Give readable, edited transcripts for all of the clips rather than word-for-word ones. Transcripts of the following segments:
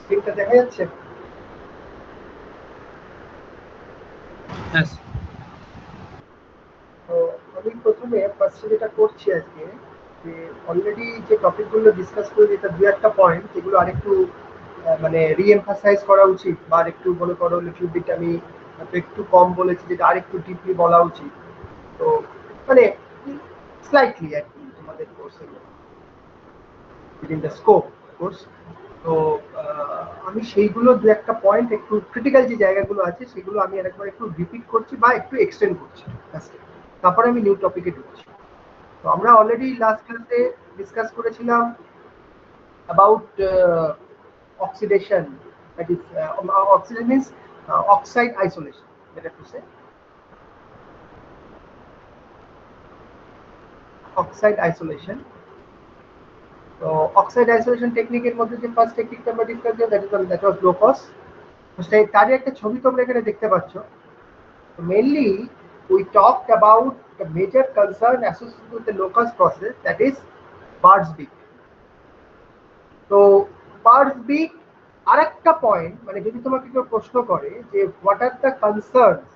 স্ক্রিনটা দেখা যাচ্ছে? Yes. তো আমি প্রথমে ফার্স্টে যেটা করছি আজকে, যে অলরেডি যে টপিকগুলো ডিসকাস করি, যেটা দু একটা পয়েন্ট যেগুলো আরেকটু মানে রিএমফাসাইজ করা উচিত, বা আরেকটু মনে করো লিটল বিট আমি হয়তো একটু কম বলেছি, যেটা আরেকটু ডিপলি বলা উচিত। তো মানে স্লাইটলি আর কি তোমাদের কোর্সে উইদিন দ্য স্কোপ কোর্স। তো আমি সেইগুলো দু একটা পয়েন্ট একটু ক্রিটিক্যাল যে জায়গাগুলো আছে সেগুলো আমি আরেকবার একটু রিপিট করছি বা একটু এক্সটেন্ড করছি ফার্স্টে, তারপরে আমি নিউ টপিকে ঢুকছি। তো আমরা অলরেডি লাস্ট ক্লাসে ডিসকাস করেছিলাম about oxidation, that is oxidation means oxide isolation, better to say oxide isolation. তো অক্সাইড আইসোলেশন টেকনিকের মধ্যে যে ফার্স্ট টেকনিকটা আমরা ডিসকাস করি, দ্যাট ওয়াজ লো কস্ট। তো সেই তারই একটা ছবি তোমরা এখানে দেখতে পাচ্ছ। তো mainly we talked about the major concern associated with the low cost process, that is Bart's beak. তো Bart's beak আরেকটা পয়েন্ট, মানে যদি তোমাকে কেউ প্রশ্ন করে যে what are the concerns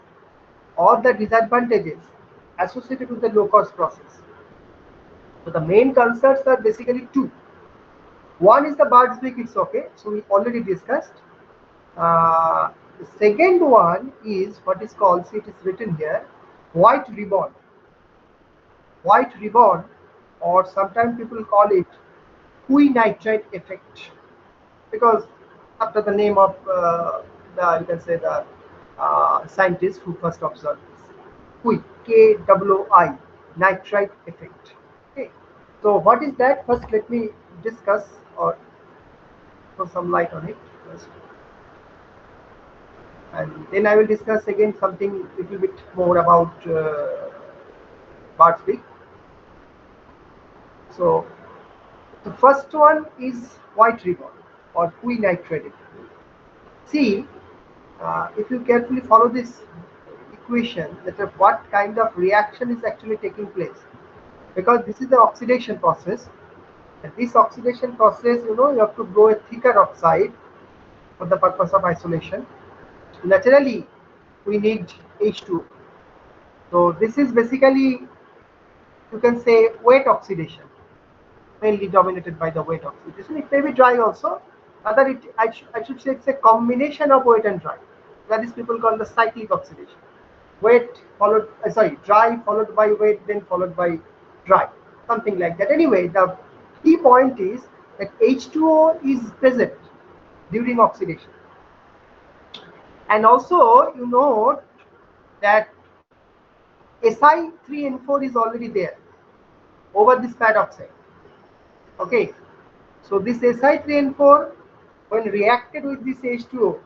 or the disadvantages associated with the low cost process, so the main concerns are basically two. One is the Bart's beak, it's okay, so we already discussed. The second one is what is called, see it is written here, white ribbon. White ribbon, or sometimes people call it nitride effect, because after the name of the, you can say, the scientist who first observed this, Kui, KWI, nitride effect. Okay, so what is that? First, let me discuss or throw some light on it first, and then I will discuss again something little bit more about Bart's beak. So the first one is white ribbon or Kui nitride. See, if you carefully follow this equation, that what kind of reaction is actually taking place, because this is the oxidation process, and this oxidation process, you have to grow a thicker oxide for the purpose of isolation. Naturally, we need H2O. So this is basically, you can say, wet oxidation, mainly dominated by the wet oxidation. It may be dry also. Rather, I should say it's a combination of wet and dry. That is people call the cyclic oxidation. Wet followed, dry followed by wet, then followed by dry, something like that. Anyway, the key point is that H2O is present during oxidation. And also, you know that Si3N4 is already there over this pad oxide. Okay, so this Si3N4, when reacted with this H2O,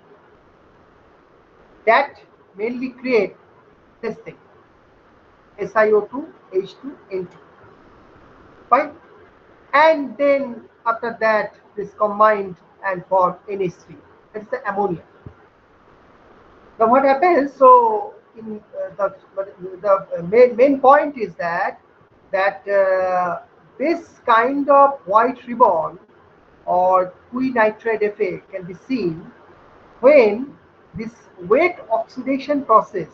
that mainly create this thing, SiO2, H2N2. Fine. And then after that, this combined and form NH3. That's the ammonia. Now what happens? So in the main point is that this kind of white ribbon or nitride effect can be seen when this wet oxidation process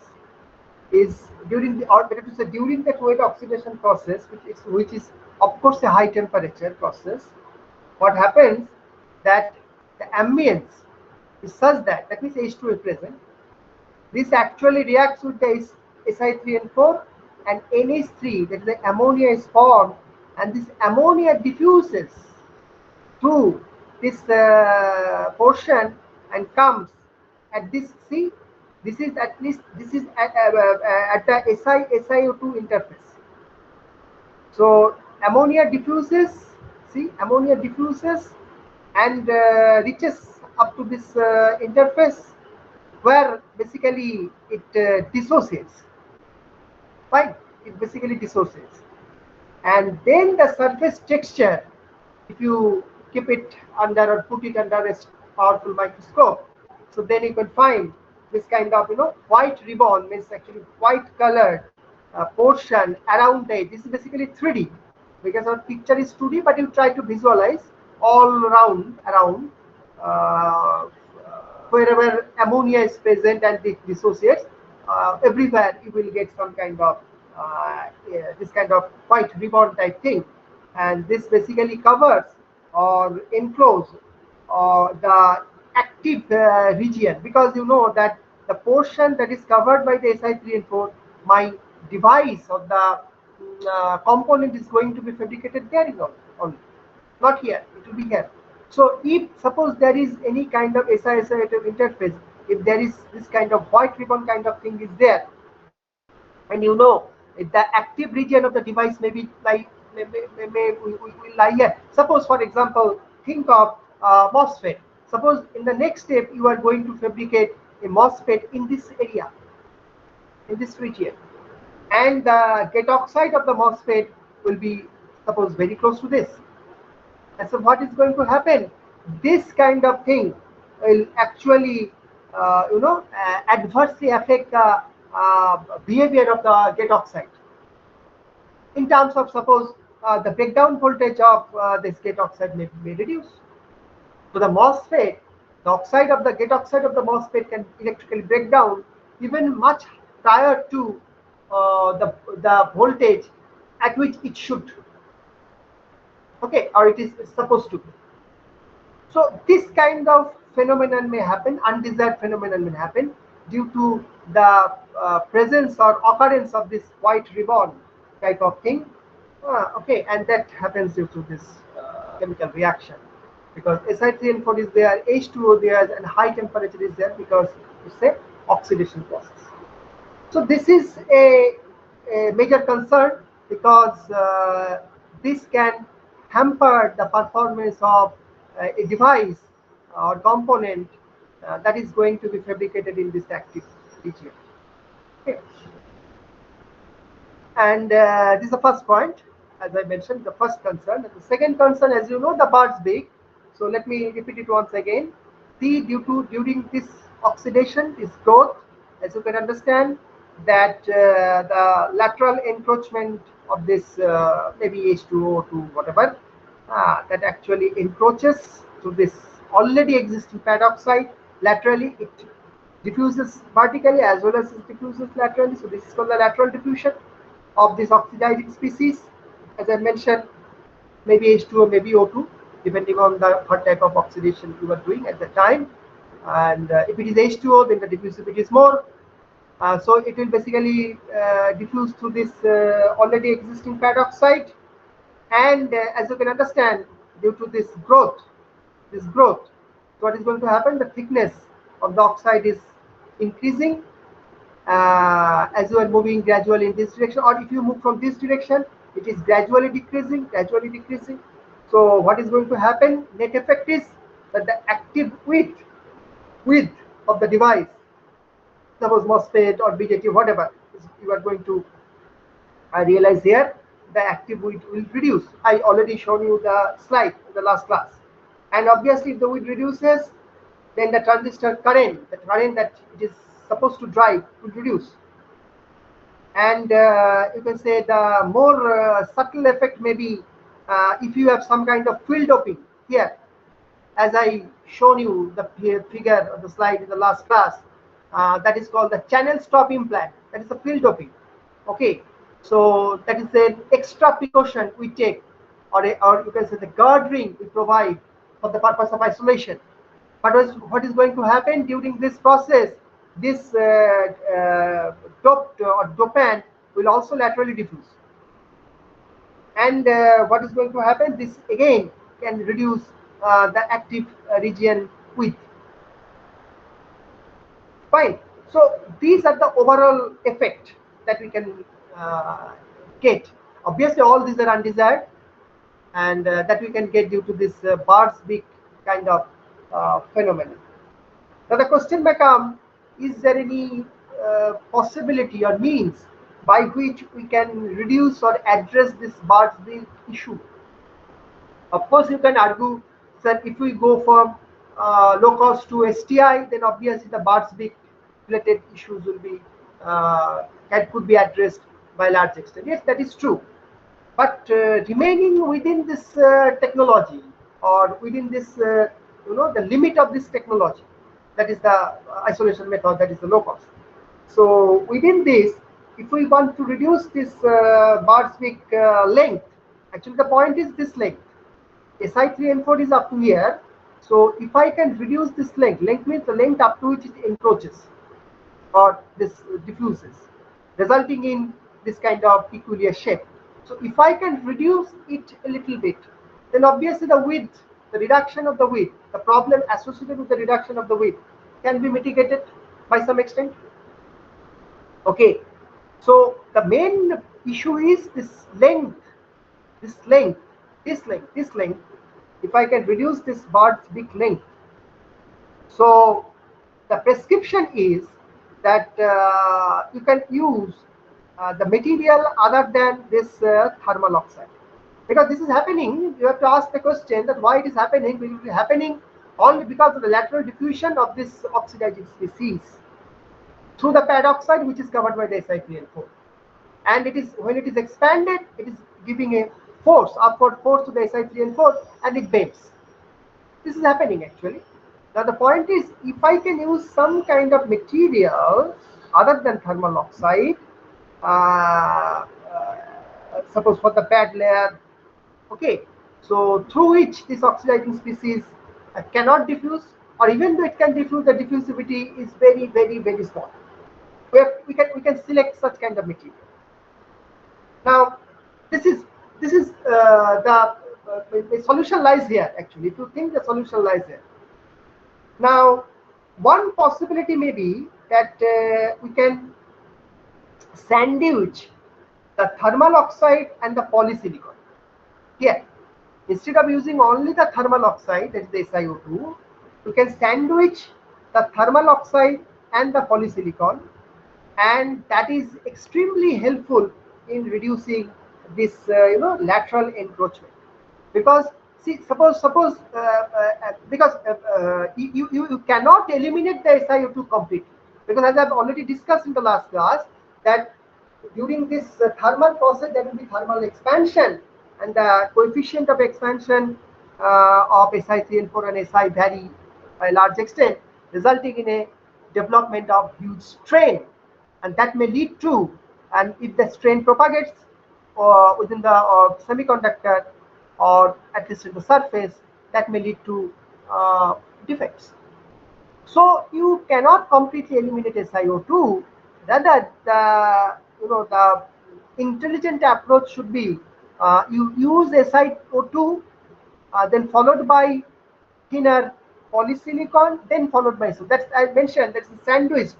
is during the, or better to say, during that wet oxidation process, which is of course a high temperature process. What happens that the ambience is such that means H2 is present. This actually reacts with the Si3N4 and NH3, that is the ammonia is formed, and this ammonia diffuses through this portion and comes at this, see, this is at least, this is at the SiO2 interface. So ammonia diffuses, see, ammonia diffuses and reaches up to this interface, where basically it dissociates. Fine, it basically dissociates, and then the surface texture, if you keep it under or put it under a powerful microscope, so then you can find this kind of, white ribbon, means actually white colored portion around the edge. This is basically 3D, because our picture is 2D, but you try to visualize all around uh, wherever ammonia is present and it dissociates, everywhere you will get some kind of this kind of white ribbon type thing, and this basically covers or enclose the active region, because you know that the portion that is covered by the Si3 and 4, my device of the component is going to be fabricated there only, not here, it will be here. So if suppose there is any kind of SI interface, if there is this kind of white ribbon kind of thing is there, and you know if the active region of the device may be like will lie here. Suppose for example, think of MOSFET. Suppose in the next step you are going to fabricate a MOSFET in this area, in this region, and the gate oxide of the MOSFET will be suppose very close to this. And so what is going to happen? This kind of thing will actually, adversely affect the behavior of the gate oxide in terms of suppose the breakdown voltage of this gate oxide may reduce. So the MOSFET, the oxide of the gate oxide of the MOSFET can electrically break down even much prior to the voltage at which it should, okay, or it is supposed to. So this kind of phenomenon may happen, undesired phenomenon may happen due to the presence or occurrence of this white ribbon type of thing. Okay, and that happens due to this chemical reaction, because Si3N4 is there, H2O there, and high temperature is there because it's a oxidation process. So this is a major concern, because this can hamper the performance of a device or component that is going to be fabricated in this active region. Okay. And this is the first point, as I mentioned, the first concern. And the second concern, as you know, the Bart's beak. So let me repeat it once again. See, during this oxidation, this growth, as you can understand, that the lateral encroachment of this maybe H2O to whatever, that actually encroaches to this already existing pad oxide laterally. It diffuses vertically as well as it diffuses laterally. So this is called the lateral diffusion of this oxidizing species. As I mentioned, maybe H2O, maybe O2, depending on the what type of oxidation you are doing at the time. And if it is H2O, then the diffusivity is more. So it will basically diffuse through this already existing pad oxide. And as you can understand, due to this growth, what is going to happen? The thickness of the oxide is increasing as you are moving gradually in this direction, or if you move from this direction, it is gradually decreasing, gradually decreasing. So what is going to happen? Net effect is that the active width of the device, suppose MOSFET or BJT, whatever you are going to realize here, the active width will reduce. I already shown you the slide in the last class. And obviously, if the width reduces, then the transistor current, the current that it is supposed to drive, will reduce. And you can say the more subtle effect may be if you have some kind of field doping here, as I shown you the figure of the slide in the last class. That is called the channel stop implant. That is the field doping. Okay, so that is an extra precaution we take, or you can say the guard ring we provide for the purpose of isolation. But what is going to happen during this process? This doped or dopant will also laterally diffuse. And what is going to happen? This again can reduce the active region width. Fine. So these are the overall effect that we can get. Obviously, all these are undesired, and that we can get due to this Bart's beak kind of phenomenon. Now the question may come: is there any possibility or means by which we can reduce or address this Bart's beak issue? Of course, you can argue that if we go from low cost to STI, then obviously the Bart's beak related issues will be that could be addressed by a large extent. Yes, that is true. But remaining within this technology or within this the limit of this technology, that is the isolation method, that is the low cost. So within this, if we want to reduce this bird's beak length, actually the point is this length. Si3N4 is up to here. So if I can reduce this length means the length up to which it encroaches or this diffuses, resulting in this kind of peculiar shape. So if I can reduce it a little bit, then obviously the width, the reduction of the width, the problem associated with the reduction of the width can be mitigated by some extent. Okay, so the main issue is this length, this length, this length, this length. If I can reduce this bird's beak length, so the prescription is that you can use the material other than this thermal oxide, because this is happening. You have to ask the question that why it is happening. It will be happening only because of the lateral diffusion of this oxidizing species through the pad oxide, which is covered by the Si3N4, and it is when it is expanded, it is giving a force, upward force to the Si3N4, and it bends. This is happening actually. Now the point is, if I can use some kind of material other than thermal oxide, uh, suppose for the pad layer, okay, so through which this oxidizing species cannot diffuse, or even though it can diffuse, the diffusivity is very, very, very small. We can select such kind of material. Now, this is the solution lies here actually. To think the solution lies here. Now, one possibility may be that we can sandwich the thermal oxide and the polysilicon. Here, instead of using only the thermal oxide, that is the SiO2, you can sandwich the thermal oxide and the polysilicon, and that is extremely helpful in reducing this lateral encroachment. Because see, suppose because you cannot eliminate the SiO2 completely, because as I've already discussed in the last class, that during this thermal process there will be thermal expansion, and the coefficient of expansion of Si3N4 and Si vary by a large extent, resulting in a development of huge strain, and that may lead to, and if the strain propagates within the semiconductor, or at least in the surface, that may lead to defects. So you cannot completely eliminate SiO2. Rather, the intelligent approach should be you use SiO2, then followed by thinner polysilicon, then followed by, so that's I mentioned, that's a sandwiched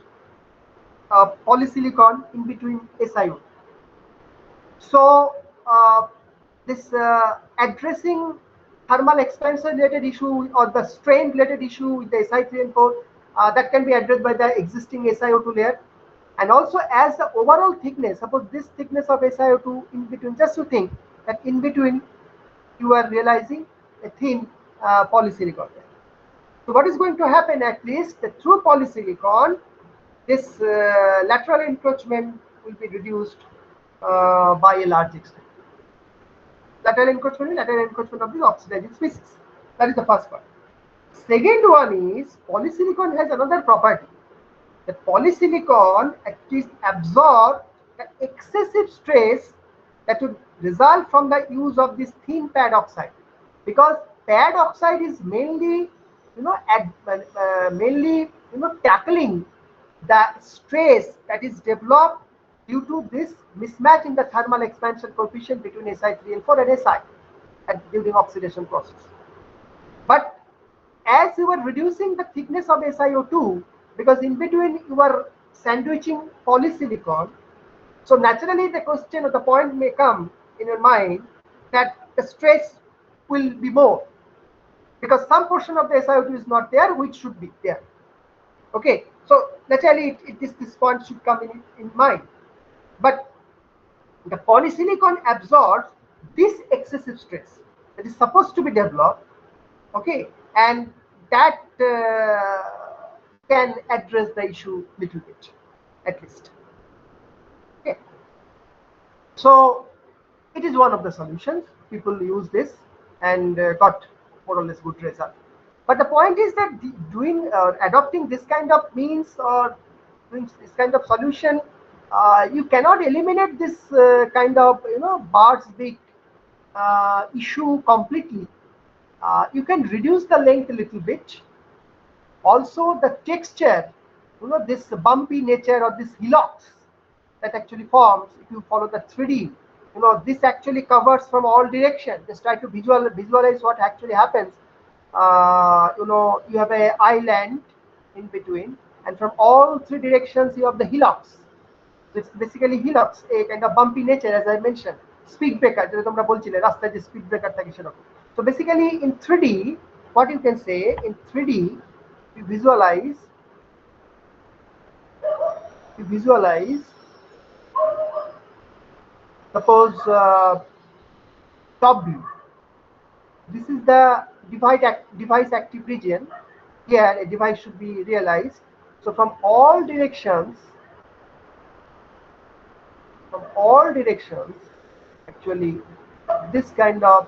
polysilicon in between SiO2. So this addressing thermal expansion related issue or the strain related issue with the Si3N4, that can be addressed by the existing SiO2 layer. And also, as the overall thickness, suppose this thickness of SiO2 in between, just to think that in between you are realizing a thin polysilicon layer. So what is going to happen, at least through polysilicon, this lateral encroachment will be reduced by a large extent. Lateral encroachment of the oxidizing species. That is the first part. Second one is, polysilicon has another property. The polysilicon at least absorb the excessive stress that would result from the use of this thin pad oxide, because pad oxide is mainly tackling the stress that is developed due to this mismatch in the thermal expansion coefficient between Si3N4 and Si during oxidation process. But as you are reducing the thickness of SiO2, because in between you are sandwiching polysilicon, so naturally the question or the point may come in your mind that the stress will be more, because some portion of the SiO2 is not there, which should be there. Okay, so naturally this point should come in mind. But the polysilicon absorbs this excessive stress that is supposed to be developed, okay, and that can address the issue little bit, at least. Okay, so it is one of the solutions. People use this and got more or less good result. But the point is that doing adopting this kind of means or doing this kind of solution, you cannot eliminate this kind of Bart's big issue completely. You can reduce the length a little bit. Also, the texture, this bumpy nature or this hillocks that actually forms if you follow the 3D. This actually covers from all directions. Just try to visualize what actually happens. You have a island in between, and from all three directions you have the hillocks. It's basically hillocks, a kind of bumpy nature, as I mentioned. Speed breaker, যেটা তোমরা বলছিলে রাস্তায় যে speed breaker থাকে সেরকম. So basically in 3D, what you can say in 3D, you visualize, suppose top view. This is the device active region. Here a device should be realized. So from all directions, actually this kind of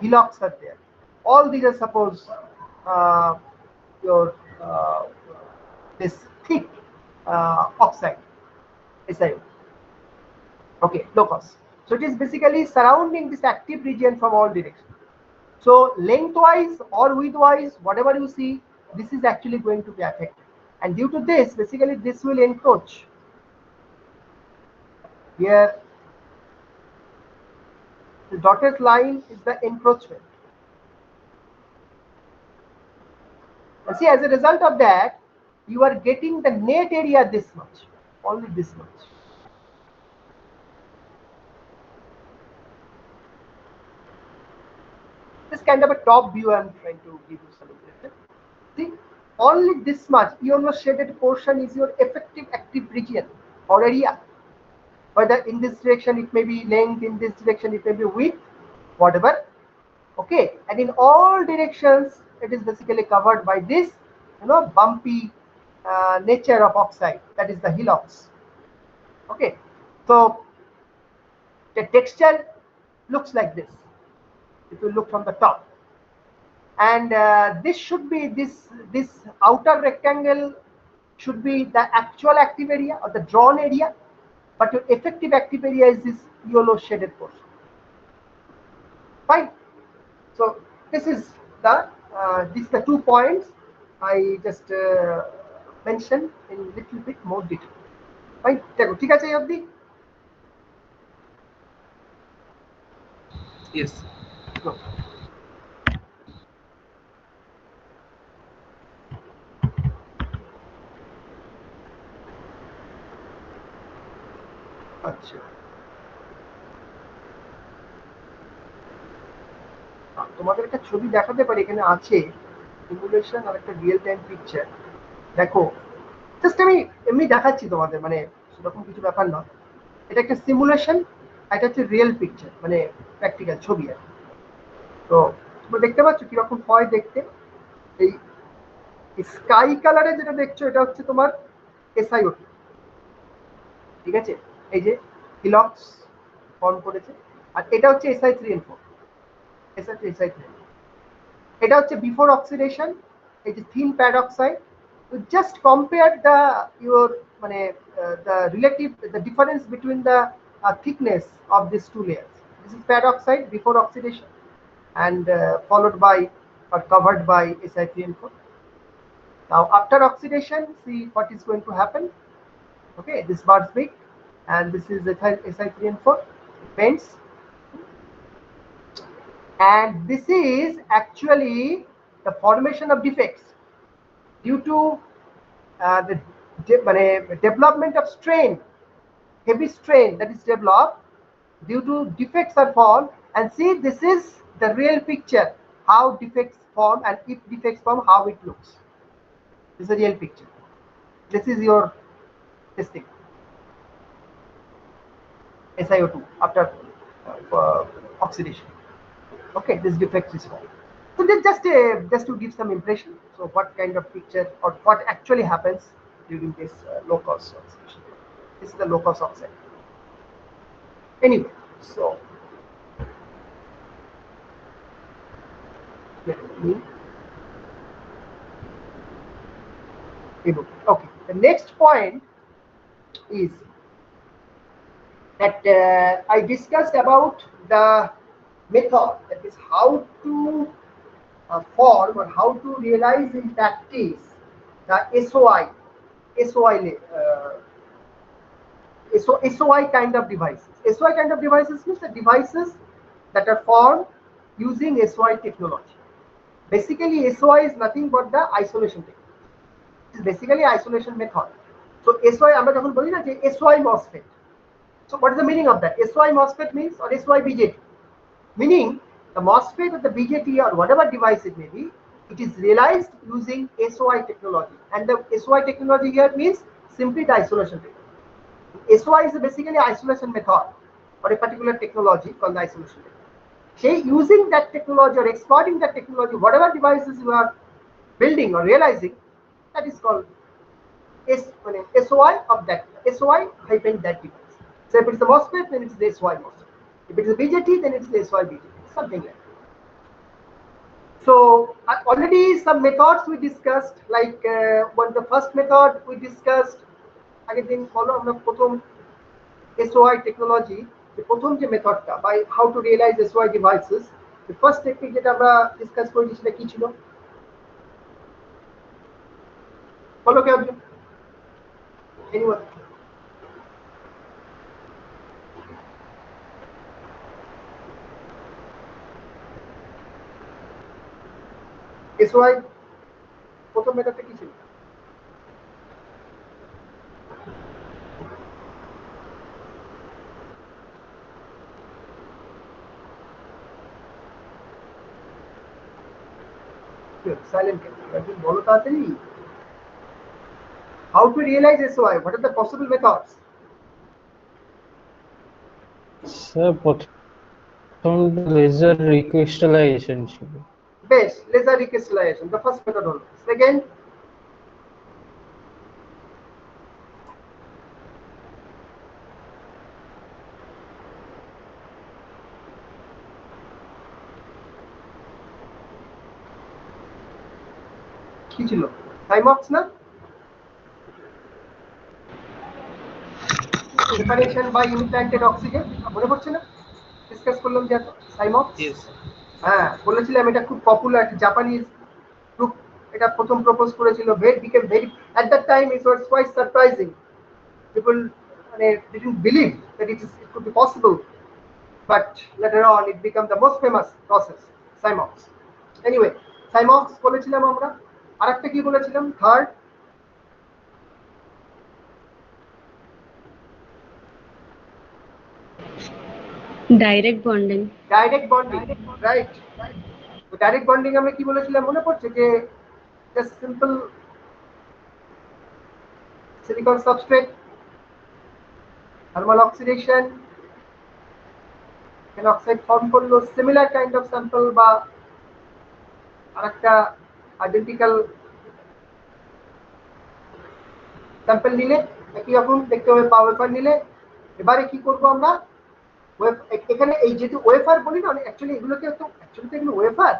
hillocks are there. All these are suppose your this thick oxide SiO. Okay, locus. So it is basically surrounding this active region from all directions. So lengthwise or widthwise, whatever you see, this is actually going to be affected. And due to this, basically this will encroach. Here, the dotted line is the encroachment. And see, as a result of that, you are getting the net area this much, only this much. This kind of a top view I'm trying to give you some impression. See, only this much iono shaded portion is your effective active region or area. Whether in this direction it may be length, in this direction it may be width, whatever. Okay, and in all directions it is basically covered by this bumpy nature of oxide, that is the hillocks. Okay, so the texture looks like this if you look from the top, and this should be this outer rectangle should be the actual active area or the drawn area, but your effective active area is this yellow shaded portion. Fine. So this is the 2 points I just mentioned in little bit more detail. Fine. ঠিক আছে এই অবধি? Yes. No. আচ্ছা, তোমাদের একটা ছবি দেখাতে পারি, এখানে আছে সিমুলেশন আর একটা রিয়েল টাইম পিকচার। দেখো, জাস্ট আমি এমনি দেখাচ্ছি তোমাদের, মানে সেরকম কিছু ব্যাপার না। এটা একটা সিমুলেশন, এটা হচ্ছে রিয়েল পিকচার, মানে প্র্যাকটিক্যাল ছবি আর। তো তোমরা দেখতে পাচ্ছ কিরকম হয় দেখতে। এই স্কাই কালারে যেটা দেখছো এটা হচ্ছে তোমার SiO2, ঠিক আছে? এই যে হিলক্স ফর্ম করেছে, আর এটা হচ্ছে Si3N4, Si3N4। এটা হচ্ছে বিফোর অক্সিডেশন, এই যে থিন প্যাড অক্সাইড। তো জাস্ট কম্পেয়ার দ্য ইউর মানে the difference between the thickness of these two layers. This is pad oxide before oxidation, and followed by or covered by Si3N4. Now after oxidation, see what is going to happen. Okay, this bar is big, and this is Si3N4 bends, and this is actually the formation of defects due to the development of strain, heavy strain that is developed due to defects are formed. And see, this is the real picture, how defects form, and if defects form, how it looks. This is a real picture. This is your this thing, SiO2 after oxidation. Okay, this defect is formed. So this just to give some impression. So what kind of picture or what actually happens during this low cost oxidation. This is the low cost oxide. Anyway, so mean ebook. Okay, the next point is that I discussed about the method, that is how to form or how to realize in practice the SOI kind of devices. SOI kind of devices means the devices that are formed using SOI technology. Basically, SOI is nothing but the isolation technology. It is basically isolation method. So SOI আমরা যখন বলি না যে SOI MOSFET. So what is the meaning of that? SOI MOSFET means or SOI BJT. Meaning the MOSFET or the BJT or whatever device it may be, it is realized using SOI technology. And the SOI technology here means simply the isolation technology. SOI is basically isolation method or a particular technology called the isolation method. Say using that technology or exploiting that technology, whatever devices you are building or realizing, that is called SOI of that SOI hyphen that device. So if it's the MOSFET, then it's the SOI MOSFET. If it is a BJT, then it's the SOI BJT, something like that. So already some methods we discussed, like one the first method we discussed. Again, follow আমরা প্রথম SOI technology, the প্রথম যে মেথডটা by how to realize SOI devices, the first technique যেটা আমরা discuss করেছি সেটা কি ছিল? বলো কেউ একজন? Anyone? SOI প্রথম মেথডটা কি ছিল? Silent. একজন বলো তাড়াতাড়ি। How to realize SOI? What are the possible methods? Sir, প্রথম laser recrystallization ছিল। Best, laser recrystallization, the first method only. Second, কি ছিল? Cymox না? Separation by implanted oxygen, মনে পড়ছে না? ডিসকাস করলাম যে Cymox? হ্যাঁ, বলেছিলাম এটা খুব পপুলার, জাপানিজ গ্রুপ এটা প্রথম প্রপোজ করেছিল, became very at that time it was quite surprising. People didn't believe that it could be possible, but later on it became the most famous process, Cymox. Anyway, Cymox বলেছিলাম আমরা, আরেকটা কি বলেছিলাম? Third direct bonding. Direct bonding, right. তো direct bonding আমরা কি বলেছিলাম মনে পড়ছে? যে just simple silicon substrate, thermal oxidation, oxide form করলো, সিমিলার কাইন্ড অফ স্যাম্পল বা আরেকটা আইডেন্টিক্যাল স্যাম্পল নিলে একই রকম দেখতে হবে পাওয়ার নিলে, এবারে কি করব আমরা? এখানে এই যেহেতু ওয়েফার বলি না, অ্যাকচুয়ালি এগুলোকে তো অ্যাকচুয়ালি তো এগুলো ওয়েফার।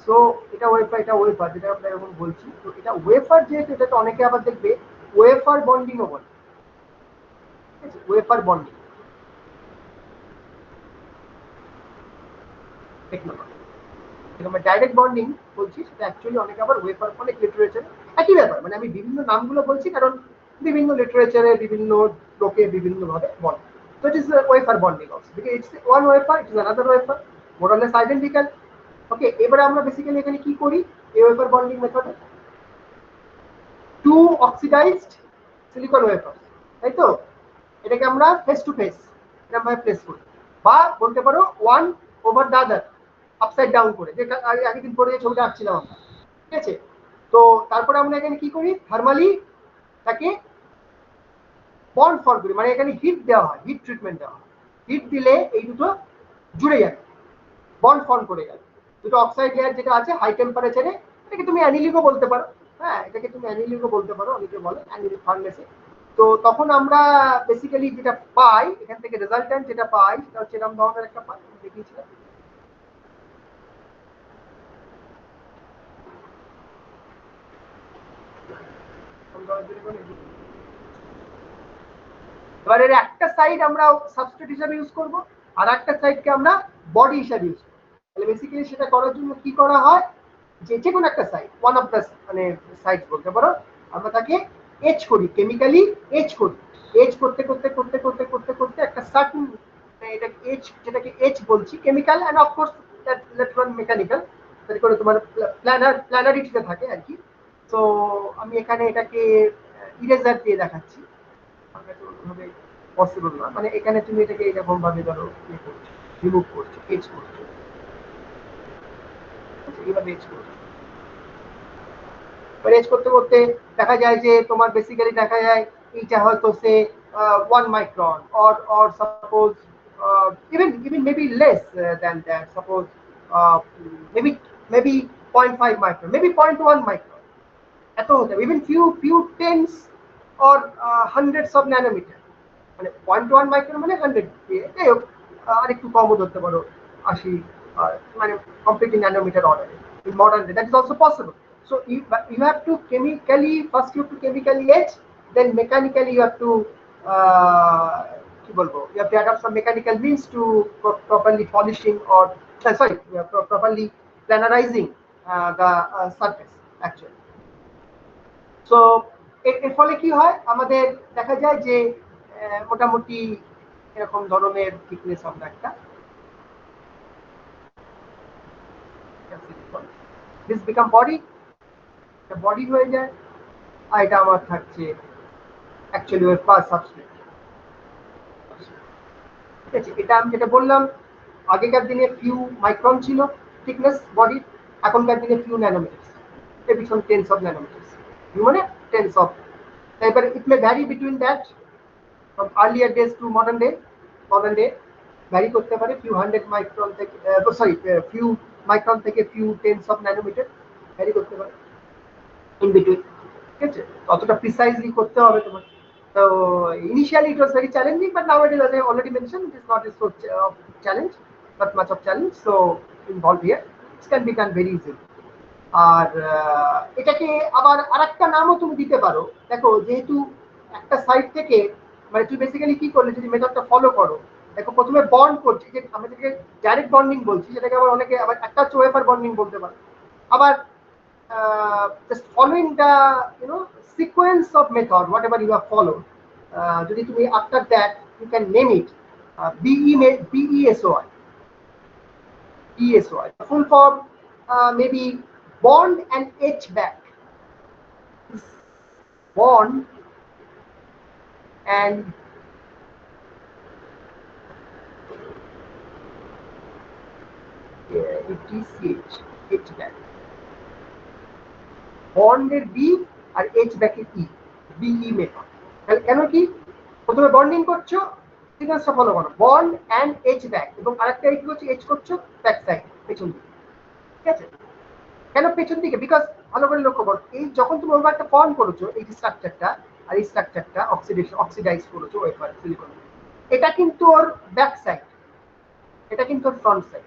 সো এটা ওয়েফার, এটা ওয়েফার যেটা আমরা এখন বলছি। তো এটা ওয়েফার যেহেতু, এটা তো অনেকে আবার দেখবে ওয়েফার বন্ডিংও বলে, ঠিক আছে? ওয়েফার বন্ডিং টেকনোলজি, আমরা ডাইরেক্ট বন্ডিং বলছি, সেটা অ্যাকচুয়ালি অনেকে আবার ওয়েফার, অনেক লিটারেচার একই ব্যাপার। মানে আমি বিভিন্ন নামগুলো বলছি কারণ বিভিন্ন লিটারেচারে বিভিন্ন লোকে বিভিন্নভাবে বলে। So it is a wafer bonding also, because it's one wafer, it is another wafer, more or less identical. Okay, এবারে আমরা বেসিক্যালি এখানে কি করি এই ওয়েফার বন্ডিং মেথডে? টু অক্সিডাইজড সিলিকন ওয়েফার, তাই তো? এটাকে আমরা ফেস টু ফেস এরকম ভাবে প্লেস করি, বা বলতে পারো one over the other, upside down করে, যে আগের দিন পরে যে ছবিটা আঁকছিলাম আমরা, ঠিক আছে? তো তারপরে আমরা এখানে কি করি? থার্মালি তাকে বন্ড ফর্ম করি, মানে এখানে হিট দেওয়া হয়, হিট ট্রিটমেন্ট দেওয়া হয়। হিট দিলে এই দুটো জুড়ে যাবে, বন্ড ফর্ম করে গেল। দুটো অক্সাইড লেয়ার যেটা আছে হাই টেম্পারেচারে, এটাকে তুমি অ্যানিলিংও বলতে পারো। হ্যাঁ, এটাকে তুমি অ্যানিলিংও বলতে পারো, অনেকে বলে অ্যানিলিং ফার্নেসে। তো তখন আমরা বেসিক্যালি যেটা পাই এখান থেকে, রেজাল্টেন্ট যেটা পাই সেটা হচ্ছে এরকম ধরনের একটা পাই, দেখিয়েছিলাম। এবার এর একটা সাইড আমরা সাবস্ট্রেট হিসাবে ইউজ করব, আর একটা সাইডকে আমরা বডি হিসাবে ইউজ করব। তাহলে বেসিক্যালি সেটা করার জন্য কি করা হয়, যে কোনো একটা সাইড, ওয়ান অফ দ্য মানে সাইড বলতে পারো, আমরা তাকে এচ করি, কেমিক্যালি এচ করি। এচ করতে করতে করতে করতে করতে করতে একটা সার্টেন, এটা এচ, যেটাকে এচ বলছি, chemical and of course let one mechanical, যাতে করে তোমার প্ল্যানারিটিতে থাকে আর কি। তো আমি এখানে এটাকে ইরেজার দিয়ে দেখাচ্ছি, পসিবল না, মানে এখানে তুমি এটাকে এরকম ভাবে ধরো ইয়ে করছো, রিমুভ করছো, এজ করছো, এইভাবে এজ করছো। এজ করতে করতে দেখা যায় যে তোমার বেসিক্যালি দেখা যায় এইটা হয়তো সে 1 micron, or suppose even maybe less than that, suppose maybe 0.5 micron, maybe 0.1 micron, এত হতে হবে, even few tens or hundreds of nanometer, মানে 0.1 মাইক্রন মানে 100, যাই হোক আরেকটু কমও ধরতে পারো, 80, মানে কমপ্লিটলি ন্যানোমিটার অর্ডারে in modern day that is also possible. So you have to chemically, first you have to chemically etch, then mechanically you have to কি বলবো, you have to add up some mechanical means to properly polishing or sorry properly planarizing the surface actually. So এর ফলে কি হয়, আমাদের দেখা যায় যে মোটামুটি এরকম ধরনের থিকনেস আমরা একটা দিস বিকাম বডি, এটা বডি হয়ে যায়, আর এটা আমার থাকছে অ্যাকচুয়ালি ওর পাস সাবস্ট্রেট। ঠিক আছে, এটা আমি যেটা বললাম, আগেকার দিনে ফিউ মাইক্রন ছিল থিকনেস বডি, এখনকার দিনে ফিউ ন্যানোমিটার, এর পিছনে টেন্স অফ ন্যানোমিটার, মানে টেন্স অফ, এবারে it may vary between that from earlier days to modern day vary করতে পারে few hundred micron থেকে few micron থেকে few tens of nanometer vary করতে পারে in between। ঠিক আছে, অতটা প্রিসাইজলি করতে হবে তোমার। তো initially it was very challenging, but nowadays, as I already mentioned, it is not a so challenge, not much of challenge, so involved here it can be done very easily। আর এটাকে আবার আরেকটা নামও তুমি দিতে পারো। দেখো, যেহেতু একটা সাইড থেকে, মানে তুমি বেসিক্যালি কি করলে, যদি মেথডটা ফলো করো, দেখো প্রথমে বন্ড করছি, যে আমরা যেটাকে ডাইরেক্ট বন্ডিং বলছি, সেটাকে আবার অনেকে আবার একটা হচ্ছে ওয়েফার বন্ডিং বলতে পারে। আবার just following the sequence of method whatever you have followed, যদি তুমি after that you can name it BESOI, ESOI, full form maybe bond and H back, bond and ETCH, H back, বন্ডের B আর H ব্যাকের E, BE method. তাহলে কেন কি, প্রথমে bonding করছো, সিকোয়েন্সটা ফলো করো, বন্ড অ্যান্ড এইচ ব্যাক, এবং আরেকটা কি করছো, এইচ করছো ব্যাক সাইড, পেছন দিকে। ঠিক আছে, কেন পেছন দিকে, বিকজ ভালো করে লক্ষ্য করো, এই যখন তুমি ওয়েফার একটা ফর্ম করেছো, এই স্ট্রাকচারটা আর এই স্ট্রাকচারটা অক্সিডাইজ করেছো ওয়েফার সিলিকন, এটা কিন্তু ওর ব্যাক সাইড, এটা কিন্তু ওর ফ্রন্ট সাইড।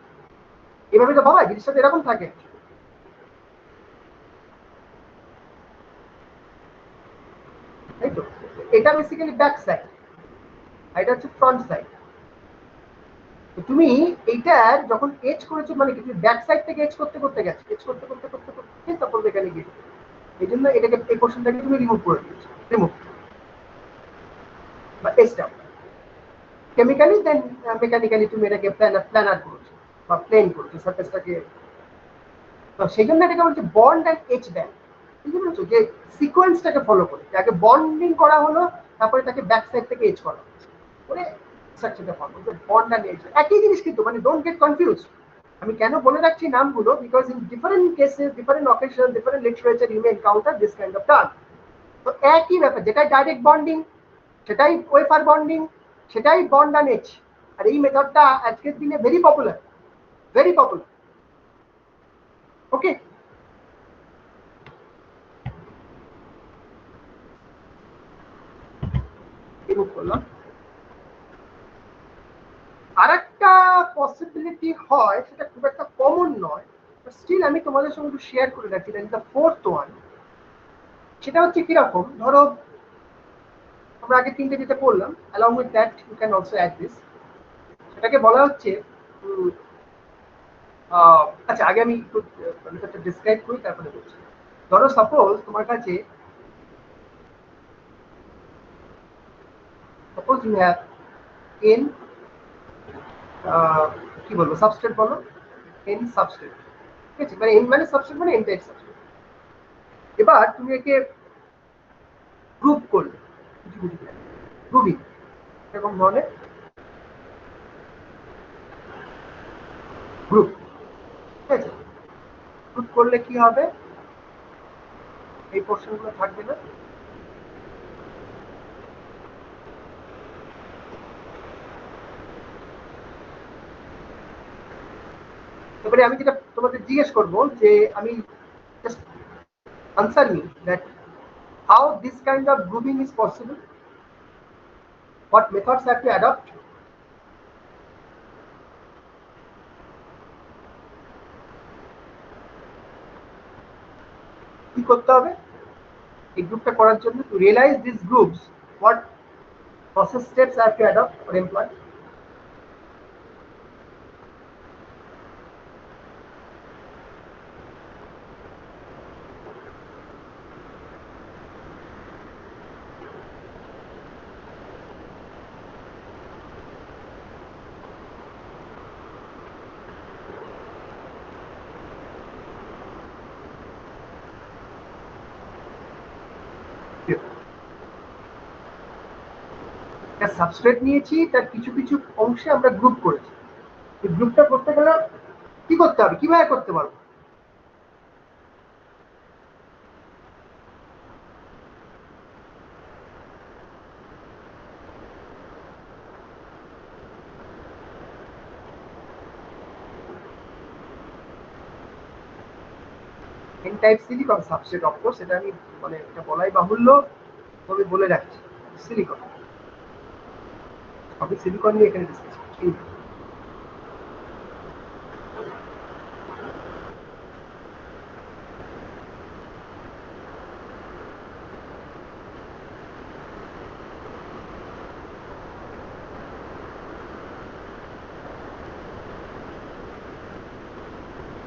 এভাবে তো ভাবা জিনিসটা তো এরকম থাকে, তাই তো? এটা বেসিক্যালি ব্যাক সাইড, আর এটা হচ্ছে ফ্রন্ট সাইড। তুমি এইটার যখন এজ করেছো, মানে কি, তুমি ব্যাক সাইড থেকে এজ করতে করতে গেছো, এজ করতে করতে করতে করতে তারপর এখানে গিয়ে, এই জন্য এটাকে, এই পোর্শনটাকে তুমি রিমুভ করে দিয়েছো, রিমুভ বা এজটা কেমিক্যালি, দেন মেকানিক্যালি তুমি এটাকে প্ল্যানার করেছো বা প্লেন করেছো সারফেসটাকে। তো সেই জন্য এটাকে বলছে বন্ড অ্যান্ড এইচ ব্যাক। বুঝতে পেরেছো, যে সিকোয়েন্সটাকে ফলো করে, আগে বন্ডিং করা হলো, তারপরে তাকে ব্যাক সাইড থেকে এজ করা করে স্ট্রাকচারটা ফলো করবে, বন্ড অ্যান্ড এইচ, একই জিনিস কিন্তু, মানে ডোন্ট গেট কনফিউজ। আমি কেন বলে রাখছি নামগুলো, because in different cases, different occasion, different literature you may encounter this kind of term. তো একই ব্যাপার, যেটাই ডাইরেক্ট বন্ডিং সেটাই ওয়েফার বন্ডিং, সেটাই বন্ড অ্যান্ড এইচ। আর এই মেথডটা আজকের দিনে very popular, very popular. Okay, remove করলাম। আর একটা পসিবিলিটি হয়, সেটা খুব একটা কমন নয়, স্টিল আমি তোমাদের সঙ্গে একটু শেয়ার করে রাখি, that is the fourth one. সেটা হচ্ছে কিরকম, ধরো আমরা আগে তিনটে যেটা পড়লাম, along with that you can also add this, সেটাকে বলা হচ্ছে আচ্ছা আগে আমি একটু মেথডটা ডিসক্রাইব করি তারপরে বলছি। ধরো সাপোজ তোমার কাছে suppose you have n কি বলবো সাবস্ট্রেট বলো, n সাবস্ট্রেট, ঠিক আছে, মানে n মানে সাবস্ট্রেট মানে n টাইপ সাবস্ট্রেট। এবার তুমি একে গ্রুপ করলে কিছু কিছু গ্রুপিং এরকম ধরনের গ্রুপ, ঠিক আছে। গ্রুপ করলে কি হবে, এই পোর্শনগুলো থাকবে না, এবারে আমি যেটা তোমাদের জিজ্ঞেস করবো যে আমি just answer me that how this kind of grouping is possible, what methods have to adopt. কি করতে হবে এই গ্রুপটা করার জন্য, to realize these groups what process steps have to adopt or employ? একটা সাবস্ট্রেট নিয়েছি, তার কিছু কিছু অংশে আমরা গ্রুপ করেছি। এই গ্রুপটা করতে গেলে কি করতে হবে, কিভাবে করতে পারবো? n type silicon substrate, of course এটা আমি মানে এটা বলাই বাহুল্য, তবে বলে রাখছি সিলিকন, আমি সিলিকন নিয়ে এখানে ডিসকাস করছি।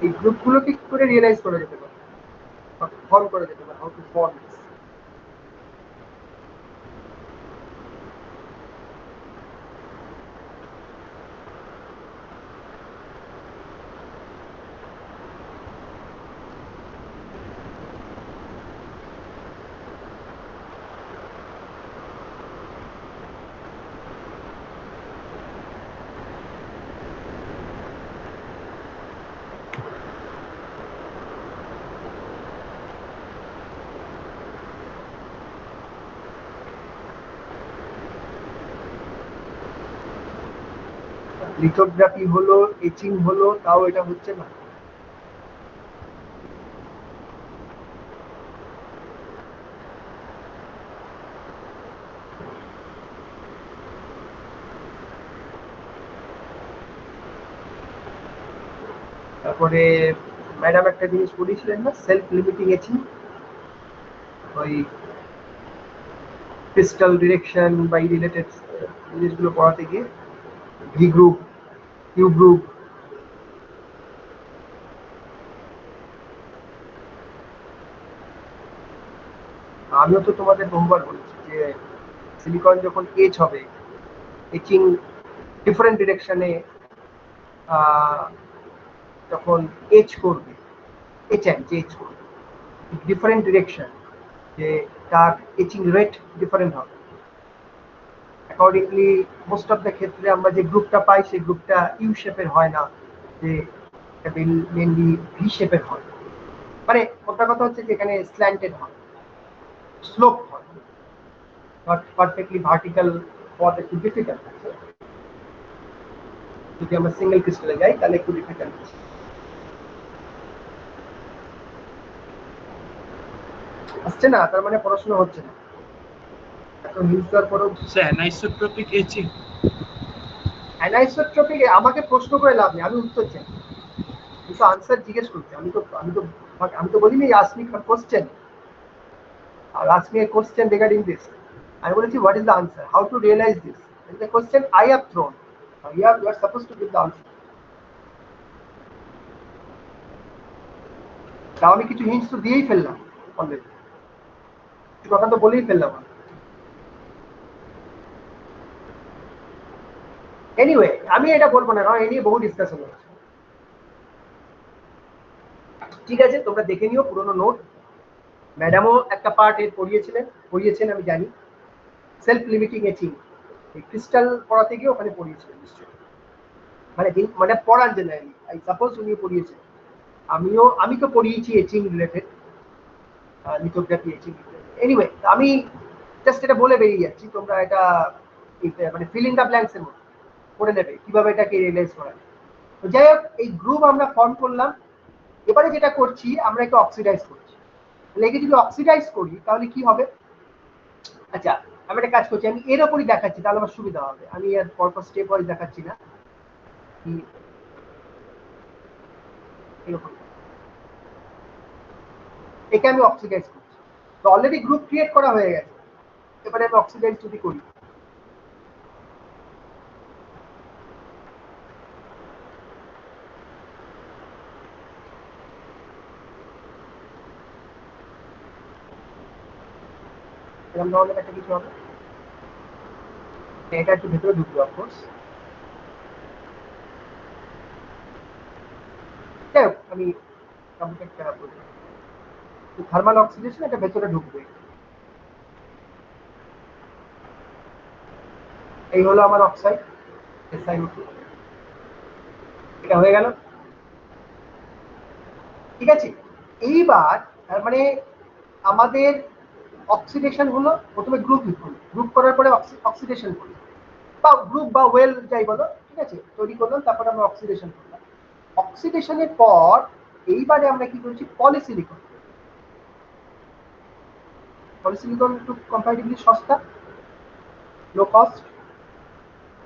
এই গ্রুপগুলোকে কি করে রিয়েলাইজ করা যেতে পারে, ফর্ম করা যেতে পারে, how to form this? Lithography হলো, এচিং হলো, তাও এটা হচ্ছে না। তারপরে ম্যাডাম একটা জিনিস বলেছিলেন না, সেলফ লিমিটিং এচিং, ওই ক্রিস্টাল ডিরেকশন বা রিলেটেড জিনিসগুলো পড়াতে গিয়ে ভি গ্রুপ, কিউ গ্রুপ, আমিও তো তোমাদের বহুবার বলেছি যে সিলিকন যখন এচ হবে, এচিং ডিফারেন্ট ডিরেকশনে যখন এচ করবে, এচ অ্যান্ড যে এচ করবে ডিফারেন্ট ডিরেকশন, যে তার এচিং রেট ডিফারেন্ট হবে। অ্যাকর্ডিংলি মোস্ট অফ দ্য ক্ষেত্রে আমরা যে গ্রুপটা পাই সেই গ্রুপটা ইউ শেপের হয় না, যে মেনলি ভি শেপের হয়। মানে মোটা কথা হচ্ছে যে এখানে স্ল্যান্টেড হয়, স্লোপ হয়, নট পারফেক্টলি ভার্টিক্যাল পথ একটু ডিফিকাল্ট আছে। যদি আমরা সিঙ্গেল ক্রিস্টালে যাই তাহলে একটু ডিফিকাল্ট। আসছে না, তার মানে পড়াশোনা হচ্ছে না। এত নিউজ দেওয়ার পরেও অ্যানাইসোট্রপিক এচিং, অ্যানাইসোট্রপিক আমাকে প্রশ্ন করে লাভ নেই, আমি উত্তর চাই, কিন্তু আনসার জিজ্ঞেস করছি। আমি তো বলিনি আজকে question, ask me a question regarding this. I will say what is the answer, how to realize this. This is the question I have thrown. Now you are supposed to give the answer. তাও আমি কিছু hints তো দিয়েই ফেললাম already, কিছু কথা তো বলেই ফেললাম। এনিওয়ে আমি এটা বলবো না, কারণ এ নিয়ে বহু ডিসকাশন হচ্ছে। ঠিক আছে, তোমরা দেখে নিও পুরোনো নোট। ম্যাডামও একটা পার্ট এর পড়িয়েছেন আমি জানি, সেলফ লিমিটিং এচিং, এই ক্রিস্টাল পড়াতে গিয়ে ওখানে পড়িয়েছিলেন নিশ্চয়ই, মানে পড়ান জেনারেলি, আই সাপোজ উনিও পড়িয়েছেন। আমি তো পড়িয়েছি etching related, lithography etching. Anyway আমি জাস্ট এটা বলে বেরিয়ে যাচ্ছি, তোমরা এটা মানে ফিল ইন দ্য ব্ল্যাঙ্কস এর মতো করে নেবে কিভাবে এটাকে রিয়েলাইজ করা। তো যাই হোক, এই গ্রুপ আমরা ফর্ম করলাম। এবারে যেটা করছি আমরা একে অক্সিডাইজ করছি। তাহলে একে যদি অক্সিডাইজ করি তাহলে কি হবে? আচ্ছা আমি একটা কাজ করছি, আমি এর ওপরই দেখাচ্ছি, তাহলে আমার সুবিধা হবে। আমি আর পরপর স্টেপ ওয়াইজ দেখাচ্ছি না। একে আমি অক্সিডাইজ করছি, তো অলরেডি গ্রুপ ক্রিয়েট করা হয়ে গেছে। এবারে আমি অক্সিডাইজ যদি করি, এরকম ধরনের একটা কিছু হবে। এটা একটু ভেতরে ঢুকবে অফকোর্স। যাই হোক আমি কম্পিউটারটা বলি, থার্মাল অক্সিডেশন এটা ভেতরে ঢুকবে। এই হলো আমার অক্সাইড SiO2, এটা হয়ে গেল। ঠিক আছে, এইবার তার মানে আমাদের অক্সিডেশন হলো, প্রথমে গ্রুপ হলো, গ্রুপ করার পরে অক্সিডেশন করি, বা গ্রুপ বা ওয়েল যাই বলো, ঠিক আছে, তৈরি করলাম, তারপরে আমরা অক্সিডেশন করলাম। অক্সিডেশনের পর এইবারে আমরা কি করছি, পলিসিলিকন। পলিসিলিকন একটু কম্পারেটিভলি সস্তা, low cost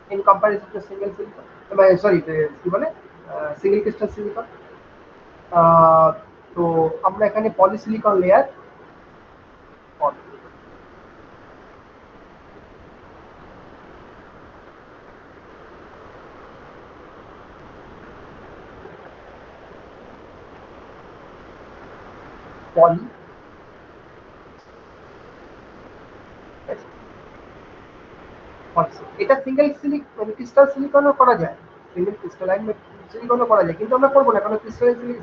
in comparison to single silicon, sorry কি বলে সিঙ্গেল ক্রিস্টাল সিলিকন। তো আমরা এখানে পলিসিলিকন লেয়ার পলি, এটা সিঙ্গেল ক্রিস্টাল সিলিকনও করা যায়, সিঙ্গেল ক্রিস্টালাইন সিলিকনও করা যায়, কিন্তু আমরা করবো না, কারণ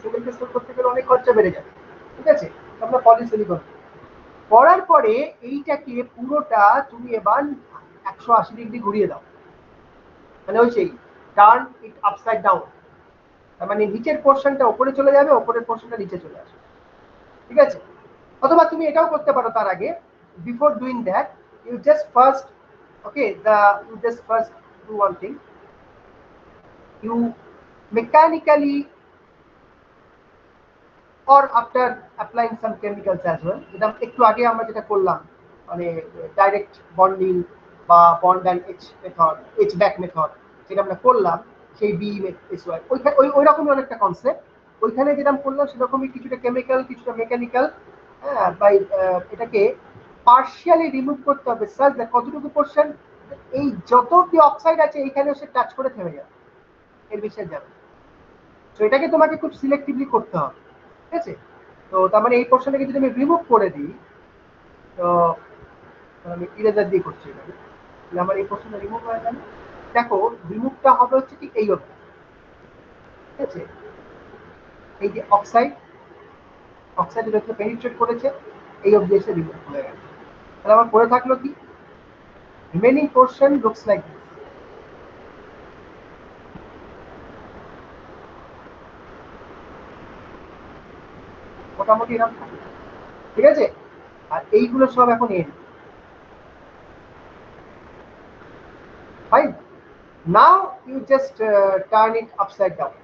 সিঙ্গেল ক্রিস্টাল করতে গেলে অনেক খরচা বেড়ে যাবে। ঠিক আছে, আমরা পলিসিলিকন করার পরে এইটাকে পুরোটা তুমি এবার 180 ডিগ্রি ঘুরিয়ে দাও, মানে ওই সেই টার্ন ইট আপসাইড ডাউন, তার মানে নিচের পোর্শনটা উপরে চলে যাবে, উপরের পোর্শনটা নিচে চলে আসবে। ঠিক আছে, অথবা তুমি এটাও করতে পারো, তার আগে before doing that you just first do one thing, you mechanically or after applying some chemicals as well, যেটা একটু আগে আমরা যেটা করলাম, মানে ডাইরেক্ট বন্ডিং বা bond and H back method যেটা আমরা করলাম, সেই BESY ওই রকমই অনেকটা কনসেপ্ট। ওইখানে যেটা করলাম সেরকমই কিছুটা কেমিক্যাল কিছুটা মেকানিক্যাল, হ্যাঁ, বাই এটাকে পার্শিয়ালি রিমুভ করতে হবে। স্যার কতটুকু পোর্শন, এই যত কি অক্সাইড আছে এইখানে সে টাচ করে থেমে যাবে, এর বেশি যাবে। তো এটাকে তোমাকে খুব সিলেক্টিভলি করতে হবে। ঠিক আছে, তো তার মানে এই পোর্শনটাকে যদি আমি রিমুভ করে দিই, তো আমি ইরেজার দিয়ে করছি এটাকে, তাহলে আমার এই পোর্শনটা রিমুভ হয়ে গেল। দেখো রিমুভটা হবে হচ্ছে কি এই অবধি। ঠিক আছে, এই যে অক্সাইডের ভেতরে পেনিট্রেট করেছে, এই অবধি এসে রিমুভ হয়ে গেল। তাহলে আমার পড়ে থাকলো কি, remaining portion looks like this. মোটামুটি এরকম থাকে। ঠিক আছে, আর এইগুলো সব এখন end. Fine, now you just turn it upside down.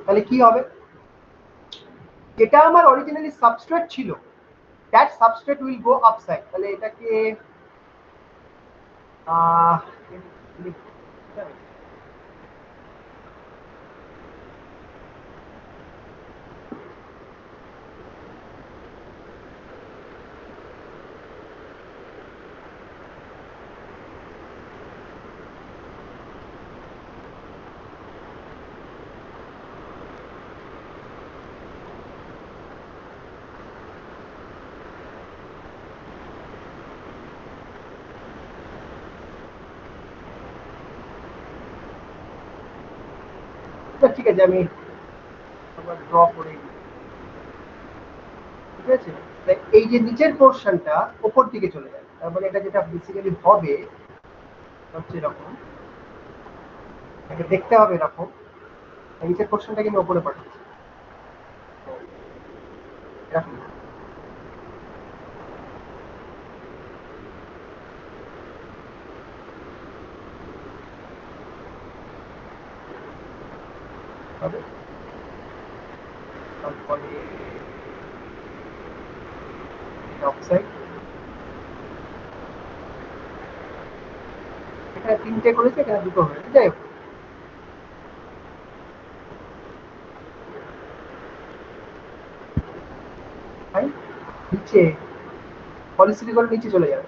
তাহলে কি হবে, যেটা আমার অরিজিনালি সাবস্ট্রেট ছিল, that substrate will go upside. তাহলে এটাকে ঠিক আছে, আমি ড্র করে দিই। ঠিক আছে, এই যে নিচের পোর্শনটা উপর দিকে চলে যাবে, তার মানে এটা যেটা বেসিক্যালি হবে হচ্ছে এরকম, এটা দেখতে হবে এরকম। নিচের পোর্শনটাকে আমি উপরে পাঠাচ্ছি এরকম। হবে, তারপরে অক্সাইড, এখানে 3টে করেছে, এখানে 2টো হয়েছে, যাই হোক। নিচে পলিসিলিকন নিচে চলে যাবে।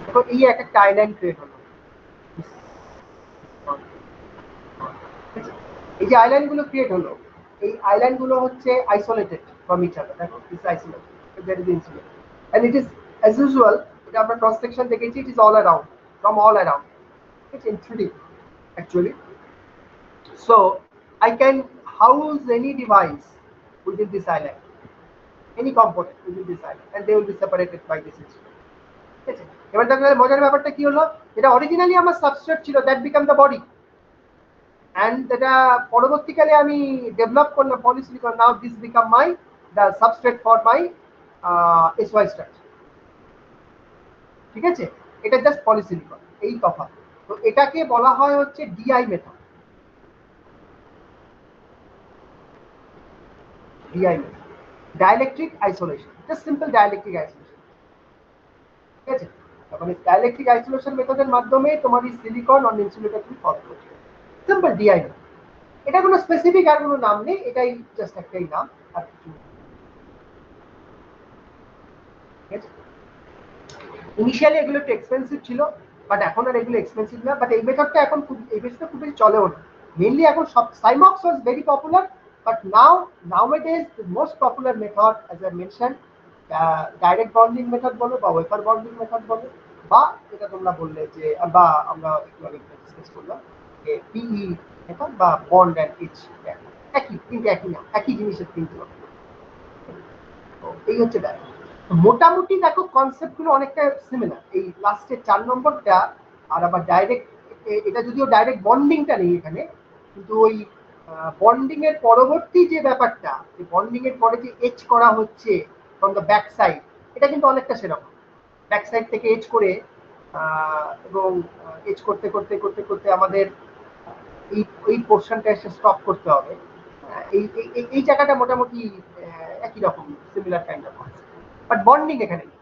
দেখো এই একটা আইল্যান্ড ক্রিয়েট হলো। এই যে আইল্যান্ড গুলো ক্রিয়েট হলো, এই আইল্যান্ড গুলো হচ্ছে আইসোলেটেড ফ্রম ইচ আদার। দেখো it's isolated, that is insulated and it is as usual. এটা আমরা ক্রস সেকশন দেখেছি, it is all around, from all around. It's in 3D actually. So I can house any device within this island, any component within this island, and they will be separated by this instrument. ঠিক আছে, এবার দেখো মজার ব্যাপারটা কি হলো, যেটা originally আমার সাবস্ট্রেট ছিল, that become the body, and যেটা পরবর্তীকালে আমি ডেভেলপ করলাম polysilicon, now this become my the substrate for my SY structure. ঠিক আছে, এটা জাস্ট পলিসিলিকন, এই তফাৎ। তো এটাকে বলা হয় হচ্ছে DI method. DI method, dielectric isolation, just simple dielectric isolation. ঠিক আছে, মানে ডাইলেকট্রিক আইসোলেশন মেথডের মাধ্যমে তোমার এই সিলিকন অন ইনসুলেটর তুমি ফর্ম করছো, সিম্পল ডিআই মেথড। এটা কোনো স্পেসিফিক আর কোনো নাম নেই, এটাই জাস্ট একটাই নাম, আর কিছু। ইনিশিয়ালি এগুলো একটু এক্সপেন্সিভ ছিল, বাট এখন আর এগুলো এক্সপেন্সিভ না। বাট এই মেথডটা এখন খুব, এই মেথডটা খুব বেশি চলেও না। মেনলি এখন সব SIMOX was very popular, but nowadays the most popular method as I mention, direct bonding method বলো বা ওয়েফার বন্ডিং মেথড বলো, বা যেটা তোমরা বললে যে, বা আমরা একটু আগে ডিসকাস করলাম যে পিই মেথড বা বন্ড অ্যান্ড ইচ, একই, কিন্তু একই না, একই জিনিসের কিন্তু। তো এই হচ্ছে ব্যাপার। মোটামুটি দেখো কনসেপ্ট গুলো অনেকটা সিমিলার। এই লাস্টের 4 নম্বরটা আর আবার ডাইরেক্ট, এটা যদিও ডাইরেক্ট বন্ডিংটা নেই এখানে, কিন্তু ওই বন্ডিং এর পরবর্তী যে ব্যাপারটা, বন্ডিং এর পরে যে এচ করা হচ্ছে ফ্রম দ্য ব্যাক সাইড, এটা কিন্তু অনেকটা সেরকম। ব্যাক সাইড থেকে এচ করে এবং এচ করতে করতে করতে করতে আমাদের এই এই পোর্শনটা এসে স্টপ করতে হবে। এই এই জায়গাটা মোটামুটি একই রকম, similar kind of concept. But bonding এখানে নেই।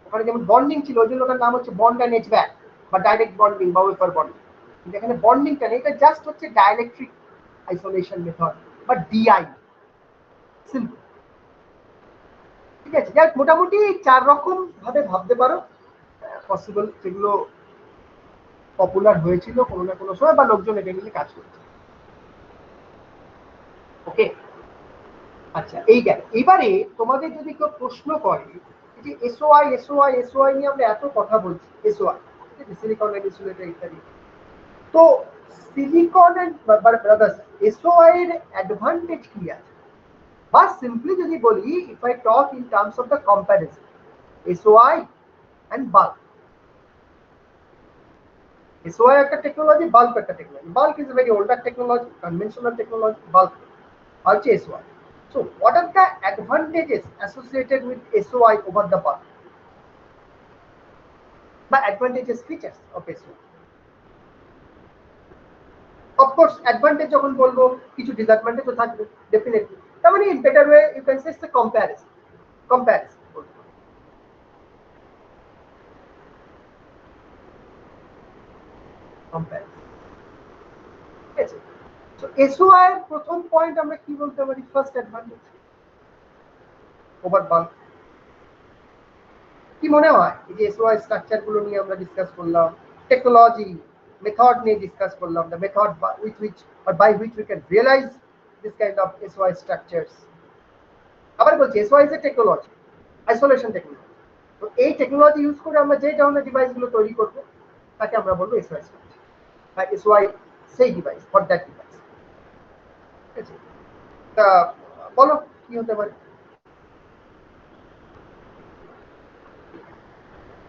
ওখানে যেমন বন্ডিং ছিল, ওই জন্য ওটার নাম হচ্ছে বন্ড অ্যান্ড এচ ব্যাক বা ডাইরেক্ট বন্ডিং বা ওয়েফার বন্ডিং। কিন্তু এখানে বন্ডিংটা নেই, এটা জাস্ট হচ্ছে ডাইলেকট্রিক আইসোলেশন মেথড বা ডিআই, সিম্পল। ঠিক আছে, যাক মোটামুটি 4 রকম ভাবে ভাবতে পারো পসিবল, যেগুলো পপুলার হয়েছিল কোনো না কোনো সময়, বা লোকজন এটা নিয়ে কাজ করছে। ওকে, আচ্ছা এই গেল। এবারে তোমাদের যদি কেউ প্রশ্ন করে যে এসওআই এসওআই এসওআই নিয়ে আমরা এত কথা বলছি, এসওআই সিলিকন ইনসুলেটর ইত্যাদি, তো সিলিকন এসওআই এর অ্যাডভান্টেজ কি আছে? বা সিম্পলি যদি বলি, if I talk in terms of the comparison SOI and bulk. SOI একটা টেকনোলজি, বাল্ক একটা technology. Bulk is a very older technology, conventional technology, bulk হচ্ছে SOI. So what are the advantages associated with SOI over the bulk? By advantages, features of SOI. Of course, advantage যখন বলবো কিছু disadvantage তো থাকবে definitely. তার মানে in better way you can say it's a comparison. Comparison. Comparison. Yes. So SOI এর প্রথম point আমরা কি বলতে পারি? First advantage over bulk. কি মনে হয় এই যে এসওআই স্ট্রাকচার গুলো নিয়ে আমরা ডিসকাস করলাম, টেকনোলজি মেথড নিয়ে ডিসকাস করলাম, the method with which or by which we can realize this kind of SOI structures. আবার বলছি SOI is a technology, isolation technology. তো এই টেকনোলজি ইউজ করে আমরা যে ধরনের ডিভাইসগুলো তৈরি করব তাকে আমরা বলবো SOI স্ট্রাকচার বা SOI সেই ডিভাইস ফর দ্যাট ডিভাইস। ঠিক আছে, তা বলো কি হতে পারে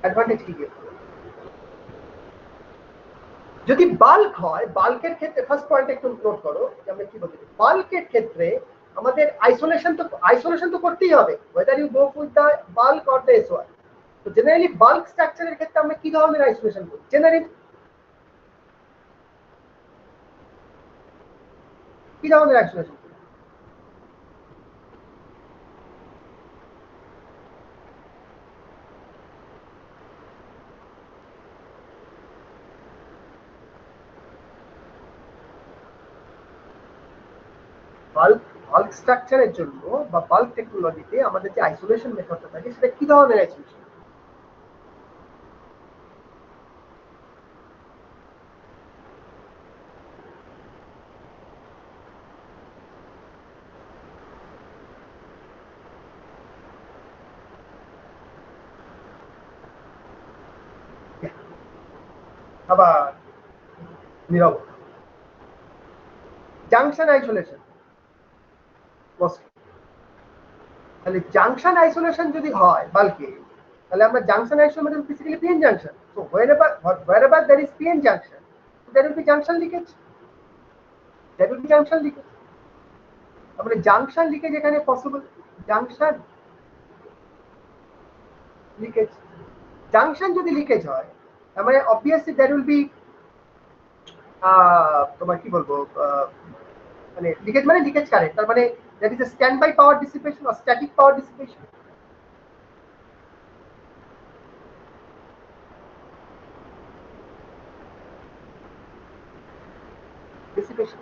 অ্যাডভান্টেজ কি কি? যদি বাল্ক হয়, বাল্কের ক্ষেত্রে ফার্স্ট পয়েন্ট একটু নোট করো যে আমরা কি বলতে চাই। বাল্কের ক্ষেত্রে আমাদের আইসোলেশন তো করতেই হবে, whether you go with the bulk or the SOI. তো জেনারেলি বাল্ক স্ট্রাকচারের ক্ষেত্রে আমরা কি ধরনের আইসোলেশন করি? জেনারেলি কি ধরনের আইসোলেশন করি? বাল্ক বাল্ক স্ট্রাকচারের জন্য বা বাল্ক টেকনোলজিতে আমাদের যে আইসোলেশন মেথডটা থাকে সেটা কি ধরনের আইসোলেশন? আবার নীরব জাংশন আইসোলেশন। তাহলে জাংশন আইসোলেশন যদি হয় বাল্কে, তাহলে আমরা junction isolation basically PN junction. So wherever there is PN junction, there will be junction leakage. There will be junction leakage. তারপরে জাংশন লিকেজ এখানে পসিবল। জাংশন লিকেজ, জাংশন যদি leakage হয় তার মানে অবভিয়াসলি there will be তোমার কি বলবো মানে লিকেজ কারেন্ট, তার মানে that is a standby power dissipation or static power dissipation. Dissipation,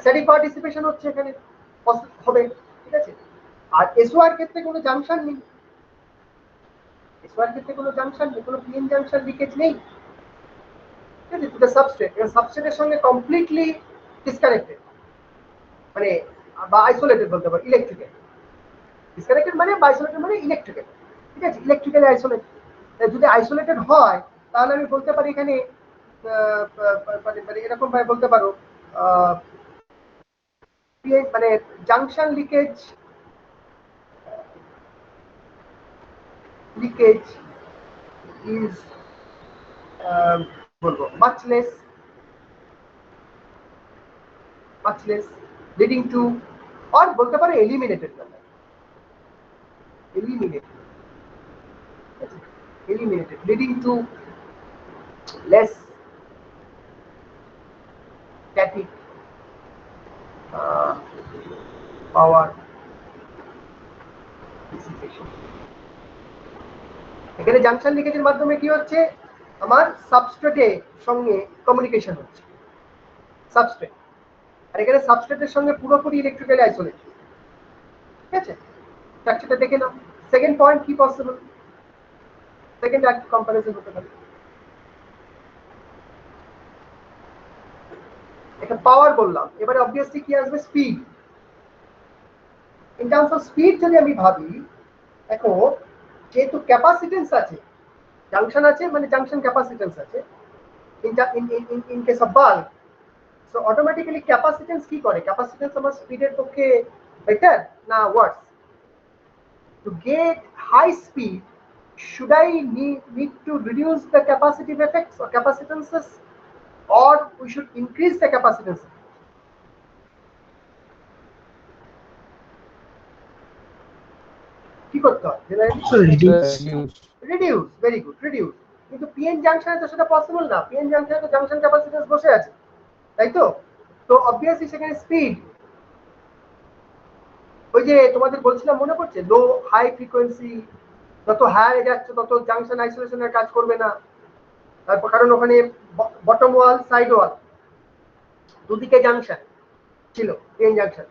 static power dissipation হচ্ছে এখানে হবে। ঠিক আছে, আর এসওআর ক্ষেত্রে কোনো জাংশন নেই, এসওআর ক্ষেত্রে কোনো জাংশন নেই, কোনো পিএন জাংশন লিকেজ নেই। ঠিক আছে, এটা সাবস্ট্রেট, এটা সাবস্ট্রেটের সঙ্গে কমপ্লিটলি ডিসকানেক্টেড, মানে বা আইসোলেটেড বলতে পারি, ইলেকট্রিক্যাল ডিসকানেক্টেড মানে বা আইসোলেটেড মানে ইলেকট্রিক্যাল। ঠিক আছে, ইলেকট্রিক্যালি আইসোলেটেড। যদি আইসোলেটেড হয় তাহলে আমি বলতে পারি এখানে মানে এরকম ভাবে বলতে পারো মানে জাংশন লিকেজ is বলবো much less leading to or বলতে পারো eliminated leading to less static power dissipation. এখানে জাংশন লিকেজের মাধ্যমে কি হচ্ছে, আমার সাবস্ট্রেটের সঙ্গে কমিউনিকেশন হচ্ছে, সাবস্ট্রেট, আর এখানে সাবস্ট্রেটের সঙ্গে পুরোপুরি ইলেকট্রিক্যালি আইসোলেটেড। ঠিক আছে, স্ট্রাকচারটা দেখে নাও। সেকেন্ড পয়েন্ট কি পসিবল, সেকেন্ড একটা কম্পারিজন হতে পারে। এটা পাওয়ার বললাম, এবারে অবভিয়াসলি কি আসবে, speed. In terms of speed যদি আমি ভাবি, দেখো যেহেতু ক্যাপাসিটেন্স আছে, জাংশন আছে মানে জাংশন ক্যাপাসিটেন্স আছে in case of bulk, so automatically capacitance কি করে, ক্যাপাসিটেন্স আমার স্পিডের পক্ষে বেটার না ওয়ার্স? To get high speed, should I need to reduce the capacitive effects or capacitances, or we should increase the capacitance? কি করতে হয় রিডিউস, ভেরি গুড, রিডিউস। কিন্তু পিএন জাংশনে তো সেটা পসিবল না, পিএন জাংশনে তো জাংশন ক্যাপাসিটেন্স বসে আছে, তাই তো? তো অবভিয়াসলি সেখানে স্পিড, ওই যে তোমাদের বলছিলাম মনে পড়ছে, লো হাই ফ্রিকোয়েন্সি যত হাই যাচ্ছে তত জাংশন আইসোলেশনের কাজ করবে না। তারপর কারণ ওখানে বটম ওয়াল সাইড ওয়াল দুদিকে জাংশন ছিল, পিএন জাংশন।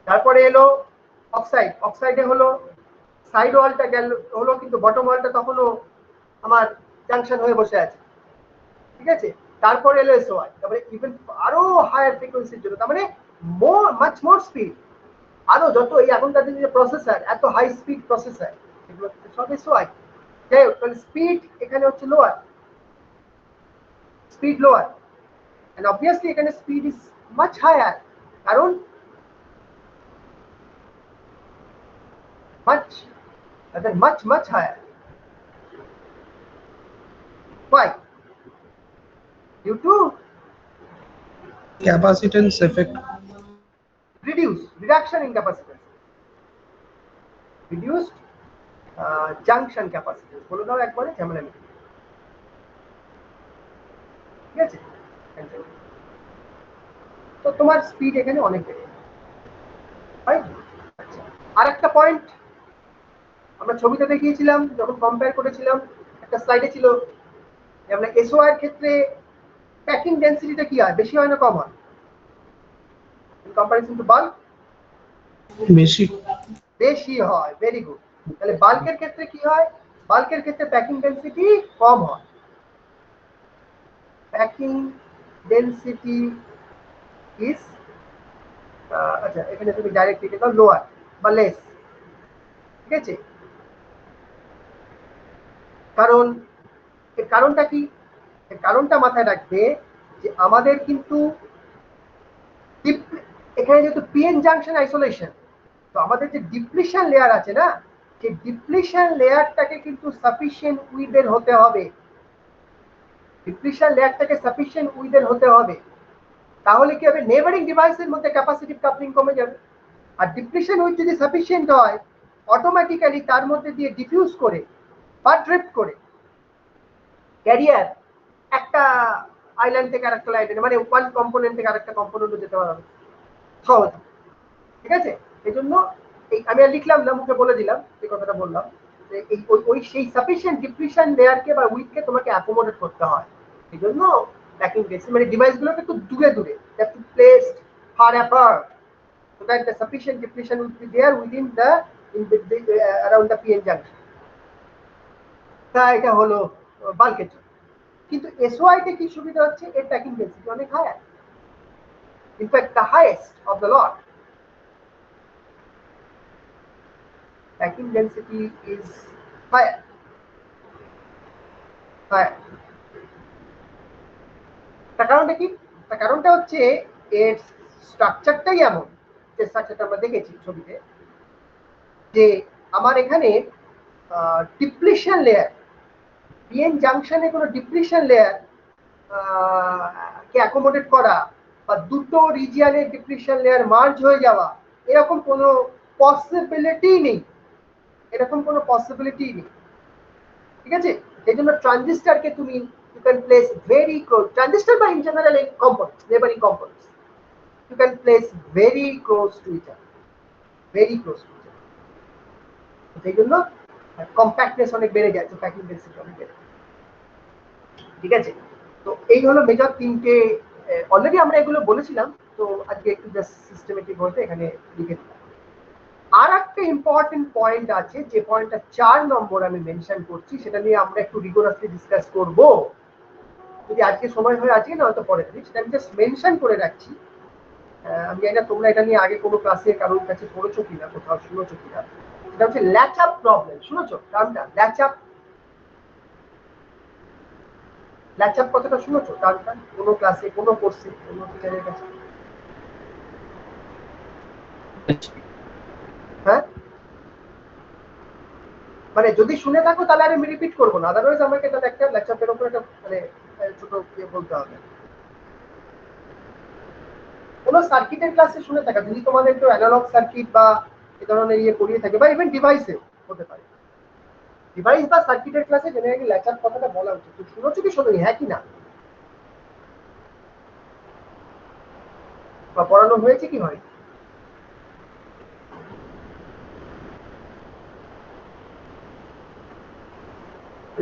তারপরে এলো অক্সাইডে হলো সাইড ওয়ালটা গেল হলো, কিন্তু বটম ওয়ালটা তখনও আমার জাংশন হয়ে বসে আছে, ঠিক আছে। তারপর এলো এসওআই, তারপরে ইভেন আরো হায়ার ফ্রিকোয়েন্সির জন্য, তার মানে মাচ মোর স্পিড, আরো যত এই এখনকার দিনে যে প্রসেসর, এত হাই স্পিড প্রসেসর, এগুলো সব এসওআই। যাই হোক, তাহলে স্পিড এখানে হচ্ছে lower, speed lower, and obviously এখানে স্পিড ইজ মাচ হায়ার, কারণ much higher. Why? Due to Capacitance effect. reduction in capacitance, reduced junction capacitance. বলে দাও একবারে, ঝামেলা নেই, ঠিক আছে। তো তোমার স্পিড এখানে অনেক বেড়ে যাবে। আর একটা পয়েন্ট আমরা ছবিতে দেখিয়েছিলাম যখন কম্পেয়ার করেছিলাম, একটা স্লাইডে ছিল যে আমরা এসওআই এর ক্ষেত্রে প্যাকিং ডেন্সিটিটা কি হয়, বেশি হয় না কম হয় ইন কম্পারিজন টু বাল্ক? বেশি। বেশি হয়, ভেরি গুড। তাহলে বাল্কের ক্ষেত্রে কি হয়? বাল্কের ক্ষেত্রে প্যাকিং ডেন্সিটি কম হয়, প্যাকিং ডেন্সিটি ইজ আচ্ছা, এখানে তুমি ডাইরেক্ট লিখে দাও লোয়ার বা লেস, ঠিক আছে। কারণ এর কারণটা কি? এর কারণটা মাথায় রাখবে যে আমাদের কিন্তু এখানে যেহেতু পিএন জাংশন আইসোলেশন, তো আমাদের যে ডিপ্লিশন লেয়ার আছে না, সেই ডিপ্লিশন লেয়ারটাকে কিন্তু সাফিসিয়েন্ট উইডের হতে হবে, ডিপ্লিশন লেয়ারটাকে সাফিসিয়েন্ট উইডের হতে হবে। তাহলে কি হবে? নেবারিং ডিভাইসের মধ্যে ক্যাপাসিটিভ কাপলিং কমে যাবে, আর ডিপ্লিশন উইড যদি সাফিসিয়েন্ট হয়, অটোমেটিক্যালি তার মধ্যে দিয়ে ডিফিউজ করে বা ড্রিফট করে ক্যারিয়ার একটা আইল্যান্ড থেকে আরেকটা আইল্যান্ড, মানে ওয়ান কম্পোনেন্ট থেকে আরেকটা কম্পোনেন্টে যেতে পারবে সহজ, ঠিক আছে। এই জন্য এই আমি আর লিখলাম না, মুখে বলে দিলাম যে কথাটা বললাম, যে এই ওই সেই সাফিসিয়েন্ট ডিপ্লিশন লেয়ারকে বা উইথকে তোমাকে অ্যাকোমোডেট করতে হয়। এই জন্য প্যাকিং বেসি, মানে ডিভাইসগুলোকে একটু দূরে দূরে, that to placed far apart so that the sufficient depletion would be there within the around the PN junction. তা এটা হলো বাল্কের জন্য। কিন্তু এসওআইতে কি সুবিধা হচ্ছে? এর প্যাকিং ডেন্সিটি অনেক higher, in fact the highest of the lot. Packing density is higher, higher. তার কারণটা কি? তার কারণটা হচ্ছে এর স্ট্রাকচারটাই এমন, যে স্ট্রাকচারটা আমরা দেখেছি ছবিতে, যে আমার এখানে ডিপ্লিশন লেয়ার, পিএন জাংশনে কোনো ডিপ্লিশন লেয়ার কে অ্যাকোমোডেট করা বা দুটো রিজিয়নের ডিপ্লিশন লেয়ার মার্জ হয়ে যাওয়া, এরকম কোনো পসিবিলিটি নেই, এরকম কোনো পসিবিলিটি নেই, ঠিক আছে। এই জন্য ট্রানজিস্টারকে তুমি you can place very close, transistor by in general components, neighboring components, you can place very close to each other, very close to each other. সেই জন্য কম্প্যাক্টনেস অনেক বেড়ে যায়, তো প্যাকিং ডেন্সিটি অনেক বেড়ে যায়, ঠিক আছে। তো এই হলো মেজর তিনটে, অলরেডি আমরা এগুলো বলেছিলাম, তো আজকে একটু জাস্ট সিস্টেমেটিক হতে এখানে লিখে দিলাম। আর একটা ইম্পর্টেন্ট পয়েন্ট আছে, যে পয়েন্টটা 4 নম্বর আমি মেনশন করছি, সেটা নিয়ে আমরা একটু রিগোরাসলি ডিসকাস করব, যদি আজকে সময় হয় আজকে, না হয়তো পরে দিন, সেটা আমি জাস্ট মেনশন করে রাখছি। আমি জানি না তোমরা এটা নিয়ে আগে কোনো ক্লাসে কারোর কাছে পড়েছো কিনা, কোথাও শুনেছো কিনা। সেটা হচ্ছে ল্যাচ আপ প্রবলেম। শুনেছো টার্মটা ল্যাচ আপ? ল্যাচ আপ কথাটা শুনেছো টার্মটা কোনো ক্লাসে, কোনো কোর্সে, কোনো টিচারের কাছে? হ্যাঁ, মানে যদি শুনে থাকো তাহলে আমি রিপিট করবো না, আদারওয়াইজ আমাকে তাহলে একটা ল্যাপটপের উপর একটা মানে ছোট বলতে হবে। কোনো সার্কিটের ক্লাসে শুনে থাকা, যদি তোমাদের একটু অ্যানালগ সার্কিট বা এ ধরনের ইয়ে করিয়ে থাকে, বা ইভেন ডিভাইসে হতে পারে, ডিভাইস বা সার্কিটের ক্লাসে জেনারেলি ল্যাচ আপ কথাটা বলা উচিত। তো শুনেছো কি শোনোনি, হ্যাঁ কি না? বা পড়ানো হয়েছে কি হয়?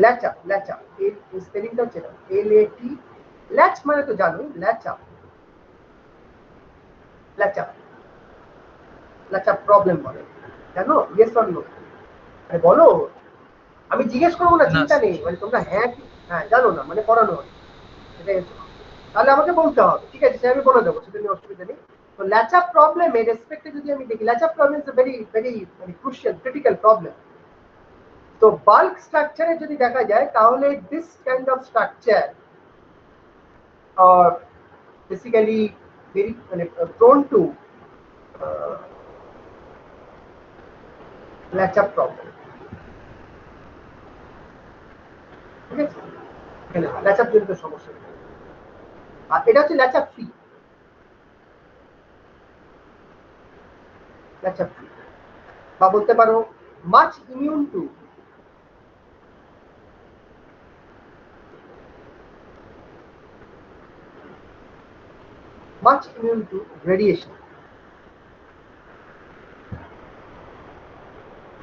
ল্যাচ আপ, ল্যাচ আপ এর স্পেলিংটা হচ্ছে LAT, ল্যাচ মানে তো জানোই, latch up, latch up, latch up problem বলে, জানো? Yes or no? বলো, আমি জিজ্ঞেস করবো না, চিন্তা নেই, মানে তোমরা হ্যাঁ হ্যাঁ জানো না, মানে পড়ানো হয় সেটাই হচ্ছে। তাহলে আমাকে বলতে হবে, ঠিক আছে, সে আমি বলে দেবো, সেটা নিয়ে অসুবিধা নেই। তো ল্যাচআপ প্রবলেমের রেসপেক্টে যদি আমি দেখি, latch up problem is very very মানে ক্রুশিয়াল ক্রিটিক্যাল প্রবলেম। তো বাল্ক স্ট্রাকচারে যদি দেখা যায় তাহলে দিস কাইন্ড অফ স্ট্রাকচার আর বেসিক্যালি ভেরি মানে prone to ল্যাচআপ প্রবলেম। ঠিক আছে, এখানে ল্যাচআপ জনিত সমস্যা, আর এটা হচ্ছে ল্যাচআপ ফ্রি। ল্যাচআপ ফ্রি বা বলতে পারো much immune to radiation,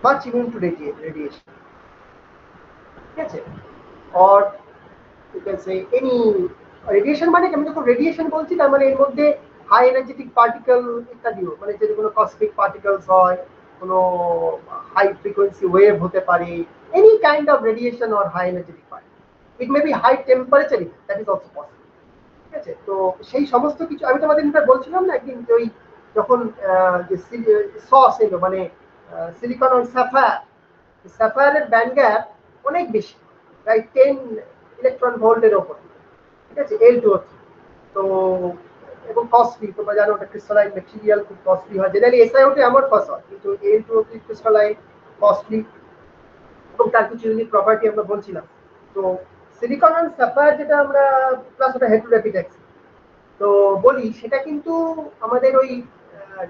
much immune to radiation, ঠিক আছে। or you can say any radiation, মানে আমি যখন রেডিয়েশন বলছি তার মানে এর মধ্যে হাই এনার্জেটিক পার্টিকেল ইত্যাদিও, মানে যদি কোনো কসমিক পার্টিকেলস হয়, কোনো হাই ফ্রিকোয়েন্সি ওয়েভ হতে পারে, any kind of radiation or high energetic particle, it may be high temperature, that is also possible. ঠিক আছে, তো সেই সমস্ত কিছু আমি তোমাদের বলছিলাম না একদিন, যে ওই যখন যে সস এলো, মানে সিলিকন আর স্যাফায়ার, স্যাফায়ারের ব্যান্ড গ্যাপ অনেক বেশি, প্রায় 10 ইলেকট্রন ভোল্টের ওপর, ঠিক আছে, L2O3। তো এবং কস্টলি, তোমরা জানো ওটা ক্রিস্টালাইন ম্যাটেরিয়াল, খুব কস্টলি হয়। জেনারেলি SiO2 আমার কস্ট হয়, কিন্তু L2O3 ক্রিস্টালাইন কস্টলি, এবং তার কিছু ইউনিক প্রপার্টি আমরা বলছিলাম। তো সিলিকন অ্যান্ড স্যাফায়ার যেটা আমরা প্লাস ওটা হেটেরোড্যাপিটেক্স, তো বলি সেটা কিন্তু আমাদের ওই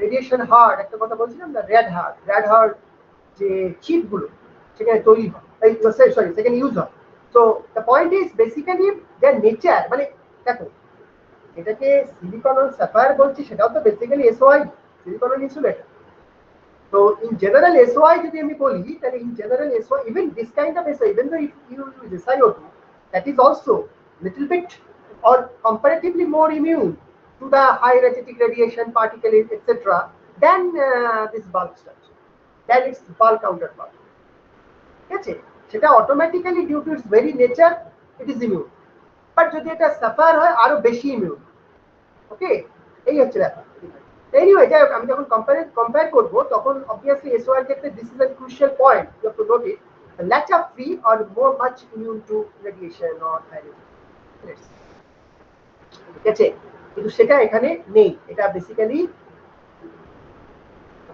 রেডিয়েশন হার্ড একটা কথা বলছিলাম না, র্যাড হার্ড যে চিপগুলো সেখানে তৈরি হয়, সরি সেখানে ইউজ হয়। তো the point is basically there nature, মানে দেখো এটাকে সিলিকন আর স্যাফায়ার বলছি, সেটাও তো বেসিক্যালি SOI, সিলিকন ইনসুলেটর। তো ইন জেনারেল SOI যদি আমি বলি, তাহলে in general SOI, even this kind of SOI, even though if you use SiO2, that is also little bit or comparatively more immune to the high energetic radiation particle, etc., than this bulk structure, than its bulk counterpart. ঠিক আছে, সেটা automatically due to its very nature it is immune, but যদি এটা suffer হয় আরো বেশি immune. ওকে, এই হচ্ছে ব্যাপার। এনিওয়ে, যাই হোক, আমি যখন কম্পেয়ার করবো তখন অবভিয়াসলি SOI এর ক্ষেত্রে this is a crucial point, you have to note it, latch up free or more much immune to radiation or thyroid. ঠিক আছে, কিন্তু সেটা এখানে নেই, এটা বেসিক্যালি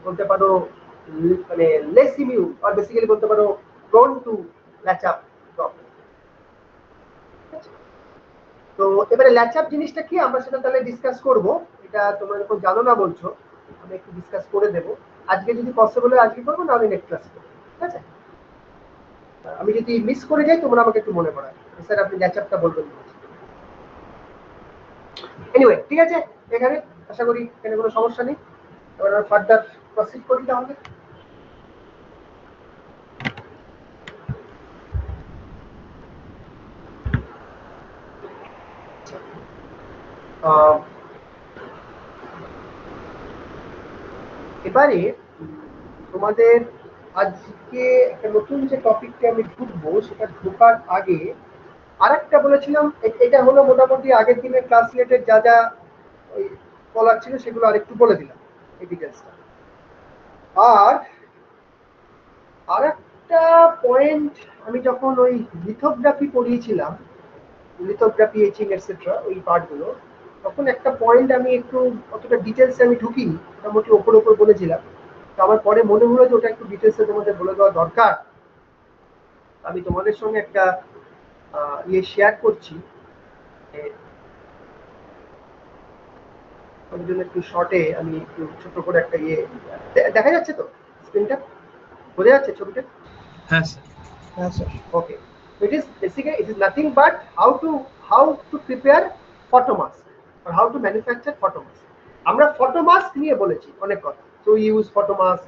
বলতে পারো মানে লেস ইমিউন, আর বেসিক্যালি বলতে পারো prone to ল্যাচআপ প্রবলেম। তো এবারে ল্যাচআপ জিনিসটা কি আমরা সেটা তাহলে ডিসকাস করব। এটা তোমরা যখন জানো না বলছো, আমি একটু ডিসকাস করে দেবো। আজকে যদি পসিবল হয় আজকে করবো, নাহলে নেক্সট ক্লাস করবো, ঠিক আছে। আমি যদি মিস করে যাই তোমরা আমাকে একটু মনে করায়, স্যার আপনি ল্যাচআপটা বলবেন। এনিওয়ে, ঠিক আছে, এখানে আশা করি এখানে কোনো সমস্যা নেই। এবার আমরা ফার্দার প্রসিড করি তাহলে। এবারে তোমাদের আজকে একটা নতুন যে টপিকটা আমি ঢুকবো, সেটা ঢোকার আগে আরেকটা বলেছিলাম, এটা হলো মোটামুটি আগের দিনের ক্লাস রিলেটেড যা যা ওই বলার ছিল সেগুলো আরেকটু বলে দিলাম এই ডিটেলসটা। আর আরেকটা পয়েন্ট, আমি যখন ওই লিথোগ্রাফি পড়িয়েছিলাম, লিথোগ্রাফি, এচিং এটসেট্রা, ওই পার্টগুলো, তখন একটা পয়েন্ট আমি একটু অতটা ডিটেলসে আমি ঢুকিনি, মোটামুটি ওপর ওপর বলেছিলাম। তো আমার পরে মনে হলো যে ওটা একটু ডিটেলসে তোমাদের বলে দেওয়া দরকার। আমি তোমাদের সঙ্গে একটা ইয়ে শেয়ার করছি, ওই জন্য একটু শর্টে আমি একটু ছোট করে একটা ইয়ে, দেখা যাচ্ছে তো স্ক্রিনটা, বোঝা যাচ্ছে ছবিটা? হ্যাঁ স্যার। হ্যাঁ sir, okay. It is basically, it is nothing but how to prepare photo mask or how to manufacture photo mask. আমরা photo mask নিয়ে বলেছি অনেক কথা, to use photo mask,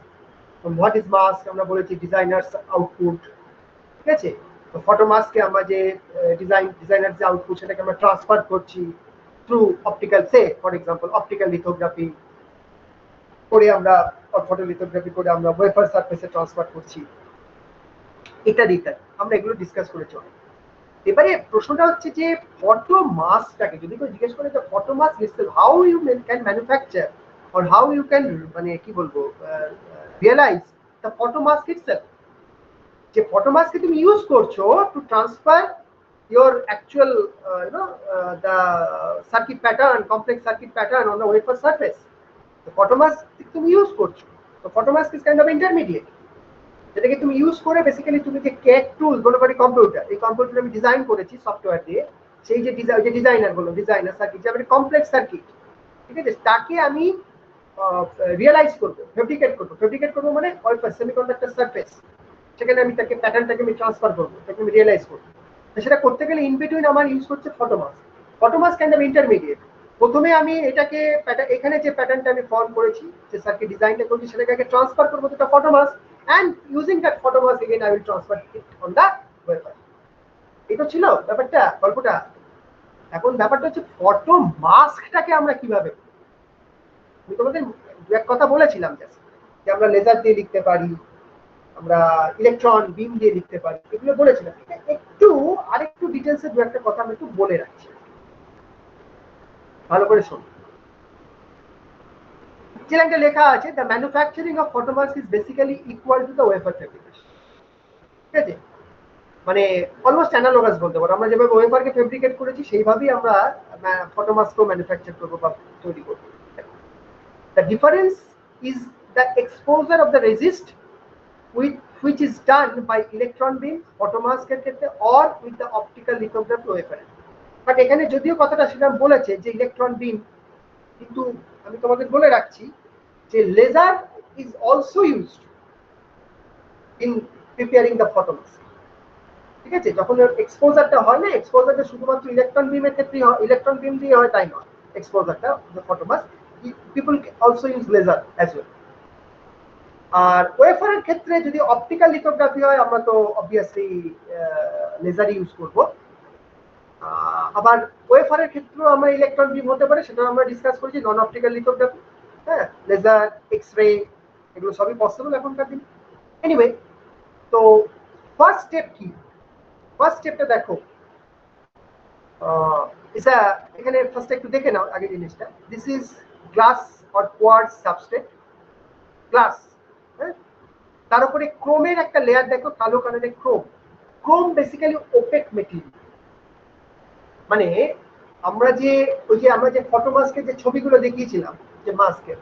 what is mask আমরা বলেছি, ডিজাইনার্স আউটপুট, ঠিক আছে। তো ফটো মাস্ককে আমরা যে ডিজাইনার যে আউটপুট সেটাকে আমরা ট্রান্সফার করছি through optical, say for example optical lithography করে আমরা, ফটো লিথোগ্রাফি করে আমরা ওয়েফার সারফেসে ট্রান্সফার করছি। ইত্যাদি ইত্যাদি আমরা এগুলো ডিসকাস করেছি অনেক। এবারে প্রশ্নটা হচ্ছে যে ফটো মাস্কটাকে যদি কেউ জিজ্ঞেস করে যে photo mask how you can manufacture or how you can মানে কি বলবো realise the photo mask itself, যে ফটো মাস্ককে তুমি ইউজ করছো to transfer your actual the circuit pattern, complex circuit pattern on the wafer surface. The photo mask তুমি use করছো, তো photo mask is kind of intermediate, যেটাকে তুমি use করে বেসিক্যালি তুমি যে কেক টুল বলে পারি কম্পিউটার, এই কম্পিউটার আমি ডিজাইন করেছি সফটওয়্যার দিয়ে, সেই যে ডিজাইনার বলো ডিজাইনার সার্কিট যে কমপ্লেক্স সার্কিট, ঠিক আছে, তাকে আমি রিয়েলাইজ করবো, ফেব্রিকেট করবো মানে ওয়েফার সেমিকন্ডাক্টর সারফেস, সেখানে আমি তাকে প্যাটার্নটাকে আমি ট্রান্সফার করবো, তাকে আমি রিয়েলাইজ করবো। সেটা করতে গেলে ইন বিটুইন আমার ইউজ করছে ফটোমাস্ক। ফটোমাস্ক কাইন্ড অফ ইন্টারমিডিয়েট। প্রথমে আমি এটাকে এখানে যে প্যাটার্নটা আমি ফর্ম করেছি, যে সার্কিট ডিজাইনটা করেছি, সেটাকে আগে ট্রান্সফার করবো তো ফটোমাস্ক, and using that photomask again I will transfer it on the wafer. এটা ছিল ব্যাপারটা, গল্পটা। এখন ব্যাপারটা হচ্ছে ফটো মাস্কটাকে আমরা কিভাবে, আমি তোমাদের দু এক কথা বলেছিলাম যে আমরা লেজার দিয়ে লিখতে পারি, আমরা ইলেকট্রন বিম দিয়ে লিখতে পারি, এগুলো বলেছিলাম। একটু আরেকটু ডিটেলসে দু একটা কথা আমি একটু বলে রাখছি, ভালো করে শোনো। যে লাইনটা লেখা আছে, the manufacturing of photomask is basically equal to the wafer fabrication, ঠিক আছে, মানে অলমোস্ট অ্যানালগাস বলতে পারো, আমরা যেভাবে ওয়েফারকে ফেব্রিকেট করেছি সেইভাবেই আমরা ফটোমাস্কও ম্যানুফ্যাকচার করবো বা তৈরি করবো। The difference is the exposure of the resist with which is done by electron beam photomask এর ক্ষেত্রে or with the optical lithography wafer। But এখানে যদিও কথাটা সেটা বলেছে যে ইলেকট্রন বিম, কিন্তু আমি তোমাদের বলে রাখছি যে laser is also used in preparing the photomask, ঠিক আছে। যখন এক্সপোজারটা হয় না, এক্সপোজারটা শুধুমাত্র ইলেকট্রন বিমের ক্ষেত্রে হয়, ইলেকট্রন বিম দিয়ে হয় তাই নয়, এক্সপোজারটা photomask people also use laser as well. আর ওয়েফারের ক্ষেত্রে যদি অপটিক্যাল লিথোগ্রাফি হয়, আমরা তো অবভিয়াসলি লেজার ইউজ করব। আবার ওয়েফারের ক্ষেত্রেও আমরা ইলেকট্রন বিম হতে পারে, সেটা আমরা ডিসকাস করেছি, নন অপটিক্যাল লিথোগ্রাফি, হ্যাঁ, লেজার, এক্স রে, এগুলো সবই পসিবল এখনকার দিন। এনিওয়ে, তো ফার্স্ট স্টেপ কি, ফার্স্ট স্টেপটা দেখো, এটা এখানে ফার্স্ট একটু দেখে নাও আগে জিনিসটা। This is glass or quartz substrate, glass, হ্যাঁ, তার উপরে ক্রোমের একটা লেয়ার দেখো, কালো কালারের chrome. Chrome basically opaque material, মানে আমরা যে ফটোমাস্কের যে ছবিগুলো দেখিয়েছিলাম, যে মাস্কের,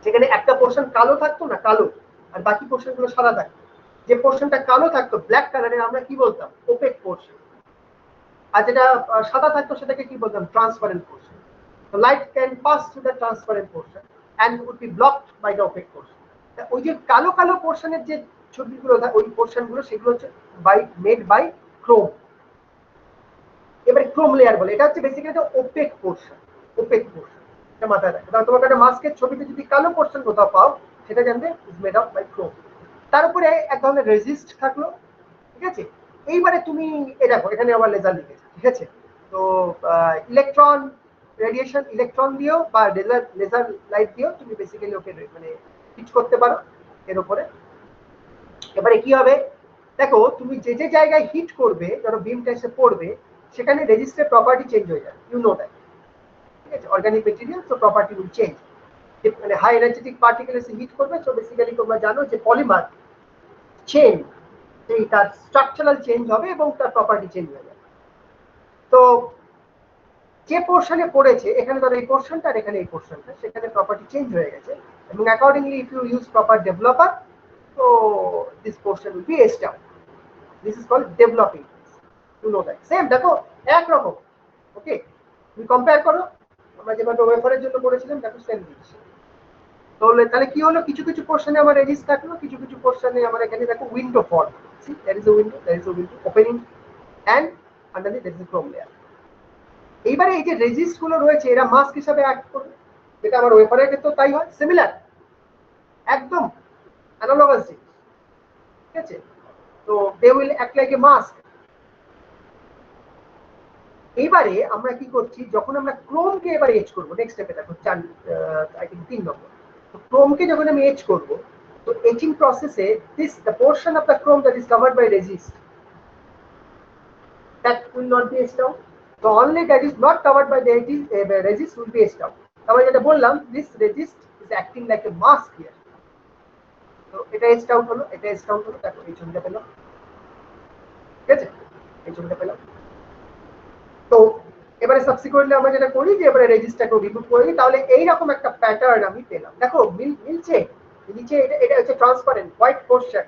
সেখানে একটা পোর্শন কালো থাকতো না, কালো, আর বাকি পোর্শন গুলো সাদা থাকতো। যে পোর্শনটা কালো থাকতো ব্ল্যাক কালারের, আমরা কি বলতাম, ওপেক পোর্শন। আর যেটা সাদা থাকতো সেটাকে কি বলতাম, transparent portion. The light can pass through the transparent portion and would be blocked by the opaque portion. ওই যে কালো কালো পোর্শনের যে ছবিগুলো, ওই পোর্শনগুলো, সেগুলো হচ্ছে মেড বাই ক্রোম। এবারে ক্রোম লেয়ার বলে, এটা হচ্ছে basically opaque portion, opaque portion, এটা মাথায় রাখবে। কারণ তোমাকে একটা মাস্কের ছবিতে যদি কালো পোর্শন কোথাও পাও, সেটা জানবে is made of by chrome. তার উপরে এক ধরনের রেজিস্ট থাকলো, ঠিক আছে। এইবারে তুমি এ দেখো, এখানে আবার লেজার লিখেছে, ঠিক আছে। তো ইলেকট্রন রেডিয়েশন, ইলেকট্রন দিয়েও বা লেজার লাইট দিয়েও তুমি বেসিক্যালি ওকে মানে হিট করতে পারো এর উপরে। এবারে কি হবে দেখো, তুমি যে যে জায়গায় হিট করবে, ধরো বিমটা এসে পড়বে, সেখানে রেজিস্টার প্রপার্টি চেঞ্জ হয়ে যায়, ইউ নো দ্যাট, ঠিক আছে। Organic material, so property will change, মানে হাই এনার্জেটিক পার্টিকেল এসে হিট করবে, সো বেসিক্যালি তোমরা জানো যে পলিমার চেঞ্জ, তার স্ট্রাকচারাল চেঞ্জ হবে এবং তার প্রপার্টি চেঞ্জ হয়ে যাবে। তো যে পোর্শনে পড়েছে, এখানে ধরো এই পোর্শনটা আর এখানে এই পোর্শনটা, সেখানে প্রপার্টি চেঞ্জ হয়ে গেছে, এবং accordingly if you use proper developer, তো this portion will be etched out. This is called developing, you know that. Same দেখো, একরকম, ওকে। তুমি কম্পেয়ার করো, আমরা যেভাবে ওয়েফারের জন্য করেছিলাম, দেখো সেম জিনিস। তাহলে কি হলো, কিছু কিছু পোর্শনে আমার রেজিস্ট থাকলো, কিছু কিছু পোর্শনে আমার এখানে দেখো window form, see there is a window, there is a window opening and underneath there is a chrome layer। এইবারে এই যে রেজিস্ট গুলো রয়েছে, এরা মাস্ক হিসাবে অ্যাক্ট করবে, যেটা আমার ওয়েফারের ক্ষেত্রেও তাই হয়, সিমিলার, একদম অ্যানালগাস জিনিস, ঠিক আছে। তো they will act like a mask. এইবারে আমরা কি করছি, যখন আমরা ক্রোমকে এবারে এজ করবো, নেক্সট স্টেপে দেখো, আই থিঙ্ক 3 নম্বর, তো ক্রোমকে যখন আমি এজ করবো, So etching process, the portion of the chrome that is covered by resist, that will not be etched out. So only that is not covered by the resist will be etched out. তাহলে যেটা বললাম, this resist is acting like a mask here. তো এটা etched out হলো, এটা etched out হলো, দেখো এই ছবিটা পেলাম, ঠিক আছে, এই ছবিটা পেলাম। তো এবারে সাবসিকুয়েন্টলি আমরা যেটা করি যে এবারে রেজিস্টারকে রিমুভ করে দিই, তাহলে এইরকম একটা প্যাটার্ন আমি পেলাম। দেখো মিলছে, নিচে এটা হচ্ছে ট্রান্সপারেন্ট হোয়াইট পোর্শন,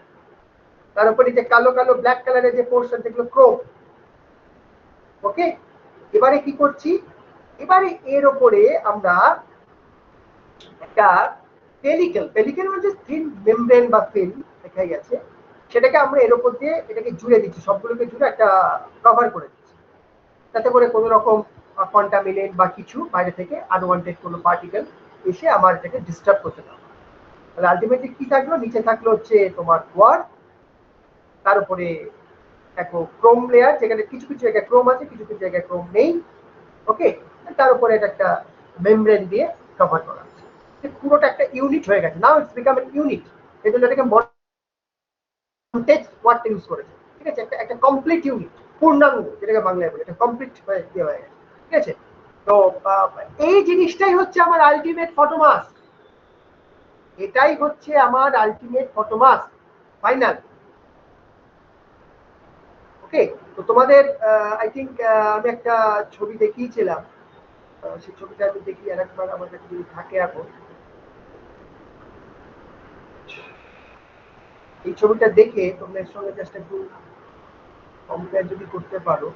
তার উপরে যে কালো কালো ব্ল্যাক কালারের যে পোর্শন যেগুলো ক্রোম। ওকে, এবারে কি করছি, এবারে এর উপরে আমরা একটা পেলিকেল মানে থিন মেমব্রেন বা ফিল্ম দেখা গেছে, সেটাকে আমরা এর উপর দিয়ে এটাকে জুড়ে দিচ্ছি, সবগুলোকে জুড়ে একটা কভার করে দিচ্ছি, যাতে করে কোনো রকম কন্টামিনেন্ট বা কিছু বাইরে থেকে আনওয়ান্টেড কোনো পার্টিকেল এসে আমার এটাকে ডিস্টার্ব করতে না। তাহলে আলটিমেটলি কি থাকলো, নিচে থাকলো হচ্ছে তোমার কোয়ার, তার উপরে দেখো ক্রোম লেয়ার, যেখানে কিছু কিছু জায়গায় ক্রোম আছে, কিছু কিছু জায়গায় ক্রোম নেই। ওকে, তার উপরে এটা একটা মেমব্রেন দিয়ে কভার করা আছে, পুরোটা একটা ইউনিট হয়ে গেছে। Now it's become N unit, এই জন্য এটাকে ওয়ার্ডটা ইউজ করেছে, ঠিক আছে, একটা কমপ্লিট ইউনিট, পূর্ণাঙ্গ যেটাকে বাংলায় বলে, এটা কমপ্লিট হয়ে গেছে, ঠিক আছে। তো এই জিনিসটাই হচ্ছে আমার আলটিমেট ফটোমাস্ক, এটাই হচ্ছে আমার আলটিমেট ফটোমাস্ক ফাইনাল। ওকে, তো তোমাদের আই থিঙ্ক আমি একটা ছবি দেখিয়েছিলাম, সেই ছবিটা আমি দেখি আরেকবার, আমার কাছে যদি থাকে এখন, এই ছবিটা দেখে তোমরা এর সঙ্গে জাস্ট একটু কম্পেয়ার যদি করতে পারো।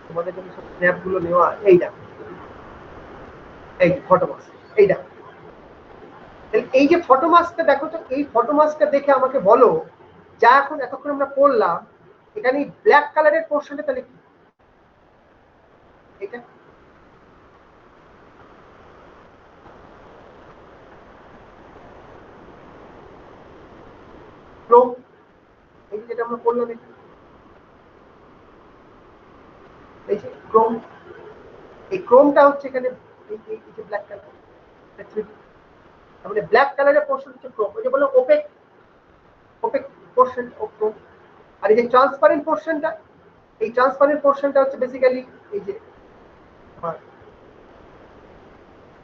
তোমাদের জন্য সব স্ন্যাপ গুলো নেওয়া, এই দেখো, এই ফটোমাস্ক, এই দেখো, এই যে ফটোমাস্কটা দেখো, তো এই ফটোমাস্কটা দেখে আমাকে বলো, যা এখন এতক্ষণ আমরা করলাম, এখানে ব্ল্যাক কালারের পোর্শনটা তাহলে কি? এটা ক্রোম, এই যেটা আমরা করলাম, এই যে ক্রোম, এই ক্রোমটা হচ্ছে এখানে এই যে ব্ল্যাক কালার, তাহলে ব্ল্যাক কালারের পোর্শন হচ্ছে ক্রোম, ওই যে বললাম ওপেক পোর্শন অফ ক্রোম। আর এই যে ট্রান্সপারেন্ট পোর্শনটা, এই ট্রান্সপারেন্ট পোর্শনটা হচ্ছে বেসিক্যালি এই যে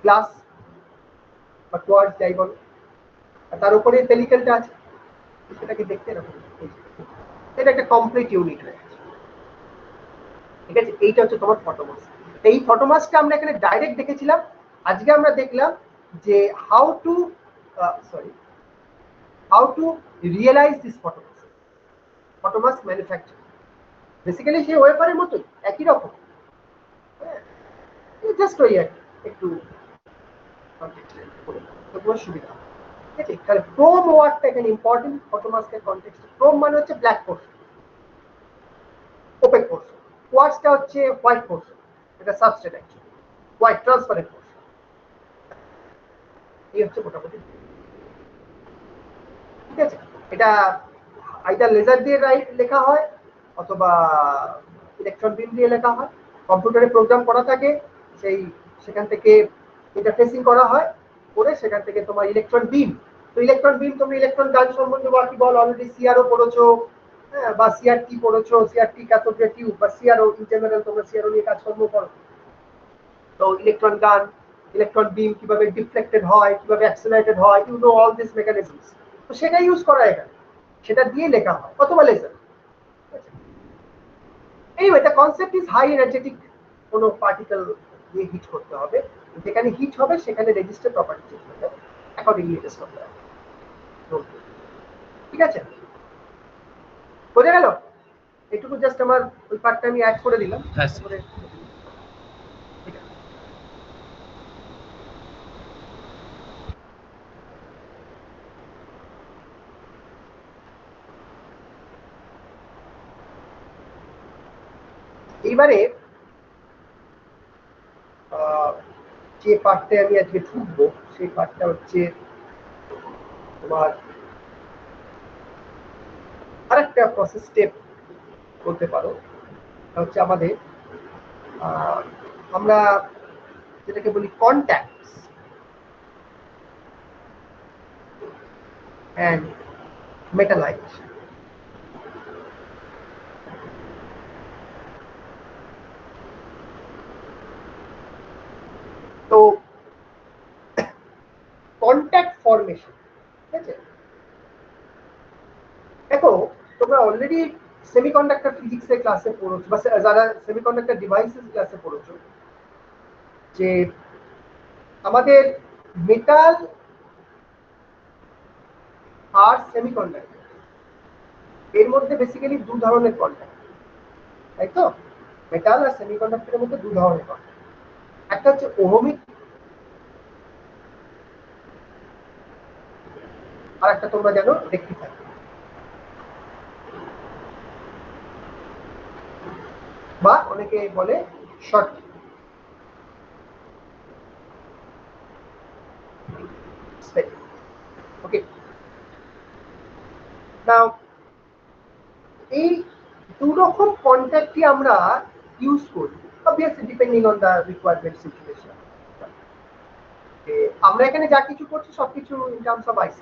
গ্লাস বা কোয়ার্টজ যাই বলো, আর তার উপরে পেলিকেলটা আছে, সেটাকে দেখতে এরকম, এটা একটা কমপ্লিট ইউনিট হয়ে গেছে, ঠিক আছে। এইটা হচ্ছে তোমার ফটোমাস্ক। এই ফটোমাস্কটা আমরা এখানে ডাইরেক্ট দেখেছিলাম, আজকে আমরা দেখলাম যে how to realize this photomask manufacture. Basically সেই ওয়েফারের মতোই, একই রকম, জাস্ট ওই একটু তোমার সুবিধা, ঠিক আছে। তাহলে ক্রোম ওয়ার্ডটা এখানে ইম্পর্টেন্ট ফটোমাস্কের কনটেক্সটে। ক্রোম মানে হচ্ছে ব্ল্যাক পোর্শন, ওপেক পোর্শন, কোয়ার্টজটা হচ্ছে হোয়াইট পোর্শন, এটা substrate actually, white transparent portion. এই হচ্ছে মোটামুটি, ঠিক আছে। এটা আইদার লেজার দিয়ে লেখা হয় অথবা ইলেকট্রন বিম দিয়ে লেখা হয়, কম্পিউটারে প্রোগ্রাম করা থাকে, সেখান থেকে ইন্টারফেসিং করা হয়, করে সেখান থেকে তোমার ইলেকট্রন বিম। তো ইলেকট্রন বিম, তুমি ইলেকট্রন গান সম্বন্ধে বাকি বল, অলরেডি সিআরও পড়েছো, হ্যাঁ, বা সিআরটি পড়েছো, সিআরটি ক্যাথোড রে টিউব, বা সিআরও ইন জেনারেল তোমরা সিআরও নিয়ে কাজকর্ম করো। তো ইলেকট্রন গান, ইলেকট্রন বিম কিভাবে ডিফ্লেক্টেড হয়, কিভাবে অ্যাক্সেলারেটেড হয়, you know all this mechanisms. তো সেটা ইউজ করা এখানে, সেটা দিয়ে লেখা হয়, অথবা laser. Anyway, the concept is high energetic কোনো পার্টিকেল দিয়ে হিট করতে হবে, যেখানে হিট হবে সেখানে রেজিস্টার প্রপার্টি চেঞ্জ হবে, অ্যাকর্ডিংলি টেস্ট করতে হবে, ঠিক আছে। বোঝা গেল? এটুকু জাস্ট আমার ওই পার্টটা আমি অ্যাড করে দিলাম, তারপরে ঠিক আছে। এইবারে যে পার্টটা আমি আজকে ঢুকবো, সেই পার্টটা হচ্ছে তোমার আরেকটা প্রসেস স্টেপ বলতে পারো, হচ্ছে আমাদের আমরা যেটাকে বলি কন্ট্যাক্টস অ্যান্ড মেটালাইজেশন। তো কন্ট্যাক্ট ফরমেশন, ঠিক আছে? দেখো তোমরা অলরেডি সেমিকন্ডাক্টর ফিজিক্সের ক্লাসে পড়েছো বা যারা সেমিকন্ডাক্টর ডিভাইসেস ক্লাসে পড়েছো যে আমাদের মেটাল আর সেমিকন্ডাক্টর এর মধ্যে বেসিক্যালি দু ধরনের কন্ট্যাক্ট, তাই তো? মেটাল আর সেমিকন্ডাক্টরের মধ্যে দু ধরনের কন্ট্যাক্ট, একটা হচ্ছে ওহমিক আর একটা তোমরা জানো রেক্টিফায়ার। বা অনেকে বলে শর্ট। ওকে, নাও এই দু রকম কন্ট্যাক্টই আমরা ইউজ করি obviously depending on the requirement situation। আমরা এখানে যা কিছু করছি সবকিছু in terms of IC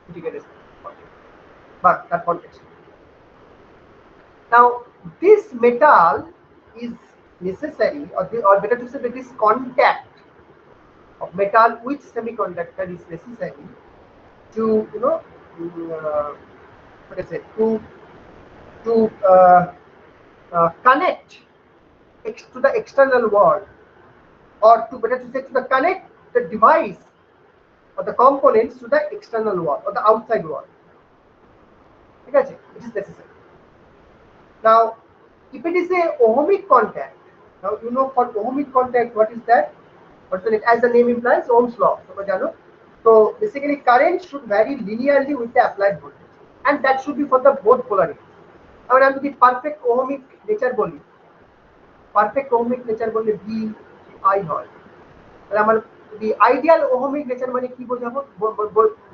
integrated circuit বা তার context. Now this metal is necessary or better to say that this contact of metal with semiconductor is necessary to what is it to connect to the external world, or to better to say to the connect the device or the components to the external world or the outside world. ঠিক আছে? It is necessary. Now if it is a ohmic contact, now you know for ohmic contact what is that? What's the name? As the name implies, Ohm's law তোমরা জানো। So basically current should vary linearly with the applied voltage and that should be for the both polarities. আমি যদি perfect ohmic nature বলি, perfect ohmic nature বললে V I হয়, তাহলে আমার যদি আইডিয়াল ওহমিক নেচার মানে কি বোঝাবো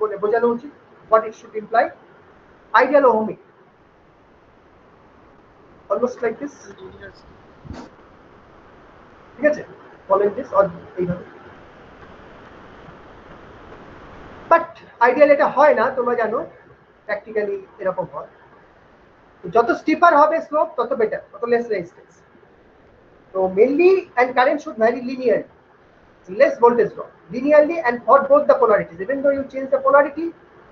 বলে বোঝানো উচিত? What it should imply? Ideal ohmic almost like this, ঠিক আছে? ফলোইং দিস অর এইভাবে। বাট আইডিয়াল এটা হয় না, তোমরা জানো প্র্যাকটিক্যালি এরকম হয়। যত স্টিপার হবে স্লোপ তত বেটার, তত লেস রেজিস্ট্যান্স। তো mainly and current should vary linearly, less voltage drop linearly and for both the polarities. Even though you change the polarity,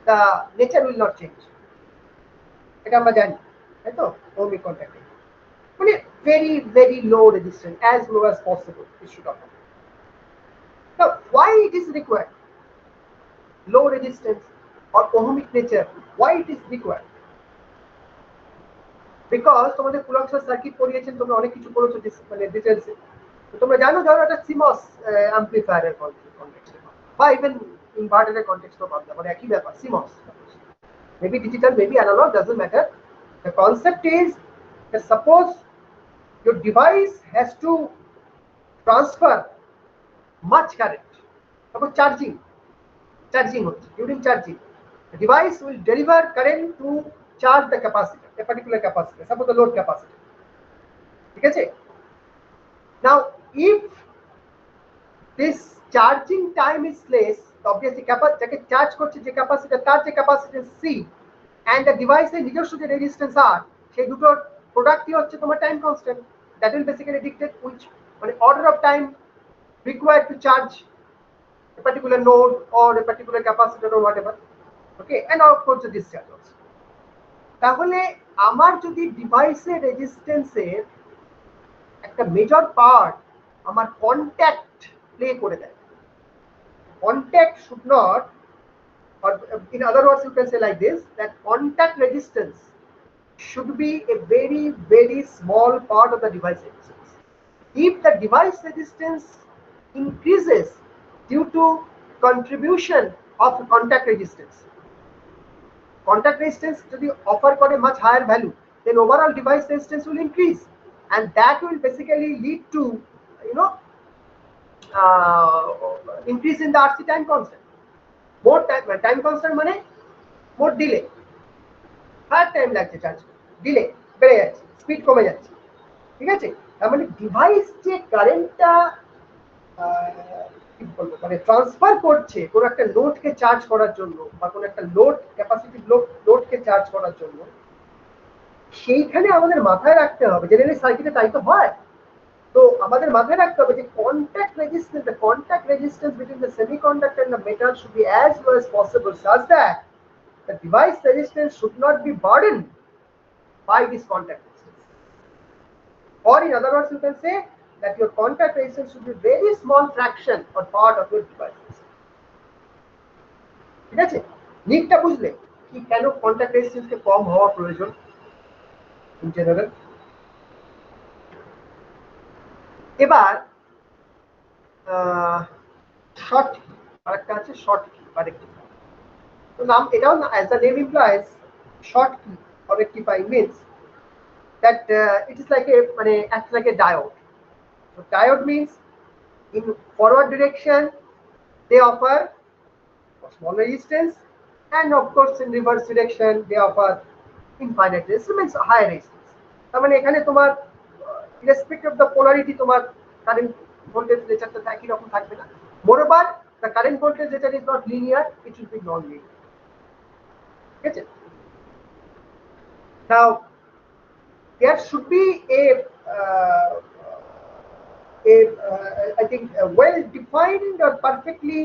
the nature will not change. এটা আমরা জানি, তাই তো? ohmic contact মানে very low resistance, as low as possible it should occur. Now why it is required low resistance or ohmic nature? Why it is required? Because তোমাদের Coulomb's circuit পড়িয়েছেন, তোমরা অনেক কিছু পড়েছো মানে ডিটেইলসে। তোমরা জানো ধরো একটা সিমস অ্যাম্পলিফায়ারের কনটেক্সটে বা ইভেন ইনভার্টারের কনটেক্সটও পাবো, মানে একই ব্যাপার seems, maybe digital maybe analog, doesn't matter. The concept is that suppose your device has to transfer much current, suppose charging হচ্ছে, during charging the device will deliver current to charge the capacitor, a particular capacitor, suppose the load capacitor, ঠিক আছে? Now if this charging time is less, obviously যাকে charge করছে যে capacitor তার যে capacitance C and the device এর নিজস্ব যে রেজিস্ট্যান্স আর, সেই দুটোর প্রোডাক্টই হচ্ছে তোমার time constant. that will basically dictate which মানে order of time required to charge a particular node or a particular capacitor or whatever. Okay, and of course the discharge also. তাহলে আমার যদি ডিভাইসের রেজিস্ট্যান্সের একটা মেজর পার্ট আমার contact play করে দেয়, contact should not, or in other words you can say like this, that contact resistance should be a very small part of the device resistance. If the device resistance increases due to contribution of contact resistance যদি offer করে much higher value, then overall device resistance will increase and that will basically lead to increase in the RC time constant. More time constant মানে more delay, hard time লাগছে charge, delay বেড়ে যাচ্ছে, speed কমে যাচ্ছে, ঠিক আছে? তার মানে ডিভাইস যে কারেন্টটা কি বলবো মানে ট্রান্সফার করছে কোনো একটা লোডকে চার্জ করার জন্য বা কোনো একটা লোড ক্যাপাসিটি লোডকে চার্জ করার জন্য, সেইখানে আমাদের মাথায় রাখতে হবে, জেনারেলি সার্কিটে তাই তো হয়। তো আমাদের মাথায় রাখতে হবে যে the contact resistance between the semiconductor and the metal should be as low as possible, such that the device resistance should not be burdened by this contact resistance. Or in other words, you can say that your contact resistance should be very small fraction or part of your device resistance. ঠিক আছে, নিকটা বুঝলে কি কেন contact রেজিস্ট্যান্সকে কম হওয়া প্রয়োজন in general. এবার short কি, আরেকটা আছে শর্ট কি বা রেক্টিফায়ার। তো নাম এটাও as the name implies, short key or rectifying means that it is like a মানে acts like a diode. So diode means in forward direction they offer a small resistance, and of course in reverse direction they offer infinite resistance, means high resistance. তার মানে এখানে তোমার irrespective of the polarity তোমার current voltage নেচারটা একই রকম থাকবে না। Moreover, the current voltage nature is not linear, it should be non-linear. ঠিক আছে, now there should be I think a well-defined or perfectly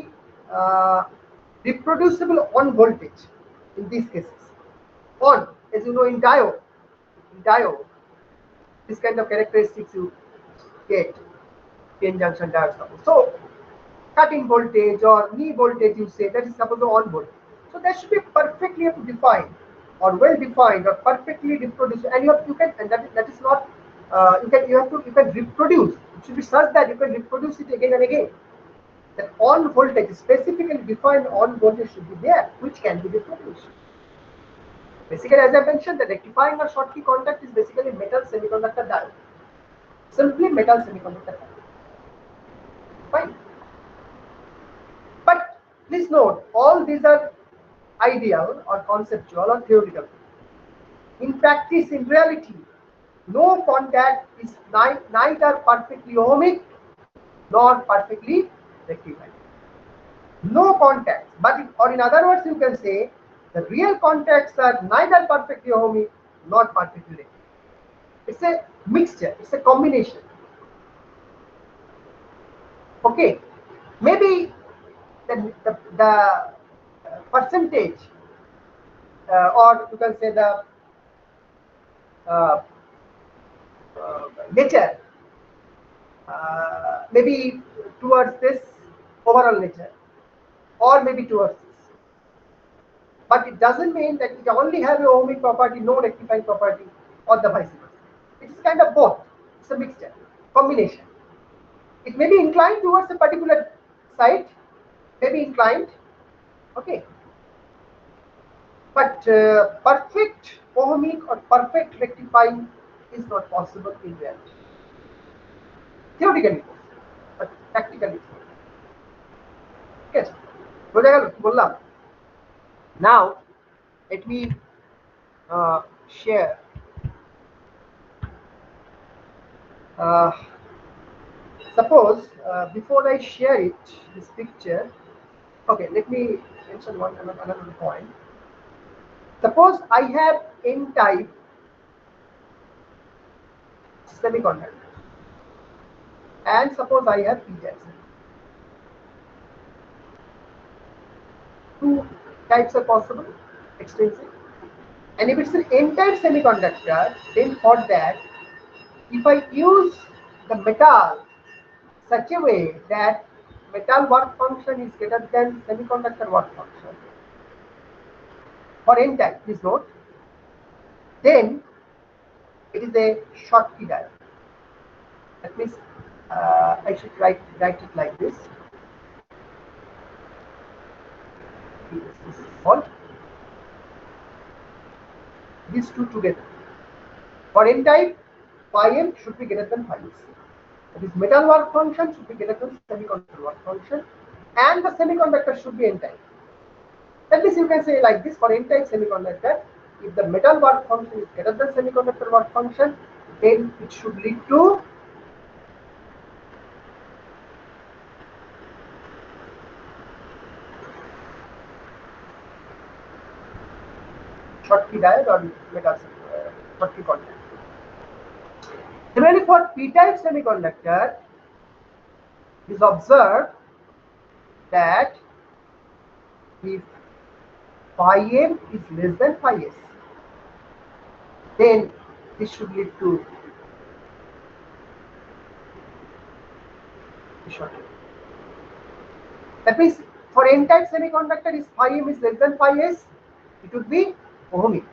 reproducible on voltage in these cases. On, as you know, in diode, this kind of characteristics you get in junction diodes. So, cutting voltage or knee voltage, you say that is suppose on voltage. So that should be perfectly defined or well defined or perfectly reproduced, and you can, and that is not you can reproduce. It should be such that you can reproduce it again and again. That on voltage, specifically defined on voltage should be there, which can be reproduced. Basically, as I mentioned, the rectifying or Schottky contact is basically metal semiconductor diode. Simply metal semiconductor diode. Fine. But please note, all these are ideal or conceptual or theoretical. In practice, in reality, no contact is neither perfectly ohmic nor perfectly rectified. No contacts, but or in other words, you can say the real contacts are neither perfectly ohmic nor perfectly rectified. It's a mixture, it's a combination. Okay, maybe the percentage or you can say the nature maybe towards this overall nature or maybe towards this, but it doesn't mean that it only have a ohmic property, no rectifying property, or the vice versa. It is kind of both. It's a mixture, combination. It may be inclined towards a particular side, may be inclined, okay, but perfect ohmic or perfect rectifying is not possible in reality. Theoretically possible, but practically not. Okay, বোঝা গেল কি বললাম? Now let me share suppose before I share it, this picture, okay, let me mention another point. Suppose I have n-type semiconductor and suppose I have p-type. Two types are possible, extensive. And if it's an n-type semiconductor, then for that, if I use the metal such a way that metal work function is greater than semiconductor work function for n-type, please note, then it is a Schottky diode. That means I should write it like this. This is all. These two together. For n-type, phi n should be greater than phi s. That is, metal work function should be greater than semiconductor work function, and the semiconductor should be n-type. That means you can say like this: for n-type semiconductor, if the metal work function is greater than semiconductor work function, then it should lead to Schottky diode or metal Schottky contact. Similarly, for p-type semiconductor, it is observed that if phi m is less than phi s, then this should lead to Schottky. That means for n-type semiconductor, if phi m is less than phi s, it would be ohmic.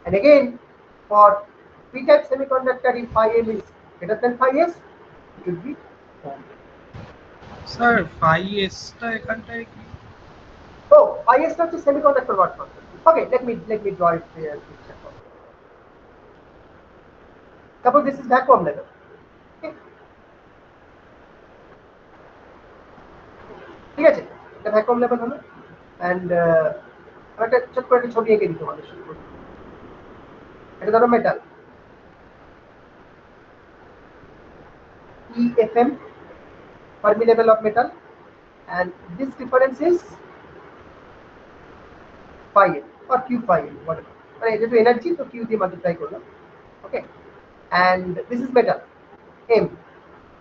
And again, for p-type semiconductor, if phi m is greater than phi s, it would be ohmic. Sir phi এসটা এখানটায় কি? Oh, phi s not the semiconductor work function. Okay, let me draw it here. Suppose this is vacuum level. Okay. ঠিক আছে, এটা vacuum level হলো, and একটা ছোট করে একটা ছবি এঁকে দিতে হবে। এটা ধরো metal EFM, Fermi level of metal, and this difference is phi m or q phi m, whatever. মানে এটা তো এনার্জি, তো q দিয়ে মাল্টিপ্লাই করলাম। ওকে, and this is metal m,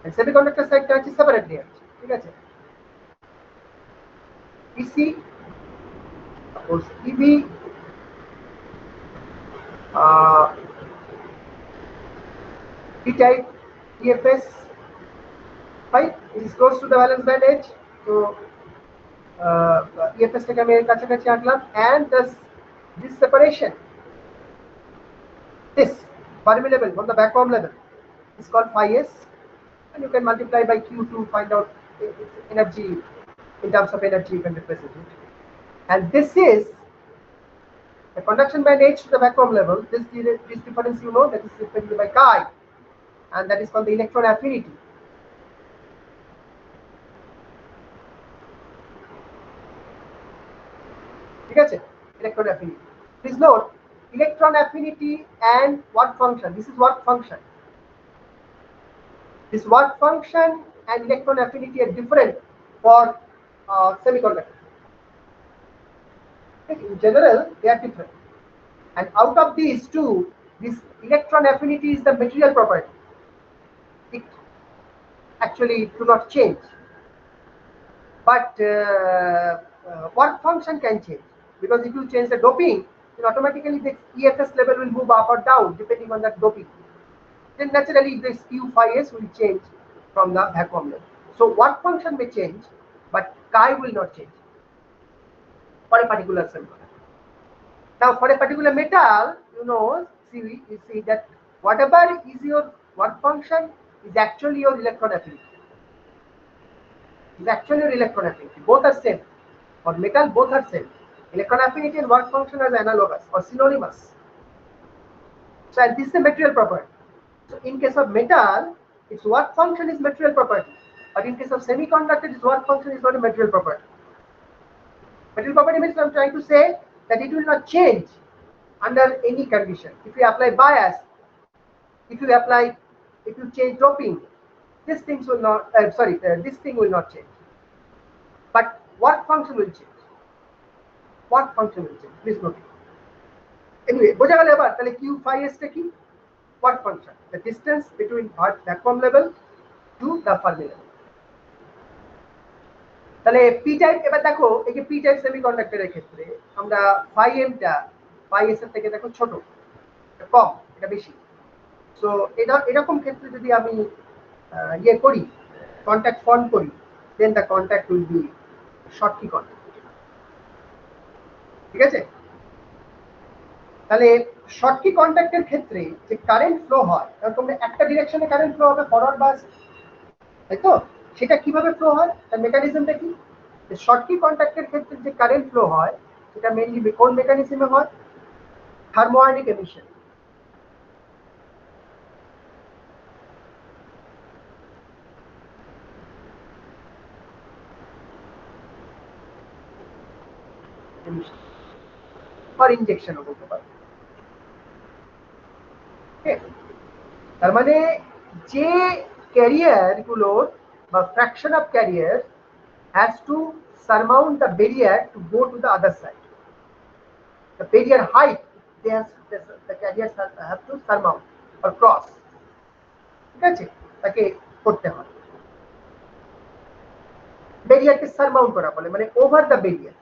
and semiconductor সাইডটা হচ্ছে সেপারেটলি আছে। ঠিক আছে, EC suppose EB p-type EFS, right, is close to the valence band edge, so EFS টাকে আমি এর কাছাকাছি আনলাম, and thus this separation, this Fermi level on the vacuum level is called phi s, and you can multiply by q to find out its energy. In terms of energy, you can represent it, and this is the conduction band edge to the vacuum level. This difference, you know, that is represented by chi, and that is called the electron affinity. ঠিক আছে, electron affinity. Please note, electron affinity and work function. This is work function. This work function and electron affinity are different for semiconductor. In general, they are different. And out of these two, this electron affinity is the material property. It actually do not change. But work function can change, because if you change the doping, then automatically the EFS level will move up or down depending on that doping. Then naturally this q phi s will change from the vacuum level. So work function may change, but chi will not change for a particular semiconductor. Now for a particular metal, you see that whatever is your work function is actually your electron affinity. Is actually your electron affinity. Both are same. For metal, both are same. Electron affinity and work function are analogous or synonymous. So and this is a material property. So in case of metal, its work function is material property. But in case of semiconductor, its work function is not a material property. Material property means I'm trying to say that it will not change under any condition. If you apply bias, if you change doping, these things will not. This thing will not change. But work function will change. Work function will change. Please note. Anyway, বোঝা গেল এবার তাহলে q phi s টা কি? Work function, the distance between vacuum level to the Fermi level. তাহলে p type, এবার দেখো এই যে p type সেমিকন্ডাক্টরের ক্ষেত্রে আমরা phi m টা phi s এর থেকে দেখো ছোট, কম, এটা বেশি। সো এরকম ক্ষেত্রে যদি আমি ইয়ে করি, কন্ট্যাক্ট ফর্ম করি, then the contact will be Schottky contact. ঠিক আছে, তাহলে Schottky কন্ট্যাক্টের ক্ষেত্রে যে কারেন্ট ফ্লো হয়, কারণ তোমরা একটা ডিরেকশনে কারেন্ট ফ্লো হবে, ফরওয়ার্ড বাস, তাই তো? সেটা কিভাবে ফ্লো হয়, তার মেকানিজমটা কি? Schottky কন্ট্যাক্টের ক্ষেত্রে যে কারেন্ট ফ্লো হয়, সেটা মেইনলি কোন মেকানিজমে হয়? থার্মোআয়নিক এমিশন। আর ইনজেকশনও বলতে পারো। তার মানে যে ক্যারিয়ার গুলোর বা fraction of career has to surmount the barrier to go to the other side. the barrier height the carriers have to surmount or cross. ঠিক আছে, তাকে করতে হয়, ব্যারিয়ারকে সারমাউন্ট করা বলে, মানে ওভার দ্য ব্যারিয়ার।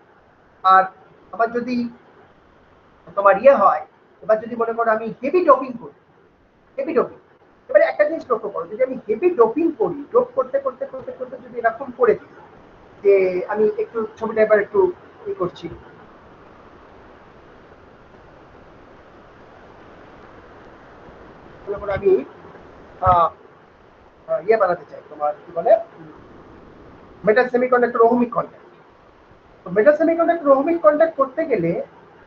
আর আবার যদি তোমার ইয়ে হয়, এবার যদি মনে করো আমি হেভি ডোপিং করি, হেভি ডোপিং, এবারে একটা জিনিস লক্ষ্য করো, যদি আমি হেভি ডোপিং করি, ডোপ করতে করতে করতে করতে যদি এরকম করে দিই যে আমি একটু ছবিটা এবার একটু ই করছি, মনে করো আমি ইয়ে বানাতে চাই, তোমার কি বলে মেটাল সেমিকন্ডাক্টর ওহমিক কন্ট্যাক্ট। তো মেটাল সেমিকন্ডাক্টর ওহমিক কন্ট্যাক্ট করতে গেলে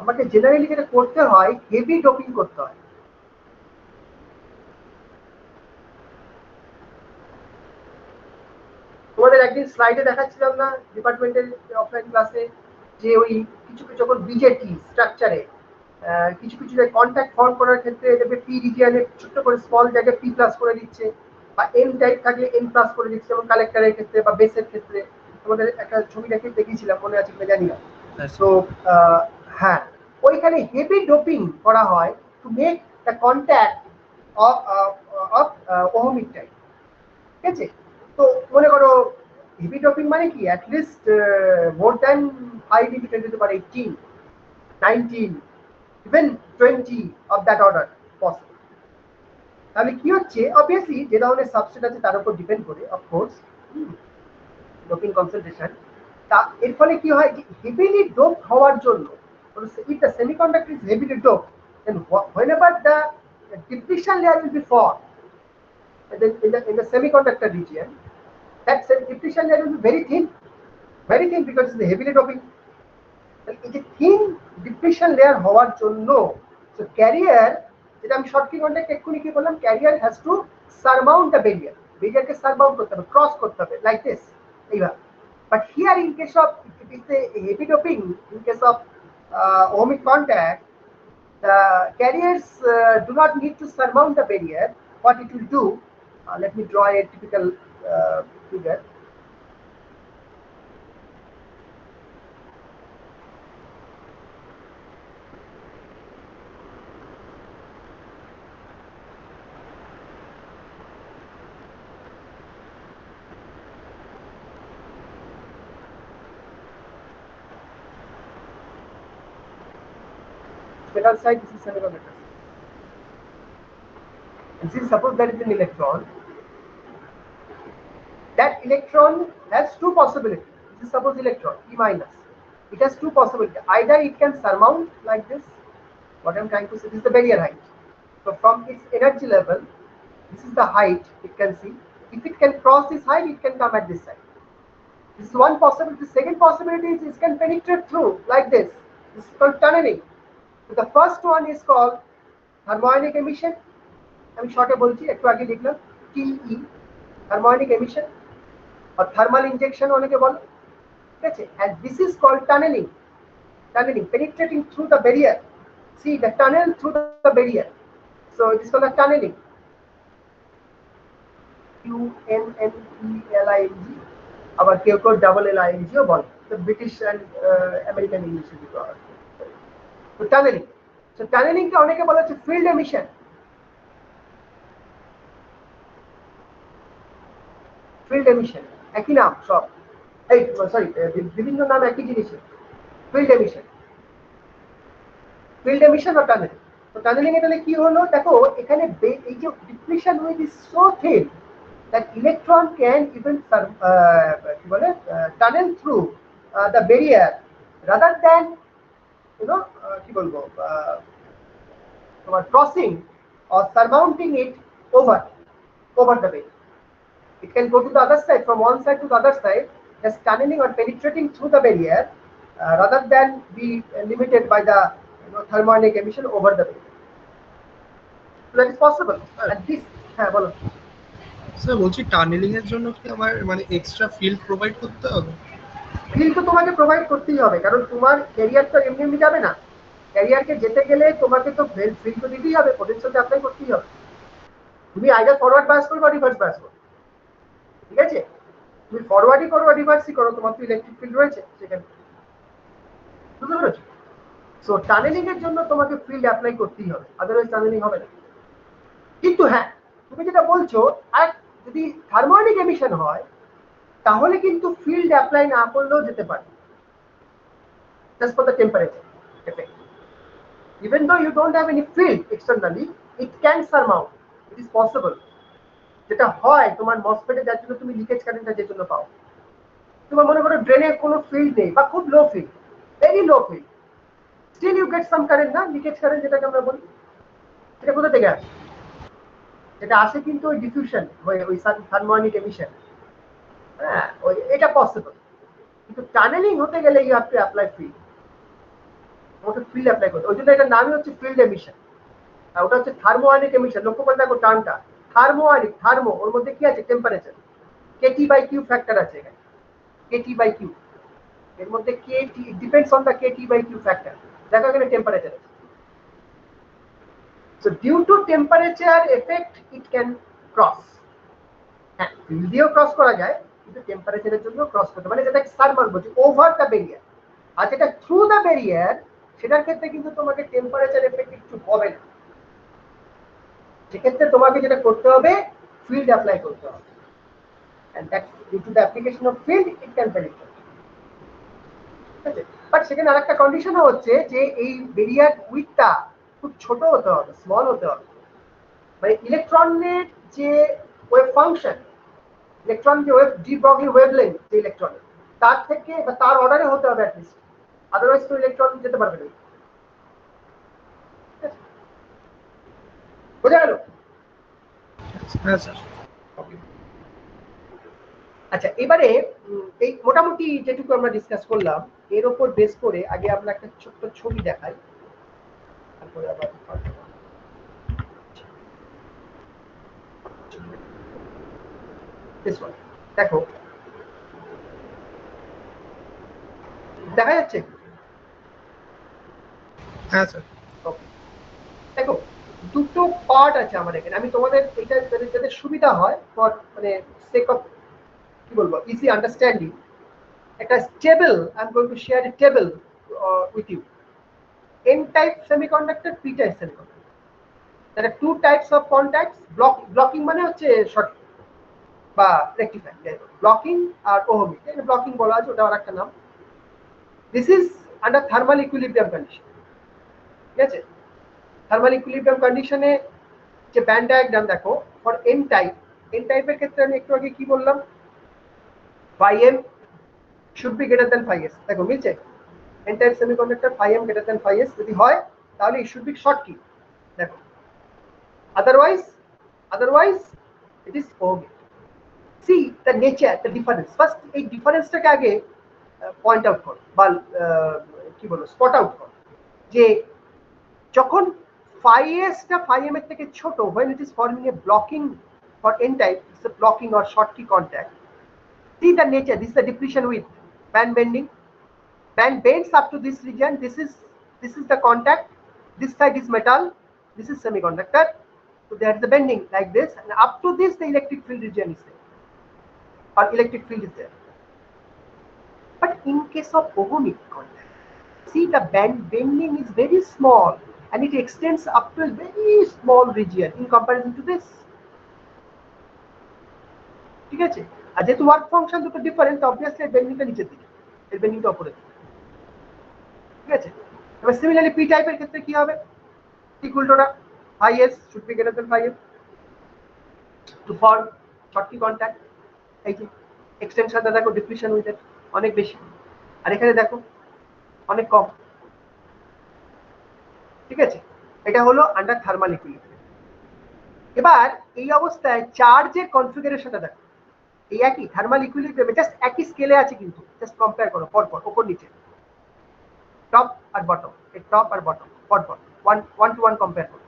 আমাকে জেনারেলি যেটা করতে হয়, হেভি ডোপিং করতে হয়। তোমাদের একদিন স্লাইডে দেখাচ্ছিলাম না ডিপার্টমেন্টের অফলাইন ক্লাসে, যে ওই কিছু কিছু যখন বিজেটি স্ট্রাকচারে কিছু কিছু কন্ট্যাক্ট ফর্ম করার ক্ষেত্রে দেখবে পি রিজিয়নে ছোট্ট করে স্মল জায়গায় পি প্লাস করে দিচ্ছে, বা এন টাইপ থাকলে এন প্লাস করে দিচ্ছে, যেমন কালেক্টরের ক্ষেত্রে বা বেসের ক্ষেত্রে। তোমাদের একটা ছবি দেখে দেখিয়েছিলাম, মনে আছে কিনা জানি না। তো হ্যাঁ, ওইখানে হেভি ডোপিং করা হয় to make the contact of ohmic type. ঠিক আছে, তো মনে করো হেভি ডোপিং মানে কি, at least more than 5 into 10 to the power 18, 19, even 20 of that order possible। তাহলে কি হচ্ছে, অবভিয়াসলি যে ধরনের সাবস্টেট আছে তার উপর ডিপেন্ড করে অফকোর্স ডোপিং কনসেন্ট্রেশন। তা এর ফলে কি হয়, যে হেভিলি ডোপ হওয়ার জন্য, if the semiconductor is heavily doped, then whenever the depletion layer will be formed in the semiconductor region, that depletion layer will be very thin because it's heavily doping. এই যে thin depression layer হওয়ার জন্য career, যেটা আমি short কি contact এক্ষুনি কি বললাম, carrier has to surmount the barrier, ব্যারিয়ারকে সারমাউন্ট করতে হবে, ক্রস করতে হবে, লাইক দিস, এইভাবে। But here in case of it is a heavy doping, in case of ohmic contact, the carriers do not need to surmount the barrier. What it will do, let me draw a typical figure. Metal side, this is semiconductor. And since suppose there is an electron, that electron has two possibilities. This is suppose electron E minus. It has two possibilities. Either it can surmount like this. What I'm trying to say, this is the barrier height. So from its energy level, this is the height it can see. If it can cross this height, it can come at this side. This is one possibility. The second possibility is it can penetrate through like this. This is called tunneling. So the first one is called thermionic emission. আমি শর্টে বলছি, একটু আগে লিখলাম TE, thermionic emission or thermal injection অনেকে বলে, ঠিক আছে। and this is called tunneling, penetrating through the barrier. See the tunnel through the barrier, so it is called the tunneling, QNNELING, আবার কেউ কেউ ডাবল LING ও বলে, the British and American English is called so tunneling. So tunneling কে অনেকে বলে হচ্ছে field emission, field emission, একই নাম সব, এই সরি বিভিন্ন নাম একই জিনিসের, ফিল্ড এমিশন, ফিল্ড এমিশন বা টানেলিং। তো টানেলিং এ তাহলে কি হলো, দেখো এখানে এই যে depletion width is so thin that electron can even কি বলে tunnel through the barrier rather than কি বলবো তোমার crossing or surmounting it over the barrier. It can go to the other side, from one side to the other side, just tunneling or penetrating through the barrier, rather than be limited by the thermionic emission over the barrier. So that is possible. And this, হ্যাঁ বলো। Sir বলছি tunnelling এর জন্য কি আমার মানে extra field provide করতে হবে? ফিল্ড তো তোমাকে প্রোভাইড করতেই হবে, কারণ তোমার ক্যারিয়ার তো এমনি এমনি যাবে না, ক্যারিয়ারকে যেতে গেলে তোমাকে তো ফিল্ড তো দিতেই হবে, পোটেনশিয়ালটা অ্যাপ্লাই করতেই হবে। তুমি আইদার ফরওয়ার্ড বায়াস করবে বা রিভার্স বায়াস করবে, ঠিক আছে। তুমি ফরওয়ার্ডই করো রিভার্সই করো, তোমার তো ইলেকট্রিক ফিল্ড রয়েছে সেখানে, বুঝতে পেরেছো? সো টানেলিং এর জন্য তোমাকে ফিল্ড অ্যাপ্লাই করতেই হবে, আদারওয়াইজ টানেলিং হবে না। কিন্তু হ্যাঁ, তুমি যেটা বলছো, আর যদি থার্মোনিক এমিশন হয় তাহলে কিন্তু ফিল্ড অ্যাপ্লাই না করলেও যেতে পারে, just for the temperature effect. Even though you don't have any field externally, it can surmount, it is possible. যেটা হয় তোমার মসফেটে, যার জন্য তুমি লিকেজ কারেন্টটা যে জন্য পাও, তোমার মনে করো ড্রেনে কোনো ফিল্ড নেই বা খুব low field, very low field, still you get some current না, লিকেজ কারেন্ট যেটাকে আমরা বলি, সেটা কোথা থেকে আসে? যেটা আসে কিন্তু ওই ডিফিউশন, ওই থার্মোনিক এমিশন। হ্যাঁ, ওই এটা পসিবল। কিন্তু টানেলিং হতে গেলে you have to apply field, তোমাকে ফিল্ড অ্যাপ্লাই করতে, ওই জন্য এটার নামই হচ্ছে ফিল্ড এমিশন। আর ওটা হচ্ছে থার্মোনিক এমিশন। লক্ষ্য করে দেখো টার্মটা থার্মোনিক, থার্মো, ওর মধ্যে কি আছে? Temperature, KT by Q factor আছে এখানে, কেটি বাই কিউ, এর মধ্যে KT depends on the KT by Q factor. দেখো এখানে টেম্পারেচার আছে। So due to temperature effect it can cross. হ্যাঁ, ফিল্ড দিয়েও ক্রস করা যায়, কিন্তু টেম্পারেচারের জন্য ক্রস করতে, মানে যেটা থার্মাল বলছি, ওভার দ্য ব্যারিয়ার। আর যেটা থ্রু দ্য ব্যারিয়ার, সেটার ক্ষেত্রে কিন্তু তোমাকে টেম্পারেচার এফেক্ট একটু হবে না। সেক্ষেত্রে তোমাকে যেটা করতে হবে, ফিল্ড অ্যাপ্লাই করতে হবে, and that due to the application of field it can penetrate. But সেখানে আরেকটা কন্ডিশনও হচ্ছে যে এই ব্যারিয়ার উইথটা খুব ছোট হতে হবে, স্মল হতে হবে। মানে ইলেকট্রনের যে ওয়েভ ফাংশন, ইলেকট্রন যে ওয়েভ, ডি ব্রগলি ওয়েভলেন্থ যে ইলেকট্রনের, তার থেকে বা তার অর্ডারে হতে হবে অ্যাটলিস্ট, আদারওয়াইজ তো ইলেকট্রন যেতে পারবে না। বোঝা গেল? হ্যাঁ স্যার। আচ্ছা, এবারে এই মোটামুটি যেটুকু আমরা ডিসকাস করলাম, এর উপর বেস করে আগে আমরা একটা ছোট্ট ছবি দেখাই, তারপরে আবার দেখো, দেখা যাচ্ছে? হ্যাঁ স্যার। ওকে, দেখো দুটো পার্ট আছে আমার এখানে। আমি তোমাদের এটা যাদের সুবিধা হয়, ফর মানে সেক অফ কি বলবো, ইজি আন্ডারস্ট্যান্ডিং, একটা table I am going to share a table with you. N type semiconductor, P type semiconductor. There are two types of contacts. Blocking মানে হচ্ছে শর্ট বা রেকটিফাই, ব্লকিং আর ওহমিক। ব্লকিং বলা আছে, ওটা আর একটা নাম। This is under thermal equilibrium condition. ঠিক আছে, থার্মাল ইকুইলিব্রিয়াম কন্ডিশনে যে ব্যান্ড ডায়াগ্রাম দেখো, ফর এন টাইপ, এন টাইপের ক্ষেত্রে আমি একটু আগে কি বললাম, phi m should be greater than phi s। দেখো মিলছে, N type semiconductor phi m greater than phi s যদি হয়, তাহলে it should be short key। দেখো, otherwise it is ohmic। See the nature, the difference, first এই ডিফারেন্সটাকে আগে point out কর বা কি বলবো, স্পট আউট কর, যে যখন phi s টা phi m এর থেকে ছোট, when it is forming a blocking for n type, it's a blocking or short key contact. See the nature, this is the depletion width, band bending, band bends up to this region, this is the contact, this side is metal, this is semiconductor, so there is the bending like this, and up to this the electric field region is there, or electric field is there. But in case of ohmic contact, see the band bending is very small and it extends up to a very small region in comparison to this। ঠিক আছে, আর যেহেতু work function দুটো different, obviously এর বেন্ডিংটা নিচের দিকে, এর বেন্ডিংটা উপরের দিকে। ঠিক আছে, এবার সিমিলারলি পি টাইপের ক্ষেত্রে কি হবে, ঠিক উল্টোটা, phi s should be greater than phi m to form short key contact। এই যে এক্সটেনশনটা দেখো, ডিপ্লিশন উইথের অনেক বেশি, আর এখানে দেখো অনেক কম। ঠিক আছে, এটা হলো আন্ডার থার্মাল ইকুইলিব্রিয়াম। এবার এই অবস্থায় চার্জের কনফিগারেশনটা দেখো, এই একই থার্মাল ইকুইলিব্রিয়ামে জাস্ট একই স্কেলে আছে, কিন্তু জাস্ট কম্পেয়ার করো পরপর, ওপর নিচে, টপ আর বটম, এই টপ আর বটম পরপর ওয়ান টু ওয়ান কম্পেয়ার করো।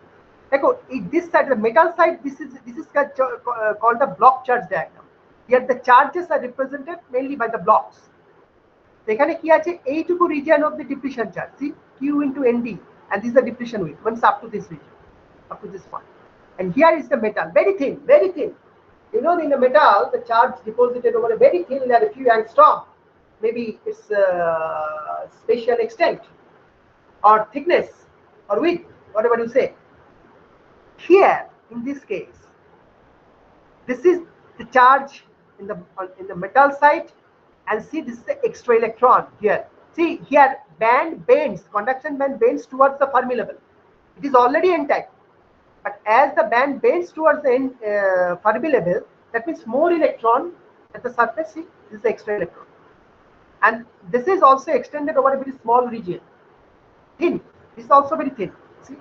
দেখো এই this side, the metal side, this is called the block charge diagram. Here the charges are represented mainly by the blocks। এখানে কি আছে, এইটুকু region of the depletion charge, see q into nd, and this is the depletion width, means up to this region, up to this point, and here is the metal, very thin, very thin। You know, in the metal the charge deposited over a very thin layer, a few angstrom, maybe its spatial extent, or thickness or width, whatever you say. Here, in this case, this is the charge in the metal side, and see this is the extra electron here. See here, band bends, conduction band bends towards the Fermi level. It is already n type, but as the band bends towards the Fermi level, that means more electron at the surface. See, this is the extra electron, and this is also extended over a very small region, thin. This is also very thin. See,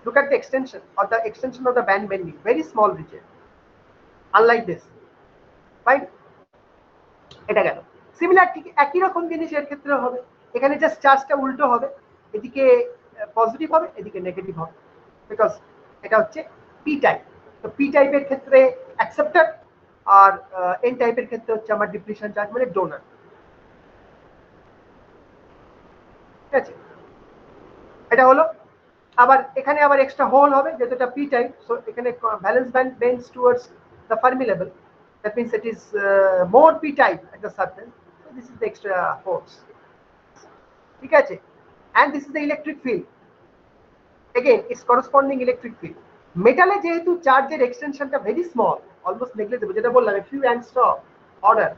look at the extension of the band bending, very small region, unlike this, right? এটা গেল। Similar ঠিক একই রকম জিনিস এর ক্ষেত্রে হবে, এখানে জাস্ট চার্জটা উল্টো হবে, এদিকে পজিটিভ হবে, এদিকে নেগেটিভ হবে, বিকজ এটা হচ্ছে পি টাইপ। তো পি টাইপের ক্ষেত্রে অ্যাকসেপ্টার, আর এন টাইপের ক্ষেত্রে হচ্ছে আমার ডিপ্লিশন চার্জ মানে ডোনার। ঠিক আছে, এটা হলো। আবার এখানে আবার এক্সট্রা হোল হবে, যেহেতু এটা পি টাইপ, সো এখানে valence band bends towards the Fermi level, that means it is more p type at the surface, so this is the extra force, ঠিক আছে। and this is the electric field, again its corresponding electric field. মেটালে যেহেতু চার্জের এক্সটেনশনটা very small, almost negligible, যেটা বললাম a few angstrom order,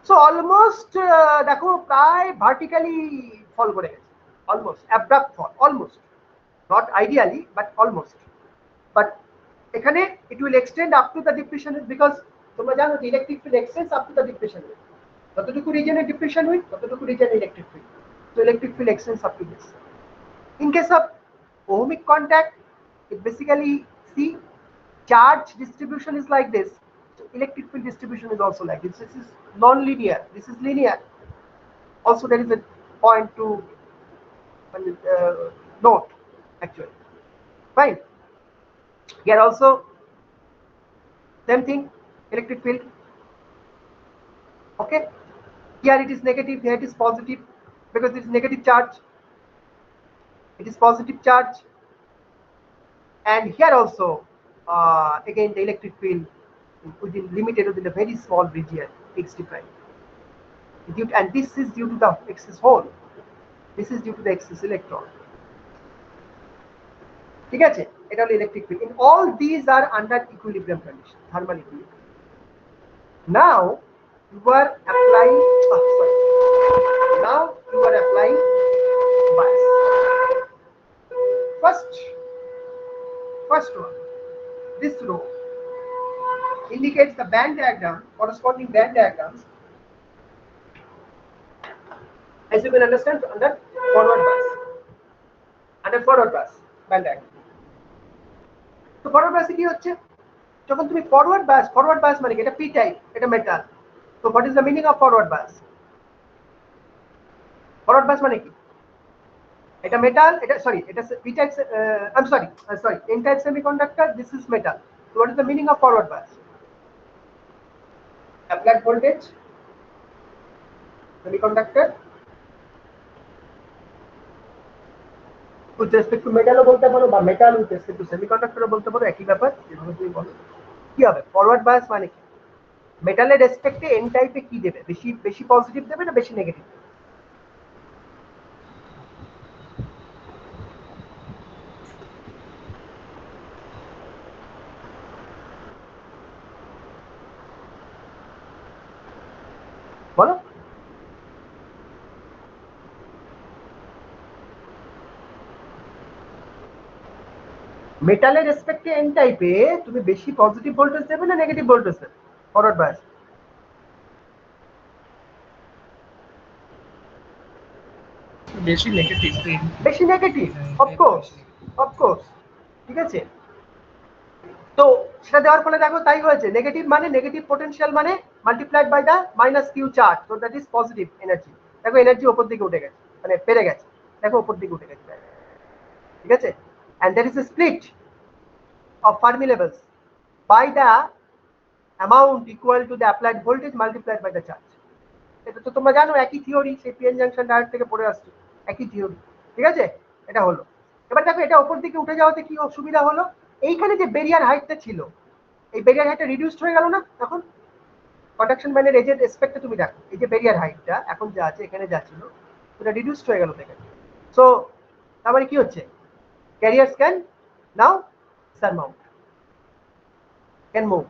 so almost দেখো প্রায় vertically fall করে গেছে, almost abrupt fall, almost, not ideally but almost, but এখানে it will extend up to the depletion, because তোমরা জানো যে electric field extends up to the depression, যতটুকু রিজনে ডিপ্রেশন উইথ ততটুকু রিজনে electric field, so electric field extends up to this. In case of ohmic contact, it basically, see, charge distribution is like this, so electric field distribution is also like this. This is non-linear, this is linear. Also there is a point to note actually, fine. Here also same thing, electric field. Okay, here it is negative, here it is positive, because it is negative charge, it is positive charge. And here also again the electric field limited within a very small region, xt prime, and this is due to the excess hole, this is due to the excess electron, ঠিক আছে। এটা হলো electric field. In all these are under equilibrium condition, thermal equilibrium. Now you are applying now you are applying bias. First one, this row indicates the band diagram, corresponding band diagrams, as you can understand, under forward bias band diagram. তো forward বায়াসে কি হচ্ছে, যখন তুমি forward bias মানে কি, এটা P type, এটা metal, তো what is the meaning of forward bias? Forward bias মানে কি, এটা মেটাল, এটা সরি, এটা P type, I am sorry N type semiconductor, this is metal, so what is the meaning of forward bias? Applied voltage semiconductor with respect to metal বলতে পারো, বা metal with respect to semiconductor বলতে পারো, একই ব্যাপার, যেভাবে তুমি বলো। কি হবে ফরওয়ার্ড বায়াস মানে কি, মেটালের রেসপেক্টে এন টাইপে কি দেবে, বেশি পজিটিভ দেবে না বেশি নেগেটিভ? বলো। মেটালের রেসপেক্টে এন টাইপে তুমি বেশি পজিটিভ ভোল্টেজ দেবে না নেগেটিভ ভোল্টেজ দেবে ফরওয়ার্ড বায়াস? বেশি নেগেটিভ। বেশি নেগেটিভ, অফকোর্স, ঠিক আছে। তো সেটা দেওয়ার ফলে দেখো তাই হয়েছে, নেগেটিভ মানে নেগেটিভ পোটেনশিয়াল মানে multiplied by the minus Q charge, so that is positive energy. দেখো এনার্জি উপর দিকে উঠে গেছে, মানে বেড়ে গেছে, দেখো উপর দিকে উঠে গেছে, ঠিক আছে। and there is a split of Fermi levels by the amount equal to the applied voltage multiplied by the charge. এটা তো তোমরা জানো, একই থিওরি, সেই পিএন জাংশন ডায়োড থেকে পড়ে আসছে, একই থিওরি, ঠিক আছে। এটা হলো। এবার দেখো এটা উপর দিকে উঠে যাওয়াতে কি সুবিধা হলো, এইখানে যে ব্যারিয়ার হাইটটা ছিল, এই ব্যারিয়ার হাইটটা রিডিউসড হয়ে গেল না, তখন কন্ডাকশন ব্যান্ডের এজের রেসপেক্টে তুমি দেখো, এই যে ব্যারিয়ার হাইটটা এখন যা আছে, এখানে যা ছিল, সেটা রিডিউসড হয়ে গেল দেখে। সো তার মানে কি হচ্ছে, carriers can now surmount, can move।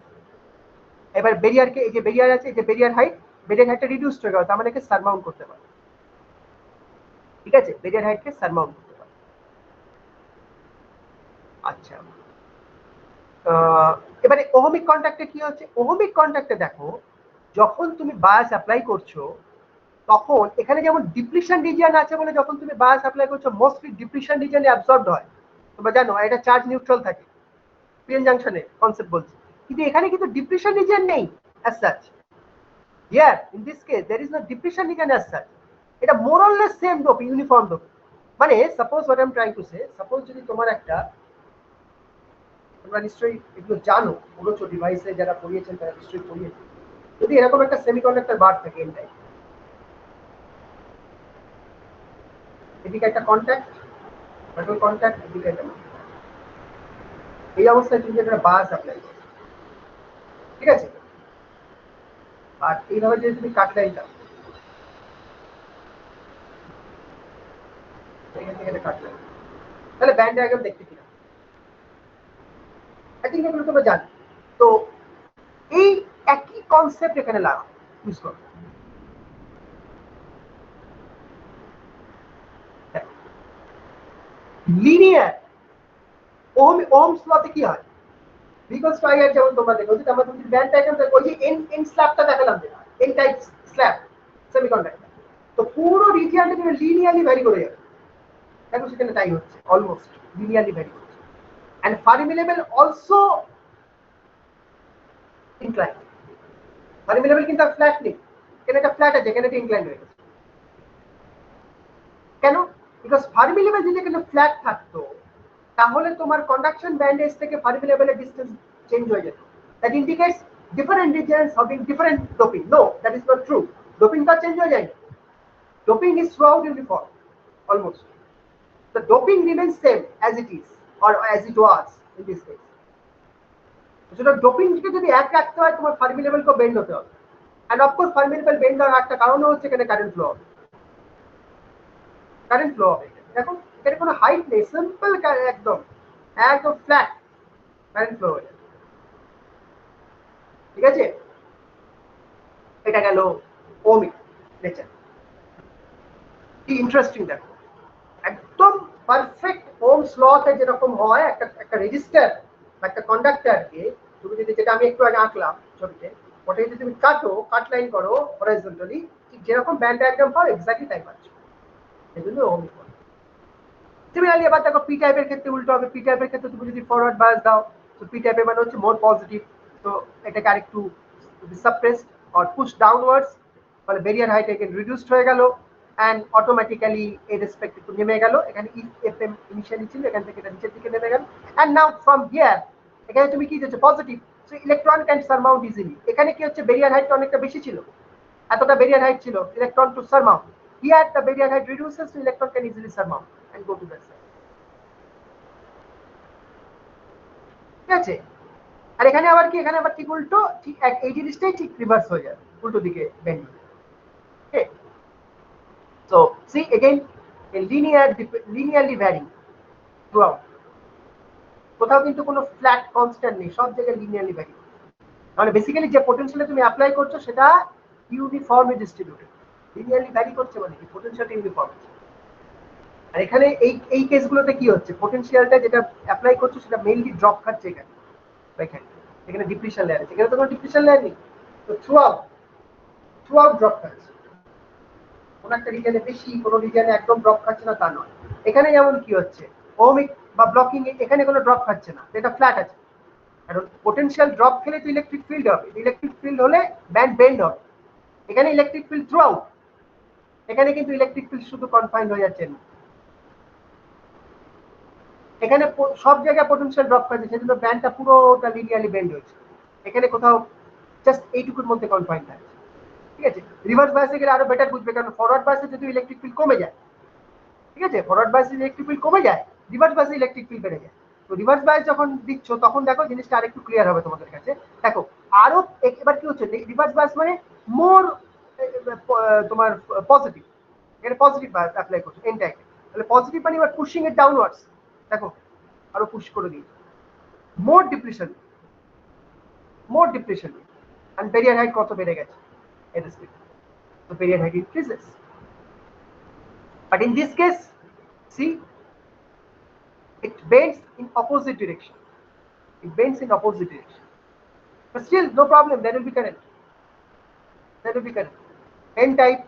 এবার ব্যারিয়ারকে, এই যে ব্যারিয়ার আছে, এই যে ব্যারিয়ার হাইটটা রিডিউস হয়ে গেল, তার মানে সারমাউন্ট করতে পারে। ঠিক আছে, ব্যারিয়ার হাইটকে সারমাউন্ট করতে পারে। আচ্ছা, এবারে ওহমিক কন্ট্যাক্টে কি হচ্ছে, ওহমিক কন্ট্যাক্টে দেখো যখন তুমি বায়াস অ্যাপ্লাই করছো তখন এখানে যেমন ডিপ্লিশন রিজিয়ন আছে বলে যখন তুমি বায়াস অ্যাপ্লাই করছো মোস্টলি ডিপ্লিশন রিজিয়নে অ্যাবজর্বড হয়, তোমরা জানো এটা চার্জ নিউট্রাল থাকে, পিএন জাংশনে কনসেপ্ট বলছি। কিন্তু এখানে কিন্তু ডিপ্লিশন রিজিয়ন নেই as such. Here in this case there is no depletion region as such. এটা more or less same doping, uniform doping. মানে suppose what I am trying to say, suppose যদি তোমার একটা, তোমরা নিশ্চয়ই এগুলো জানো, পুরো ডিভাইসে যারা পড়িয়েছেন তারা নিশ্চয়ই পড়িয়েছেন, যদি এরকম একটা সেমিকন্ডাক্টর বার থাকে এন টাইপ, এদিকে একটা কন্ট্যাক্ট, মেটাল কন্ট্যাক্ট, এদিকে একটা, এই অবস্থায় তুমি একটা বাস অ্যাপ্লাই করো, ঠিক আছে? আর এইভাবে যদি তুমি কাট লাইন দাও, এখান থেকে কাট লাইন, তাহলে ব্যান্ড ডায়াগ্রাম দেখতে কিনা, আই থিঙ্ক এগুলো তোমরা জানো। তো এই একই কনসেপ্ট এখানে লাগাও, ইউজ করো। লিনিয়ার ওহমস লতে কি হয়, বিকজ ফাইয়ার যেমন তোমরা দেখো, যে আমরা তুমি ব্যান্ড ডায়াগ্রাম দেখো, ওই যে এন স্ল্যাবটা দেখালাম, যে এন টাইপ স্ল্যাব সেমিকন্ডাক্টর, তো পুরো রিজিয়নটা তুমি লিনিয়ারলি ভ্যারি করে যাবে। দেখো সেখানে তাই হচ্ছে, অলমোস্ট লিনিয়ারলি ভ্যারি হচ্ছে। And Fermi level also incline. Fermi level কিন্তু ফ্ল্যাট নেই, এখানে একটা ফ্ল্যাট আছে, এখানে একটা ইনক্লাইন হয়ে গেছে। কেন? বিকজ ফার্মি লেভেল যদি এখানে ফ্ল্যাট থাকতো তাহলে তোমার কন্ডাকশন ব্যান্ডেজ থেকে ফার্মি লেভেলের ডিস্টেন্স চেঞ্জ হয়ে যেত। That indicates different regions having different doping. No, that is not true. Doping টা চেঞ্জ হয়ে যায়। Doping is throughout uniform, almost. The doping remains same as it is or as it was in this case. So doping কে যদি এক রাখতে হয় তোমার Fermi লেভেলকে bend হতে হবে। And of course Fermi level bend হওয়ার একটা কারণ হচ্ছে এখানে কারেন্ট ফ্লো হবে। কারেন্ট ফ্লো হবে, দেখো এখানে কোনো হাইট নেই, সিম্পল একদম একদম ফ্ল্যাট কারেন্ট ফ্লো হয়ে যাবে। ঠিক আছে, এটা গেল ওহমিক নেচার। কি ইন্টারেস্টিং দেখো, একদম পারফেক্ট ওহমস লতে যেরকম হয় একটা রেজিস্টার বা একটা কন্ডাক্টরকে তুমি যদি, যেটা আমি একটু আগে আঁকলাম ছবিতে, ওটা যদি তুমি কাটো, কাট লাইন করো হরাইজন্টালি, ঠিক যেরকম ব্যান্ড ডায়াগ্রাম পাও এক্স্যাক্টলি তাই পাচ্ছ। এই জন্য ওহমিক বলে। সিমিলারলি এবার দেখো পি টাইপের ক্ষেত্রে উল্টো হবে। পি টাইপের ক্ষেত্রে তুমি যদি ফরওয়ার্ড বায়াস দাও, তো পি টাইপের মানে হচ্ছে মোর পজিটিভ, তো এটাকে আরেকটু সাপ্রেসড অর পুশ ডাউনওয়ার্ডস, ফলে ব্যারিয়ার হাইট এখানে রিডিউসড হয়ে গেল অ্যান্ড অটোমেটিক্যালি এর রেসপেক্ট একটু নেমে গেল। এখানে এফ এম ইনিশিয়ালি ছিল, এখান থেকে এটা নিচের দিকে নেমে গেল। অ্যান্ড নাও ফ্রম হিয়ার এখানে তুমি কি দিচ্ছ, positive, so electron can surmount easily. এখানে কি হচ্ছে, ব্যারিয়ার হাইটটা অনেকটা বেশি ছিল, এতটা ব্যারিয়ার হাইট ছিল, electron to surmount. Here the barrier height reduces, so electron can easily surmount and go to that side. ঠিক আছে, আর এখানে আবার কি, এখানে আবার ঠিক উল্টো, ঠিক এই জিনিসটাই ঠিক রিভার্স হয়ে যায়, উল্টো দিকে বেন্ড হয়ে যায়। ওকে, সো সি এগেইন এ লিনিয়ারলি ভ্যারি থ্রুআউট, কোথাও কিন্তু কোনো ফ্ল্যাট কনস্ট্যান্ট নেই, সব জায়গায় লিনিয়ারলি ভ্যারি। মানে বেসিক্যালি যে পোটেনশিয়ালে তুমি অ্যাপ্লাই করছো সেটা ইউনিফর্মলি ডিস্ট্রিবিউটেড। লিনিয়ারলি ভ্যারি করছে মানে কি, পোটেনশিয়ালটা ইউনিফর্ম। আর এখানে এই কেসগুলোতে কি হচ্ছে, পোটেনশিয়ালটা যেটা অ্যাপ্লাই করছো সেটা মেইনলি ড্রপ খাচ্ছে এখানে, এখানে ডিপ্লিশন লেয়ার আছে, এখানে তো কোনো ডিপ্লিশন লেয়ার নেই, তো থ্রুআউট ড্রপ খাচ্ছে। কোনো একটা রিজনে বেশি, কোনো রিজনে একদম ড্রপ খাচ্ছে না তা নয়। এখানে যেমন কি হচ্ছে, ওহমিক বা ব্লকিং এখানে কোনো ড্রপ খাচ্ছে না, এটা ফ্ল্যাট আছে। কারণ পোটেনশিয়াল ড্রপ খেলে তো ইলেকট্রিক ফিল্ড হবে, ইলেকট্রিক ফিল্ড হলে ব্যান্ড বেন্ড হবে। এখানে ইলেকট্রিক ফিল্ড থ্রুআউট, এখানে কিন্তু ইলেকট্রিক ফিল্ড শুধু কনফাইন্ড হয়ে যাচ্ছে। এখানে সব জায়গায় পোটেনশিয়াল ড্রপ খাচ্ছে, সেজন্য ব্যান্ডটা পুরোটা লিনিয়ারলি বেন্ড হয়েছে। এখানে কোথাও জাস্ট এইটুকুর মধ্যে কনফাইন্ড থাকছে। ঠিক আছে, রিভার্স বায়াসে গেলে আরো বেটার বুঝবে, কারণ ফরওয়ার্ড বায়াসে যদি ইলেকট্রিক ফিল্ড কমে যায়, ঠিক আছে, ফরওয়ার্ড বায়াসে ইলেকট্রিক ফিল্ড কমে যায়, রিভার্স বায়াসে ইলেকট্রিক ফিল্ড বেড়ে যায়। তো রিভার্স বায়াস যখন দিচ্ছ তখন দেখো জিনিসটা আরেকটু ক্লিয়ার হবে তোমাদের কাছে। দেখো আরো এবার কি হচ্ছে, রিভার্স বায়াস মানে মোর তোমার পজিটিভ, এখানে পজিটিভ বায়াস অ্যাপ্লাই করছো এন টাইপে, তাহলে পজিটিভ মানে you are pushing it downwards, দেখো আরো পুশ করে দিই, more depression and barrier height কত বেড়ে গেছে এর respect, so barrier height increases. But in this case, see, it bends in opposite direction. It bends in opposite direction. But still, no problem. There will be current. There will be current. N type,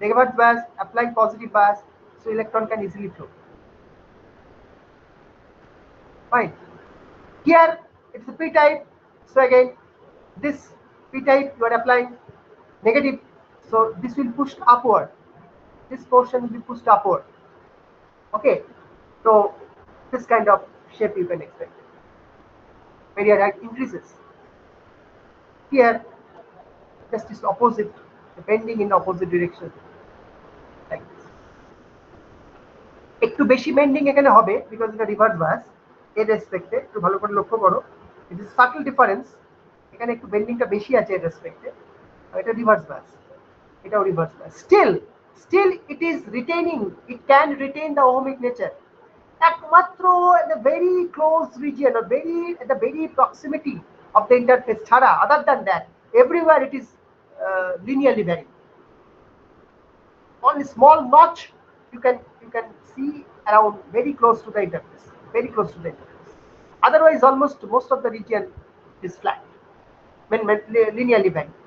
reverse bias, applying positive bias, so electron can easily flow. Fine. Here, it's a P type. So again, this P type you are applying negative. So this will push upward. This portion will be pushed upward. Okay. So this kind of shape you can expect. Barrier height increases. Here, just is opposite, bending in opposite direction. Like this. একটু বেশি bending এখানে হবে because এটা reverse bias, এর রেসপেক্টে একটু ভালো করে লক্ষ্য করো, ইট ইজ সাটল ডিফারেন্স, এখানে একটু বেন্ডিংটা বেশি আছে এর রেসপেক্টে, আর এটা রিভার্স বায়াস, এটাও reverse bias. Still it is retaining, it can retain the ohmic nature, একমাত্র at the very close region or at the very proximity of the interface ছাড়া, other than that everywhere it is linearly varying. Only small notch you can see around very close to the interface, otherwise almost most of the region is flat, linearly varying.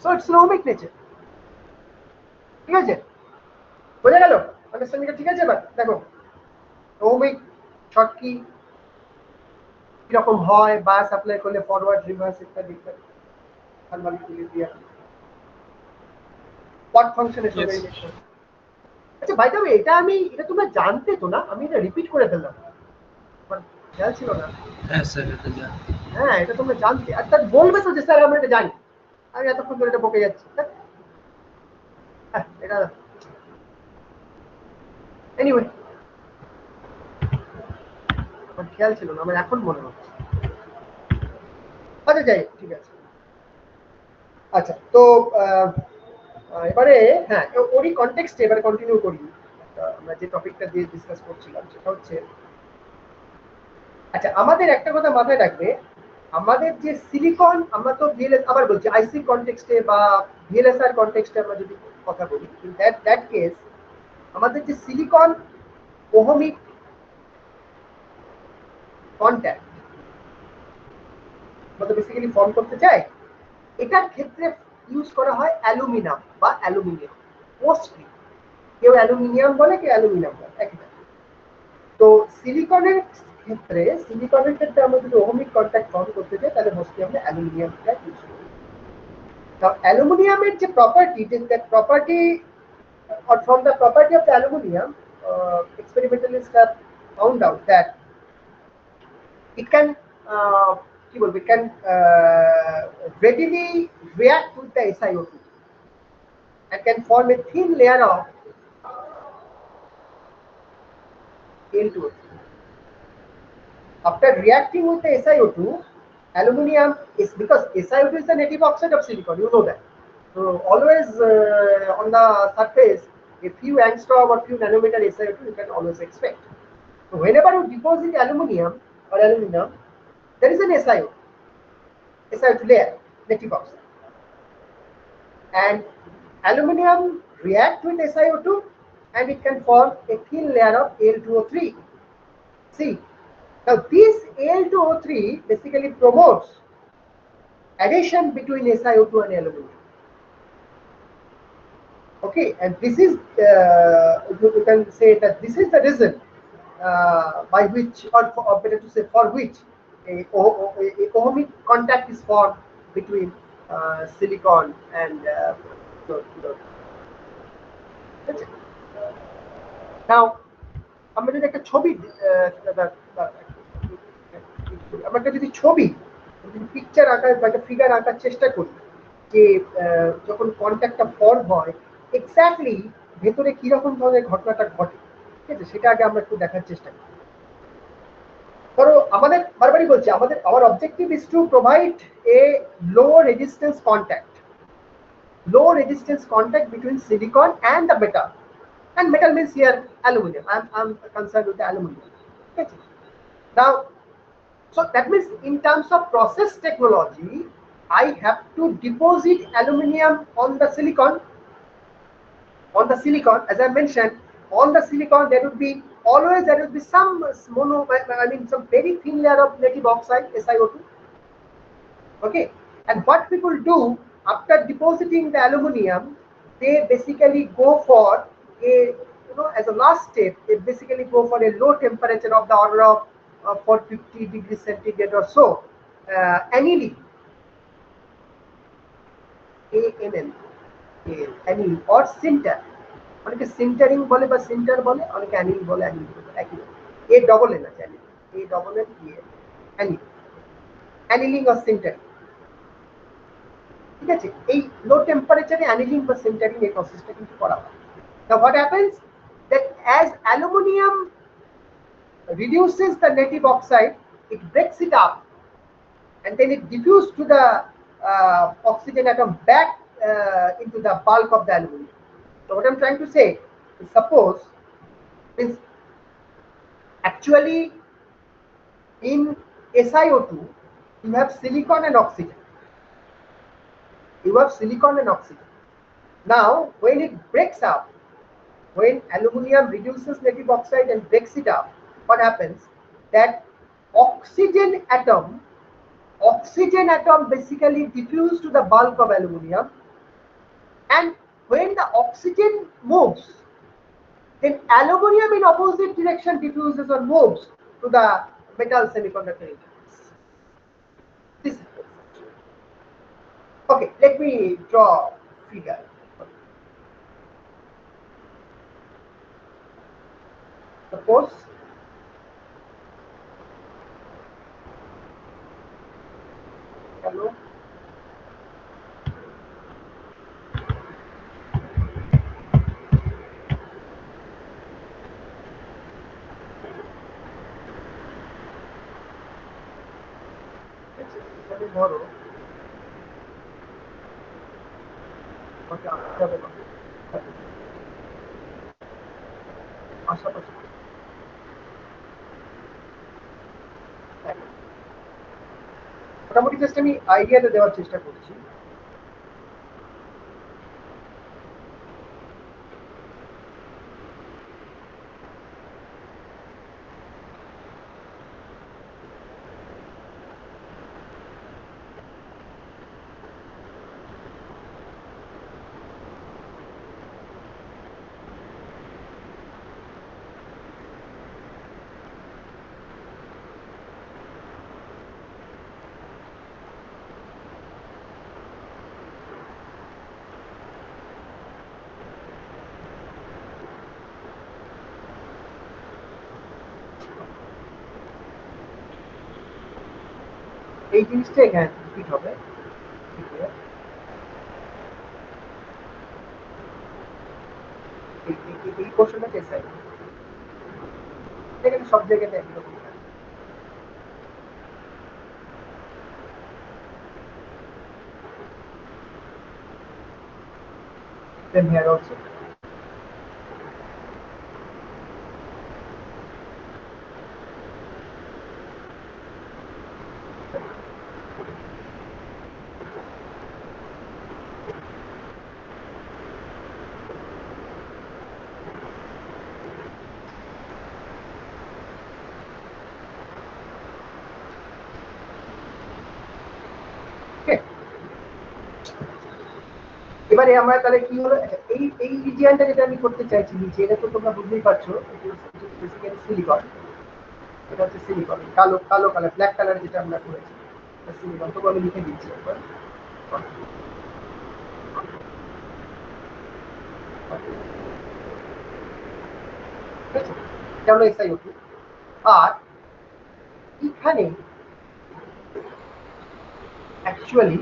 So it's an ohmic nature. ঠিক আছে, বোঝা গেল? Understanding ঠিক আছে? এবার দেখো ohmic short কি কিরকম হয়, বায়াস অ্যাপ্লাই করলে ফরওয়ার্ড রিভার্স ইত্যাদি ইত্যাদি, থার্মাল ইকুইলিব্রিয়াম, পট ফাংশনের সঙ্গে রিলেশন। আচ্ছা বাই দ্য ওয়ে, এটা তোমরা জানতে তো না, আমি এটা রিপিট করে ফেললাম, আমার খেয়াল ছিল না। হ্যাঁ স্যার এটা জানি। হ্যাঁ এটা তোমরা জানতে, আর তার বলবে তো যে স্যার আমরা এটা জানি, আমি এতক্ষণ ধরে এটা বকে যাচ্ছি। এটা এনিওয়ে আমার খেয়াল ছিল না, আমার এখন মনে হচ্ছে। আচ্ছা যাই, ঠিক আছে। আচ্ছা তো এবারে হ্যাঁ ওরই কনটেক্সটে এবারে কন্টিনিউ করি, আমরা যে টপিকটা দিয়ে ডিসকাস করছিলাম সেটা হচ্ছে, আচ্ছা আমাদের একটা কথা মাথায় রাখবে, আমাদের যে সিলিকন, আমরা তো ভিএলএস, আবার বলছি আইসি কনটেক্সটে বা ভিএলএসআর কনটেক্সটে আমরা যদি কথা বলি, ইন দ্যাট কেস আমাদের যে সিলিকন ওহমিক কন্ট্যাক্ট আমরা বেসিক্যালি ফর্ম করতে চাই, এটার ক্ষেত্রে ইউজ করা হয় অ্যালুমিনিয়াম বা অ্যালুমিনিয়াম, মোস্টলি কেউ অ্যালুমিনিয়াম বলে, কেউ অ্যালুমিনিয়াম বলে, একই। তো সিলিকনের ক্ষেত্রে আমরা যদি ওহমিক কন্ট্যাক্ট ফর্ম করতে চাই তাহলে মোস্টলি আমরা অ্যালুমিনিয়ামটা ইউজ করি। Now অ্যালুমিনিয়ামের যে property, that property or from the property of the aluminum, experimentalists have found out that it can readily react with the SiO2 and can form a thin layer of Al2O3. After reacting with the SiO2, aluminum is, because SiO2 is the native oxide of silicon, you know that. So always on the surface, a few angstrom or few nanometer SiO2 you can always expect. So whenever you deposit aluminum, there is an SiO2 layer, native oxide, and aluminum react with SiO2 and it can form a thin layer of Al2O3. See, now this Al2O3 basically promotes addition between SiO2 and aluminum. Okay, and this is you can say that this is the reason by which, or better to say for which, a ohmic contact is formed between silicon and now আমরা যদি একটা ছবি picture আঁকার বা একটা figure আঁকার চেষ্টা করি, যে যখন কন্ট্যাক্টটা ফর্ম হয় এক্স্যাক্টলি ভেতরে কিরকম ধরনের ঘটনাটা ঘটে, ঠিক আছে, সেটা আগে আমরা একটু দেখার চেষ্টা করি। ধরো আমাদের বারবারই বলছি, our objective is to provide a low resistance contact between silicon and the metal, and metal means here aluminum. I'm concerned with the aluminum. Okay. Now, so that means in terms of process technology, I have to deposit aluminum on the silicon. On the silicon, as I mentioned, on the silicon there would be always some some very thin layer of native oxide SiO2. Okay, and what people do after depositing the aluminum, they basically go for a, as a last step, they basically go for a low temperature of the order of 450 degrees centigrade or so, annealing, ANN, annealing or sinter. অনেকে sintering বলে বা Sinter বলে, অনেকে অ্যানিল বলে, অ্যানিল বলে, একই এ double N আছে, anneal, A double N E anneal, annealing or sintering. ঠিক আছে, এই লো টেম্পারেচারে অ্যানিলিং বা সিন্টারিং এই প্রসেসটা কিন্তু করা হয়। Now what happens that as aluminum reduces the native oxide, it breaks it up and then it diffuses to the oxygen atom back into the bulk of the aluminum. So what I'm trying to say is, suppose means actually in SiO2 you have silicon and oxygen. You have silicon and oxygen. Now when it breaks up, when aluminum reduces native oxide and breaks it up, what happens that oxygen atom basically diffuse to the bulk of aluminum, and when the oxygen moves, then aluminum in opposite direction diffuses or moves to the metal semiconductor interface. This is okay. Let me draw figure. Suppose hello. বড় আশাপাশি মোটামুটি just আমি আইডিয়াটা দেওয়ার চেষ্টা করছি। এই জিনিসটা এখানে রিপিট হবে, এই কোশ্চেনটা চেষ্টা করি, এখানে সব জায়গাতে একই রকম। Then here also এবারে আমরা তাহলে কি হলো, এই এই রিজিয়নটা যেটা আমি করতে চাইছি নিচে, এটা তো তোমরা বুঝতেই পারছো, বেসিক্যালি সিলিকন। এটা হচ্ছে সিলিকন, কালো কালো কালার, ব্ল্যাক কালার যেটা আমরা করেছি সিলিকন। তবু আমি লিখে দিচ্ছি একবার। এটা হলো SiO2, আর এখানে অ্যাকচুয়ালি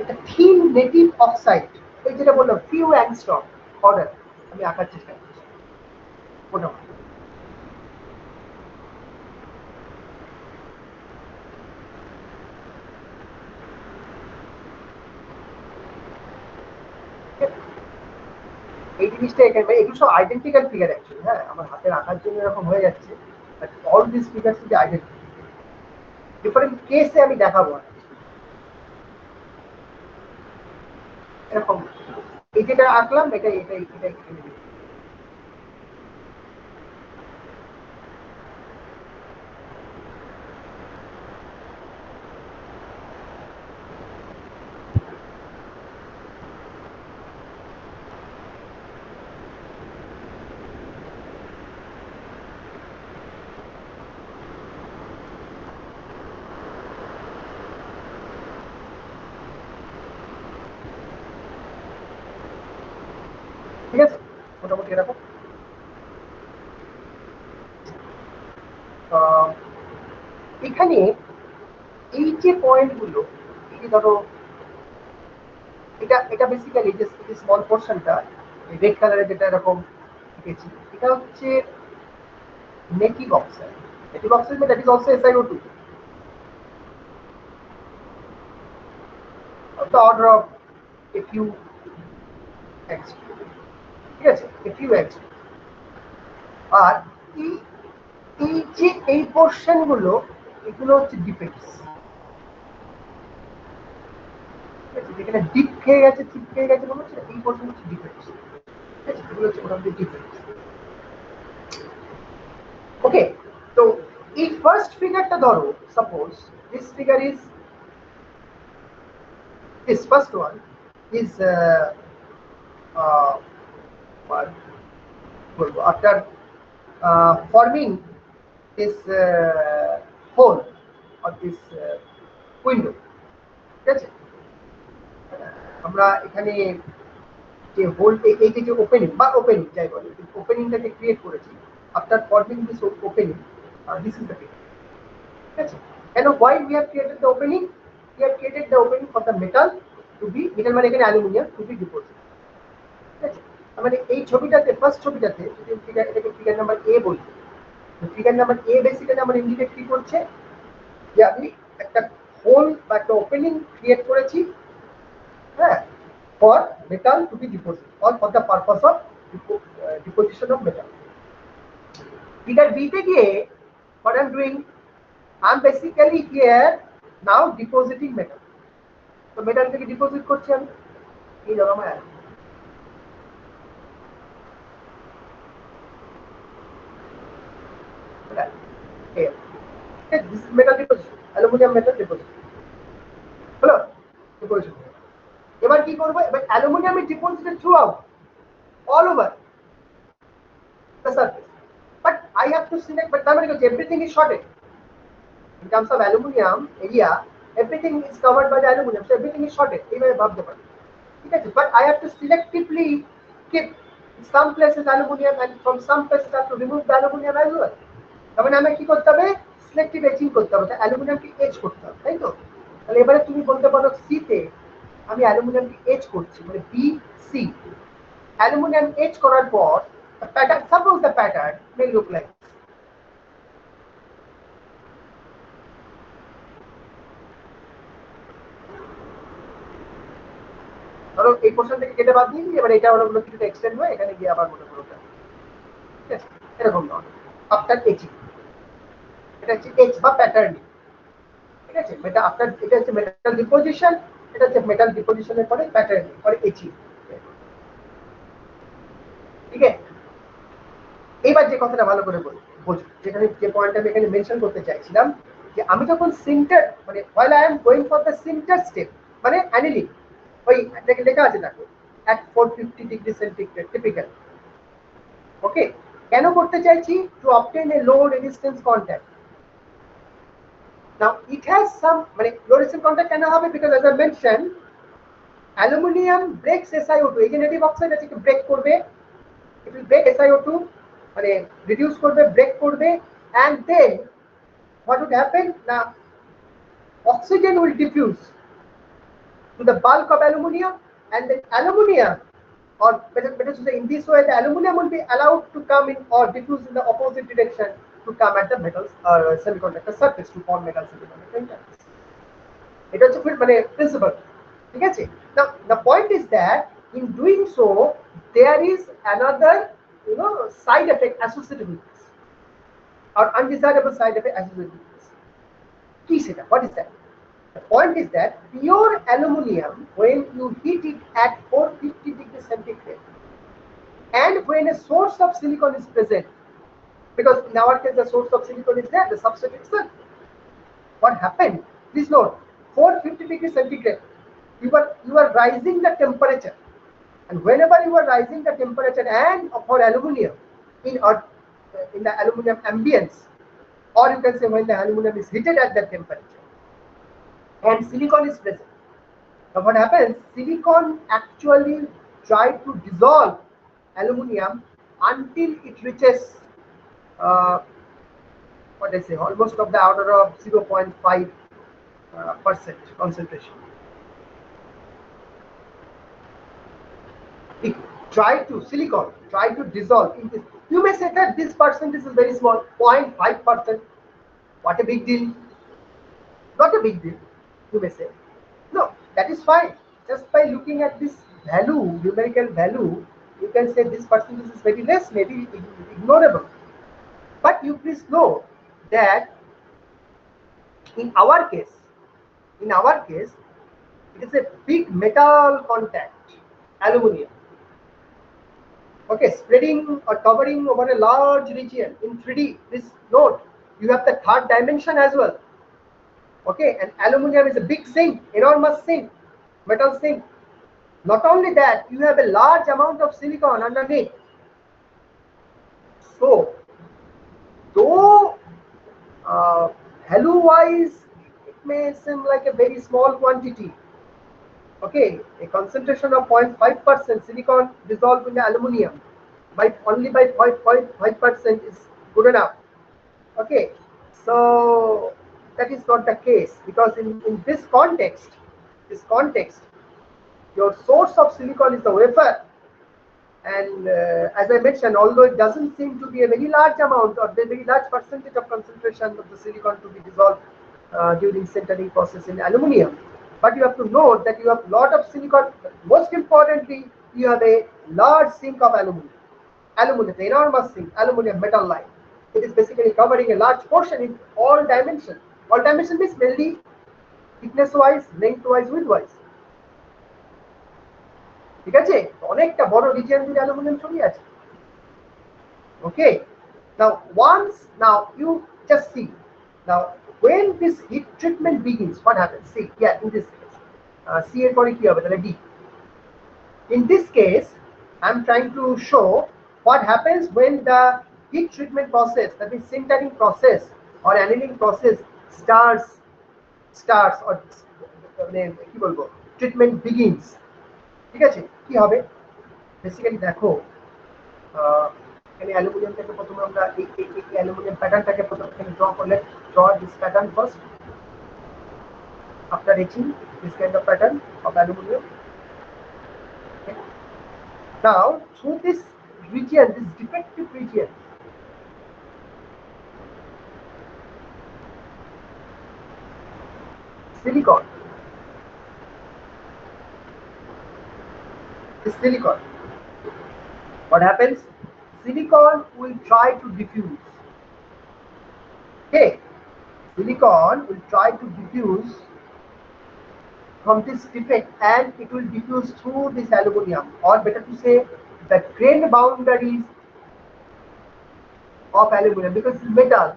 একটা থিন নেটিভ অক্সাইড, ওই যেটা বললাম ফিউ অ্যাংস্ট্রম অর্ডার, আমি আঁকার চেষ্টা করছি মোটামুটি। এই জিনিসটা এখানে এগুলো সব আইডেন্টিক্যাল ফিগার অ্যাকচুয়ালি, হ্যাঁ আমার হাতের আঁকার জন্য এরকম হয়ে যাচ্ছে, but all this figure should identical. Different কেসে আমি দেখাবো এরকম। এই যেটা আঁকলাম এটাই এটাই এটাই ঠিক আছে, মোটামুটি এরকম। এখানে এই যে পয়েন্টগুলো, এই যে ধরো এটা এটা বেসিক্যালি যে স্মল পোর্শনটা রেড কালারের যেটা এরকম লিখেছি, এটা হচ্ছে native oxide. Native oxide that is also SiO2 of the order of a few x, ঠিক আছে, a few x। আর এই এই যে এই পোর্শন গুলো এগুলো হচ্ছে ডিফেক্টস, যেখানে ডিপ খেয়ে গেছে চিপ খেয়ে গেছে মনে হচ্ছে, এই পোর্শন হচ্ছে ডিফেক্টস, ঠিক আছে, এগুলো হচ্ছে মোটামুটি ডিফেক্টস। ওকে, তো এই ফার্স্ট ফিগারটা ধরো, suppose this figure is this first one is what বলবো, after forming this hole or this window, ঠিক আছে, আমরা এখানে যে হোল, এই যে ওপেনিং বা ওপেনিং যাই বলে, ওপেনিংটাকে ক্রিয়েট করেছি after forming this opening, this is the figure, ঠিক আছে। কেন why we have created the opening? We have created the opening for the metal to be, metal মানে এখানে অ্যালুমিনিয়াম, to be deposited, ঠিক আছে। মানে এই ছবিটাতে, ফার্স্ট ছবিটাতে যদি ফিগার, এটাকে ফিগার নাম্বার এ বলি, ফিগার নাম্বার এ বেসিক্যালি আমার ইন্ডিকেট কি করছে, যে আমি একটা হোল বা একটা ওপেনিং ক্রিয়েট করেছি, হ্যাঁ, for metal to be deposit or for the purpose of deposition of metal. Figure B তে গিয়ে what I'm doing, I'm basically here now depositing metal। তো মেটাল থেকে ডিপোজিট করছি আমি, এই ধরো আমার here, okay, this is metal deposition, aluminum metal deposition হলো ডিপোজিশন। এবার কি করবো, এবার aluminium is deposited through out all over the surface, but I have to select, but তার মানে কি everything is shorted in terms of aluminum area, everything is covered by the aluminum, so everything is shorted, এইভাবে ভাবতে পারি, ঠিক আছে। but I have to selectively keep some places aluminum and from some places I have to remove the aluminum as well। তার মানে আমাকে কি করতে হবে, সিলেক্টিভ এচিং করতে হবে, অ্যালুমিনিয়ামকে এচ করতে হবে, তাই তো। তাহলে এবারে তুমি বলতে পারো সি তে আমি অ্যালুমিনিয়ামকে এচ করছি, মানে বি সি, অ্যালুমিনিয়াম এচ করার পর pattern, suppose the pattern May look like, ধরো এই পোর্শন থেকে কেটে বাদ দিয়ে এবার এটা হলো কিছুটা এক্সটেন্ড হয়ে এখানে গিয়ে আবার মনে করো, ঠিক আছে, এরকম নয় আফটার এচিং, এটা হচ্ছে এচ বা প্যাটার্নিং, ঠিক আছে। মেটা আফটার, এটা হচ্ছে মেটাল ডিপোজিশন, এটা হচ্ছে মেটাল ডিপোজিশনের পরে প্যাটার্নিং পরে এচিং, ঠিক আছে। এবার যে কথাটা ভালো করে বোঝো, যেখানে যে পয়েন্ট আমি এখানে মেনশন করতে চাইছিলাম, যে আমি যখন সিন্টার, মানে while I am going for the sinter step, মানে অ্যানিলিং, ওই লেখা আছে দেখো at 450 ডিগ্রি সেন্টিগ্রেড টিপিক্যাল, ওকে, কেন করতে চাইছি, two obtain A low resistance contact. Now it has some, মানে লো রেজিস্ট্যান্স কন্ট্যাক্ট কেন হবে, because as I mention aluminium ব্রেকস SiO2, এই যে নেটিভ অক্সাইড আছে ব্রেক করবে, it will break SiO2, মানে রিডিউস করবে, ব্রেক করবে, and then what would happen, now oxygen will diffuse to the bulk of aluminium, and then aluminium, or better to say in this way, the aluminium will be allowed to come in or diffuse in the opposite direction to come at the metals semiconductor surface to form metal semiconductor interface। এটা হচ্ছে মানে principal, ঠিক আছে। Now the point is that in doing so there is another side effect associated with this, or undesirable side effect associated with this. Key setup. What is that? The point is that pure aluminium, when you heat it at 450 degrees centigrade, and when a source of silicon is present, because in our case the source of silicon is there, the substrate itself. What happened? Please note, 450 degrees centigrade, you are rising the temperature, and whenever you are rising the temperature and for aluminium in the aluminium ambience, or you can say when the aluminium is heated at that temperature, and silicon is present. Now what happens? Silicon actually try to dissolve aluminium until it reaches what I say, almost of the order of 0.5% concentration. It silicon try to dissolve in this. You may say that this percentage is very small, 0.5%. What a big deal? Not a big deal, you may say. No, that is fine. Just by looking at this value, numerical value, you can say this percentage is very less, maybe ignorable. But you please know that in our case, it is a big metal contact, aluminium. Okay, spreading or covering over a large region in 3D. Please note, you have the third dimension as well. Okay, and aluminium is a big sink, enormous sink, metal sink. Not only that, you have a large amount of silicon underneath. So, though value-wise, it may seem like a very small quantity. Okay, a concentration of 0.5% silicon dissolved in the aluminium only by 0.5% is good enough. Okay, so that is not the case, because in this context, your source of silicon is the wafer, and as I mentioned, although it doesn't seem to be a very large amount or a very large percentage of concentration of the silicon to be dissolved during sintering process in aluminium, but you have to note that you have a lot of silicon. Most importantly, you have a large sink of aluminium, the enormous sink, aluminium metal line. It is basically covering a large portion in all dimensions. All dimensions means mainly thickness wise, length wise, width wise. ঠিক আছে, অনেকটা বড় region জুড়ে aluminium ছড়িয়ে আছে। Okay, now you just see, now when this heat treatment begins, what happens? See, yeah, in this case C এর পরে কি হবে, তাহলে D. In this case I'm trying to show what happens when the heat treatment process, that is sintering process or annealing process starts or কি বলবো, treatment begins. ঠিক আছে, কি হবে? বেসিক্যালি দেখো, এখানে অ্যালুমিনিয়ামটাকে প্রথমে আমরা এই অ্যালুমিনিয়াম প্যাটার্নটাকে প্রথমে ড্র করলে, draw this pattern first after etching this kind of pattern of aluminium. Okay. Now through this region, this defective region, silicon, what happens? Silicon will try to diffuse. Okay, silicon will try to diffuse from this defect, and it will diffuse through this aluminium, or better to say the grain boundaries of aluminium, because it's metal,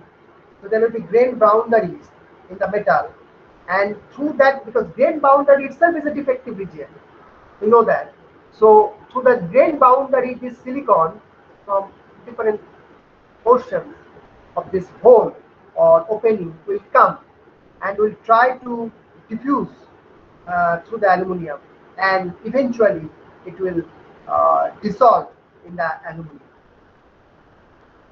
so there will be grain boundaries in the metal, and through that, because grain boundary itself is a defective region, you know that. So through the grain boundary, this silicon from different portions of this hole or opening will come and will try to diffuse through the aluminium, and eventually it will dissolve in the aluminium.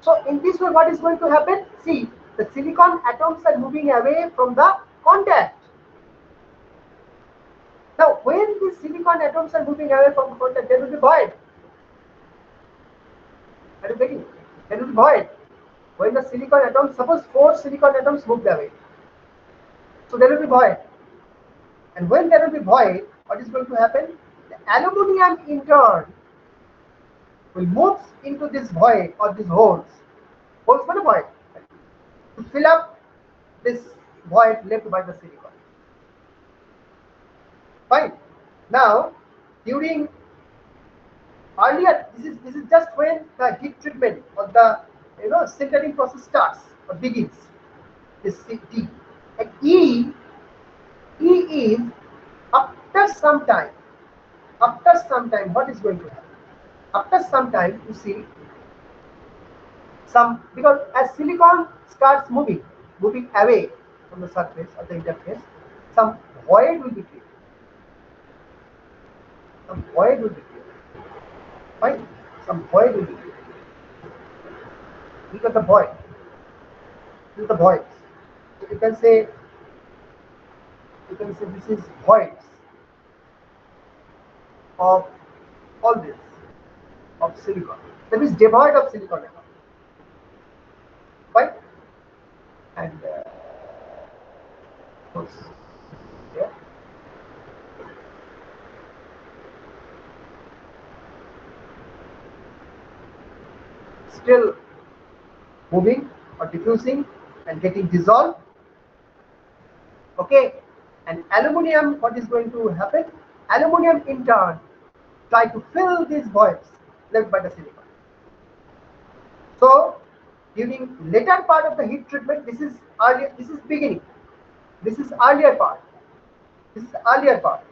So in this way, what is going to happen? See, the silicon atoms are moving away from the contact. Now when these silicon atoms are moving away from the contact, there will be void. Are you getting? There will be void. When the silicon atoms, suppose 4 silicon atoms moved away, so there will be void. And when there will be void, what is going to happen? The aluminium in turn will move into this void or these holes for the void, to fill up this void left by the silicon. Fine. Now, during earlier, this is just when the heat treatment or the sintering process starts or begins. This T and E is after some time. After some time, what is going to happen? After some time, you see some, because as silicon starts moving away from the surface of the interface, some void will be created. Some void will be created. Fine. Some void will be created. These are the void. These are the voids. So you can say this is voids of all this of silicon. That is devoid of silicon atom. Right? And yeah. Still moving or diffusing and getting dissolved. Okay, and aluminium, what is going to happen? Aluminium in turn try to fill these voids left by the silicon. So during later part of the heat treatment, this is earlier, this is beginning, this is earlier part, this is earlier part.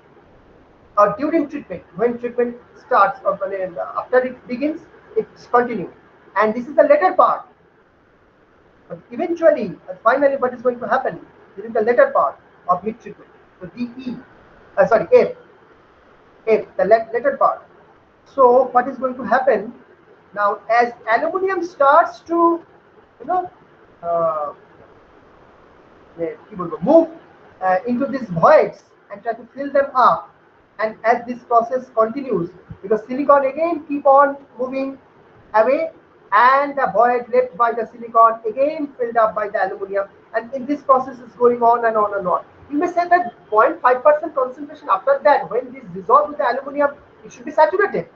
Or during treatment, when treatment starts or after it begins, it's continuing, and this is the later part. But eventually, finally, what is going to happen? This is the later part of heat treatment. So DE, sorry, F, the later part. So what is going to happen now? As aluminium starts to, you know, uh, move into these voids and try to fill them up, and as this process continues, because silicon again keep on moving away, and the void left by the silicon again filled up by the aluminium, and in this process is going on and on and on. You may say that 0.5% concentration, after that, when this dissolves with the aluminium, it should be saturated.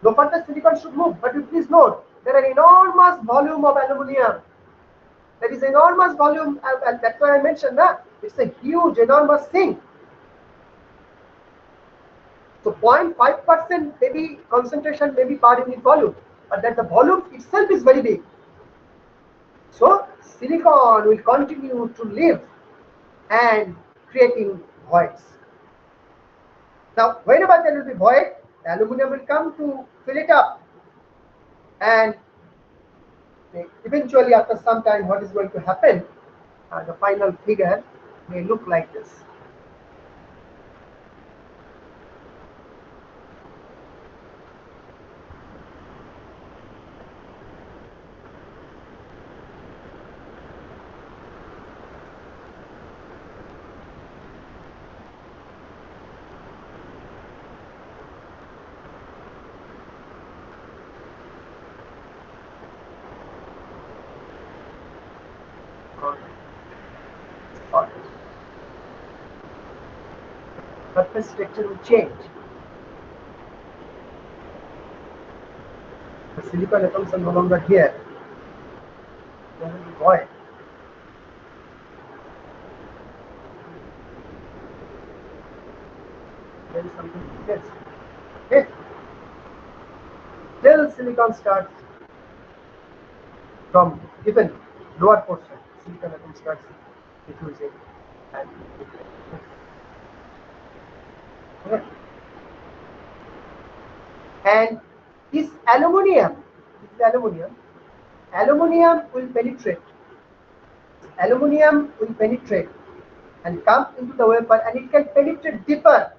No further silicon should move, but you please note there are enormous volume of aluminium. There is enormous volume, and that's why I mentioned that it's a huge, enormous thing. So 0.5% maybe concentration may be per unit volume, but that the volume itself is very big. So silicon will continue to live and creating voids. Now, whenever there will be void, the aluminum will come to fill it up, and eventually, after some time, what is going to happen? The final figure may look like this. Surface structure will change. The silicon atoms are no longer here. There will be void. There is something else. Okay. Till silicon starts from given lower portion, silicon atom starts diffusing and okay. And this aluminium will penetrate. Aluminium will penetrate and come into the wafer, and it can penetrate deeper.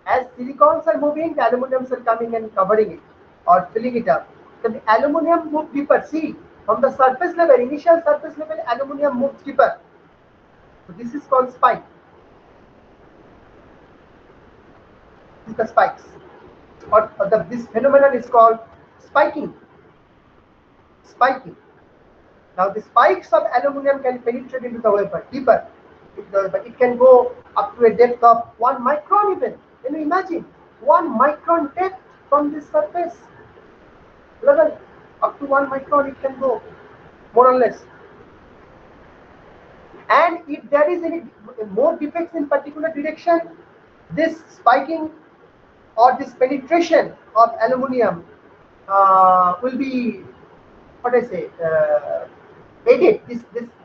As silicons are moving, the aluminiums are coming and covering it or filling it up. So the aluminium moves deeper. See, from the surface level, initial surface level, aluminium moves deeper. So this is called spike. This is the spikes. Or this phenomenon is called spiking. Spiking. Now the spikes of aluminium can penetrate into the wafer deeper. But it can go up to a depth of 1 micron even. Can you imagine? 1 micron depth from this surface. Level up to 1 micron it can go, more or less. And if there is any more defects in particular direction, this spiking or this penetration of aluminium will be, what I say, aided.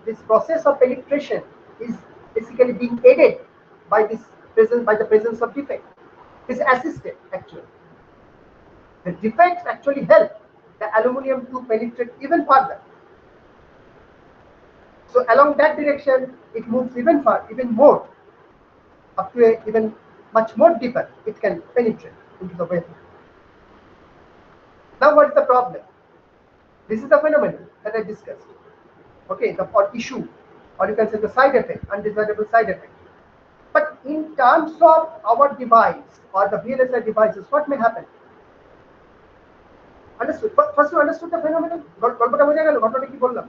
This process of penetration is basically being aided by the presence of defect. Is assisted actually. The defects actually help the aluminium to penetrate even further. So along that direction, it moves even far, even more, up to a even much more deeper. It can penetrate into the wafer. Now, what is the problem? This is the phenomenon that I discussed. Okay, the or issue, or you can say the side effect, undesirable side effect. But in terms of our device or the VLSI devices, what may happen? Understood? First, you understood the phenomenon. গল্পটা বোঝা গেল? ঘটনাটা কি বললাম?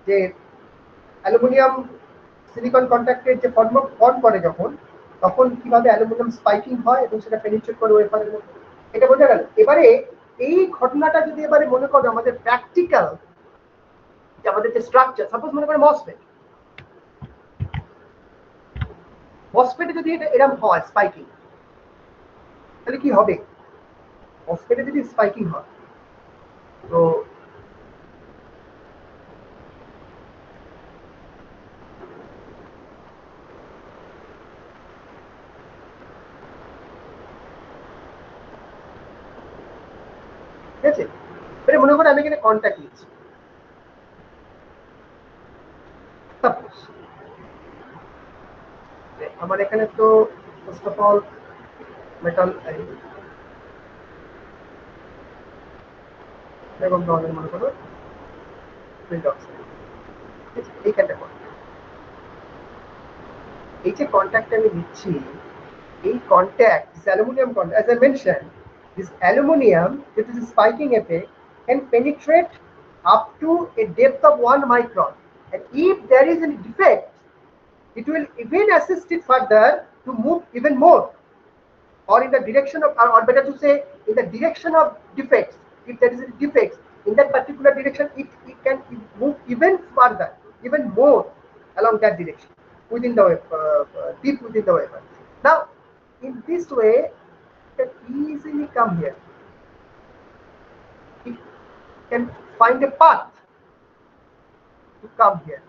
যে aluminium silicon কন্ট্যাক্টের যে form করে যখন, তখন কিভাবে অ্যালুমিনিয়াম স্পাইকিং হয় এবং সেটা পেনিট্রেট করে ওয়েফারের মধ্যে, এটা বোঝা গেল। এবারে এই ঘটনাটা যদি এবারে মনে করো আমাদের প্র্যাকটিক্যাল, যে আমাদের যে স্ট্রাকচার, সাপোজ মনে করো মসফেটে যদি এটা এরকম হয় স্পাইকিং, তাহলে কি হবে? মসফেটে যদি স্পাইকিং হয়, তো ঠিক আছে, এবারে মনে করো আমি এখানে কন্ট্যাক্ট নিচ্ছি, সাপোজ আমার এখানে তো ফার্স্ট অফ অল মেটাল এরকম ধরনের মনে করো ফিল্ড অক্সাইড, এইখানটা এই যে কন্ট্যাক্ট আমি নিচ্ছি, এই contact, this aluminum contact, as I mentioned, this aluminum, due to the spiking effect, can penetrate up to a depth of 1 micron, and if there is any defect, it will even assist it further to move even more, or in the direction of, or better to say, in the direction of defects. If there is a defects in that particular direction, it can move even further, even more along that direction within the deep within the wafer. Now, in this way, it can easily come here. It can find a path to come here.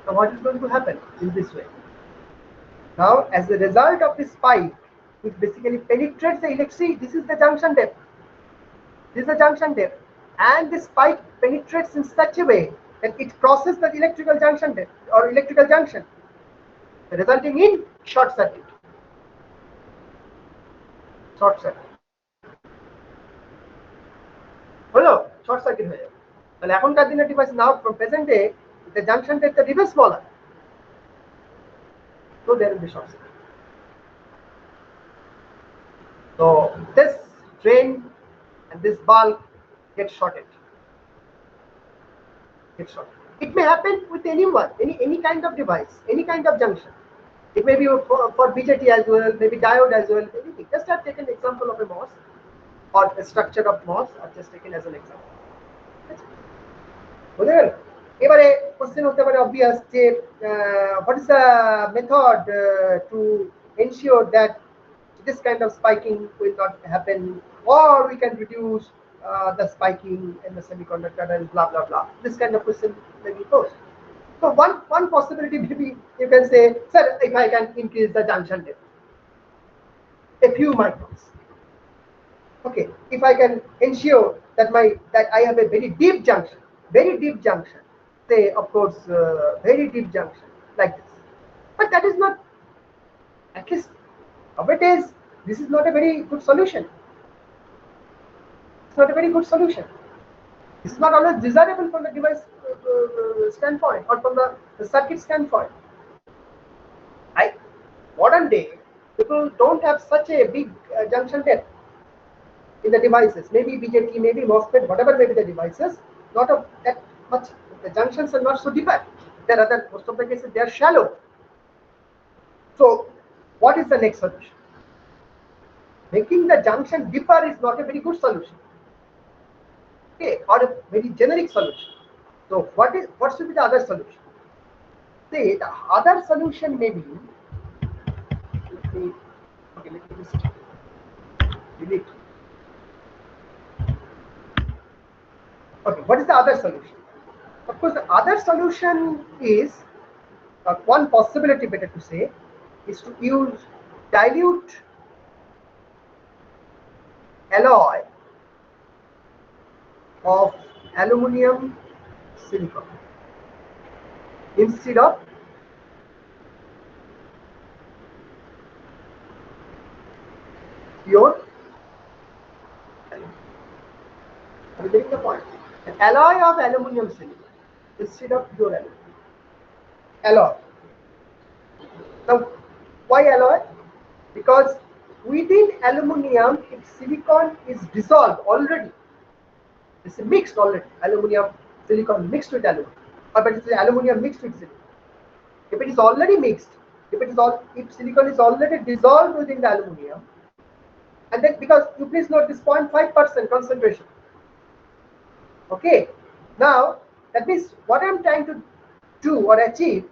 So what is going to happen in this way? Now, as a result of this pipe, which basically penetrates the electricity, this is the junction depth. This is the junction depth, and this pipe penetrates in such a way that it crosses the electrical junction depth or electrical junction, resulting in short circuit. Short circuit. হলো short circuit হয়ে যাবে। তাহলে এখনকার দিনের device, now from present day, the junction depth is even smaller, so there will be short circuit. So this drain and this bulb gets shorted. It may happen with anyone, any kind of device, any kind of junction. It may be for BJT as well, maybe diode as well, anything. Just have taken example of a MOS or a structure of MOS. I've just taken as an example. বুঝে গেল? এবারে question হতে পারে obvious যে what is the method to ensure that this kind of spiking will not happen, or we can reduce the spiking in the semiconductor and blah blah blah. This kind of question may be posed. So one possibility maybe you can say, sir, if I can increase the junction depth a few microns, okay, if I can ensure that I have a very deep junction, say of course very deep junction like this, but that is not, at least how it is, this is not a very good solution. It's not a very good solution. This is not always desirable from the device standpoint or from the circuit standpoint. Modern day people don't have such a big junction depth in the devices. Maybe BJT, maybe MOSFET, whatever may be the devices, not of that much. The junctions are not so deep. There are most of the cases they are shallow. So what is the next solution? Making the junction deeper is not a very good solution, okay, or a very generic solution. So what should be the other solution? Say the other solution may be, let me, okay, let me just delete. Okay, what is the other solution? Of course, the other solution is one possibility, better to say, is to use dilute alloy of aluminum silicon instead of pure aluminum. Are you getting the point? An alloy of aluminum silicon instead of pure aluminum. Alloy. Now, why alloy? Because within aluminum, if silicon is dissolved already, it's mixed already. Aluminum, silicon mixed with aluminum, or but it's aluminum mixed with silicon. If it is already mixed, if silicon is already dissolved within the aluminum, and then because you please note this 0.5% concentration. Okay, now that means what I'm trying to do or achieve,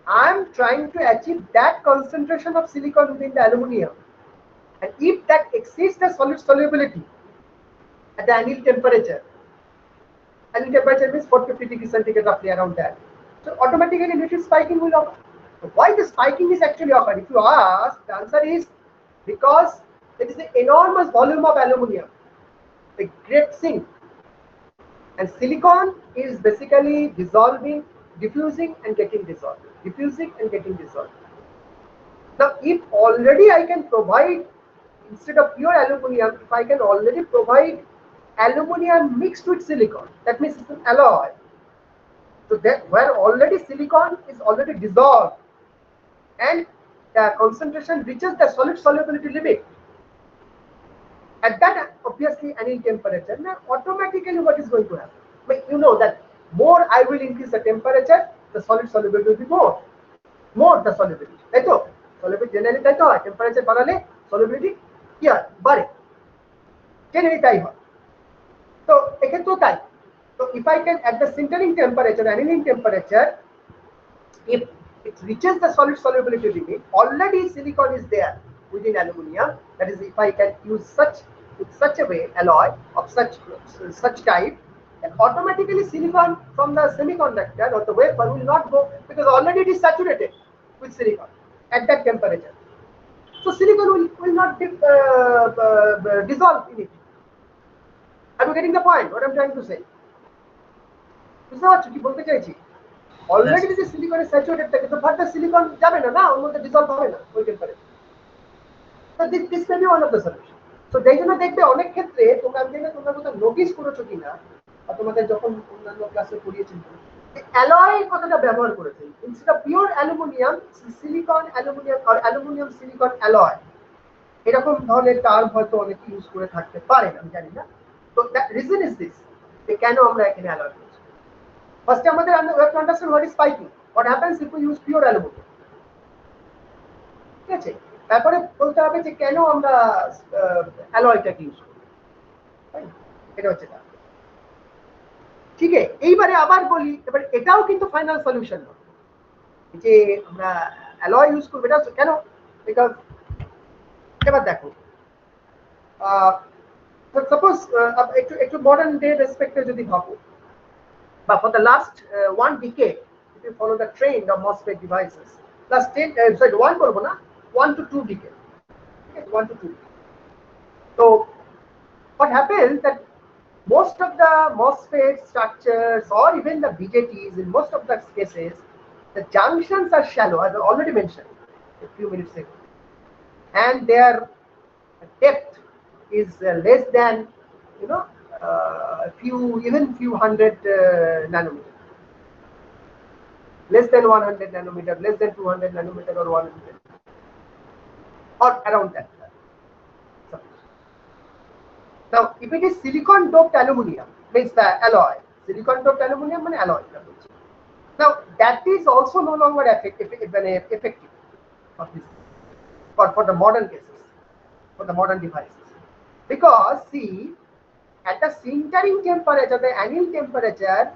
I'm trying to achieve that concentration of silicon within the aluminum, and if that exceeds the solid solubility at the anneal temperature, anneal temperature means 450 degrees centigrade, roughly around that. So automatically little spiking will occur. So why the spiking is actually occurring? If you ask, the answer is because there is an enormous volume of aluminum, a great sink, and silicon is basically dissolving, diffusing and getting dissolved, diffusing and getting dissolved. Now, if already I can provide, instead of pure aluminum, if I can already provide aluminum mixed with silicon, that means it's an alloy. So that where already silicon is already dissolved and the concentration reaches the solid solubility limit. At that obviously anneal temperature, now automatically what is going to happen? But you know that more I will increase the temperature, the solid solubility will be more the solubility. Right? So solubility generally তাই তো হয়, temperature বাড়ালে solubility কি হয় বাড়ে, generally তাই হয়। তো এক্ষেত্রেও তাই। So if I can at the sintering temperature, annealing temperature, if it reaches the solid solubility limit, already silicon is there within aluminum. That is, if I can use such a way alloy of such type, then automatically silicon from the semiconductor or the wafer will not go, because already it is saturated with silicon at that temperature. So silicon will not dissolve in it. Are you getting the point? What I'm trying to say? বুঝতে পারছো কি বলতে চাইছি? Already যদি সিলিকনে saturated থাকে তো further silicon যাবে না, না ওর মধ্যে ডিসলভ হবে না ওই টেম্পারেচার। তো this may be one of the solution. তো যেই জন্য দেখবে অনেক ক্ষেত্রে তোমরা, আমি জানি না তোমরা কোথাও নোটিস করেছো কিনা, বা তোমাদের যখন অন্যান্য ক্লাসে পড়িয়েছেন, অ্যালয় কথাটা ব্যবহার করেছে instead of pure aluminium, silicon aluminium আর অ্যালুমিনিয়াম সিলিকন অ্যালয়, এরকম ধরনের টার্ম হয়তো অনেকে ইউজ করে থাকতে পারেন, আমি জানি না। তো দ্য রিজন ইজ দিস, যে কেন আমরা এখানে অ্যালয় করছি। First, we have to understand what is spiking. What happens if we use pure aluminum? ঠিক আছে, তারপরে বলতে হবে যে কেন আমরা অ্যালয়টাকে ইউজ করি। এটা হচ্ছে না। ঠিক আছে, এইবারে আবার বলি, এবার এটাও কিন্তু ফাইনাল সলিউশন নয় যে আমরা অ্যালয় ইউজ করবো। এটা কেন? বিকজ এবার দেখো, সাপোজ একটু মডার্ন ডে রেসপেক্টে যদি ভাবো, but for the last 1 decade, if you follow the trend of MOSFET devices, last 10, sorry, 1 to 2 decades, okay, 1 to 2. So what happens that most of the MOSFET structures or even the BJTs, in most of the cases, the junctions are shallow, as I already mentioned a few minutes ago, and their depth is less than, you know, even few hundred nanometer, less than 100 nanometer, less than 200 nanometer, or 100, or around that. Now, if it is silicon doped aluminum, means the alloy, silicon doped aluminum and alloy. Now, that is also no longer effective for this, for the modern cases. for the modern devices. Because see, at the sintering temperature, the anneal temperature,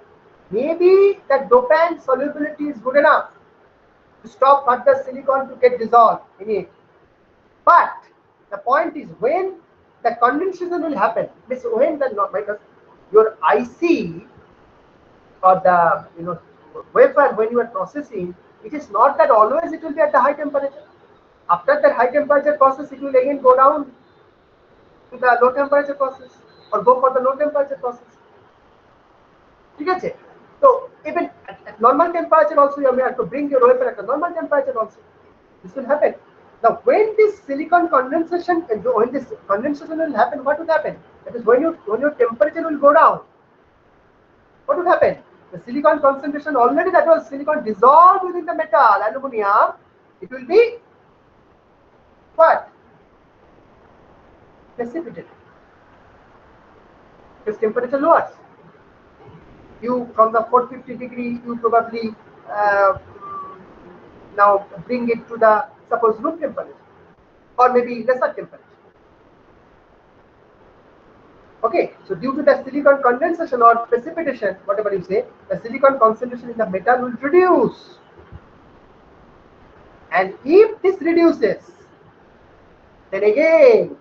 maybe the dopant solubility is good enough to stop further silicon to get dissolved in it. But the point is when the condensation will happen, means when the because your IC or the wafer when you are processing, it is not that always it will be at the high temperature. After that high temperature process, it will again go down to the low temperature process or go for the low temperature process. ঠিক আছে? So even at normal temperature also you have to bring your wafer at a normal temperature also. This will happen. Now when this silicon condensation, when this condensation will happen, what will happen? That is when your temperature will go down. What will happen? The silicon concentration already that was silicon dissolved within the metal aluminum, it will be what? Precipitated. Because temperature lowers. You from the 450 degree, you probably now bring it to the suppose room temperature or maybe lesser temperature. Okay, so due to the silicon condensation or precipitation, whatever you say, the silicon concentration in the metal will reduce. And if this reduces, then again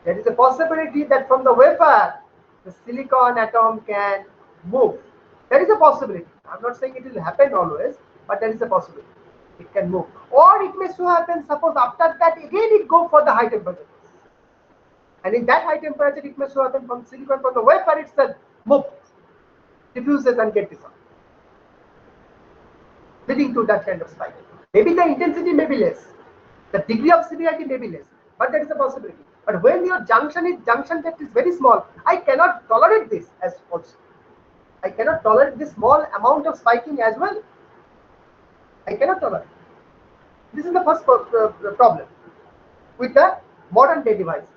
there is a possibility that from the wafer the silicon atom can move. There is a possibility. I'm not saying it will happen always, but there is a possibility. It can move. Or it may so happen, suppose after that again it go for the high temperature. And in that high temperature, it may so happen from silicon from the wafer itself move, diffuses and get dissolved, leading to that kind of spike. Maybe the intensity may be less, the degree of severity may be less, but there is a possibility. But when your junction depth is very small, I cannot tolerate this as also. I cannot tolerate this small amount of spiking as well. I cannot tolerate. This is the first problem with the modern day devices,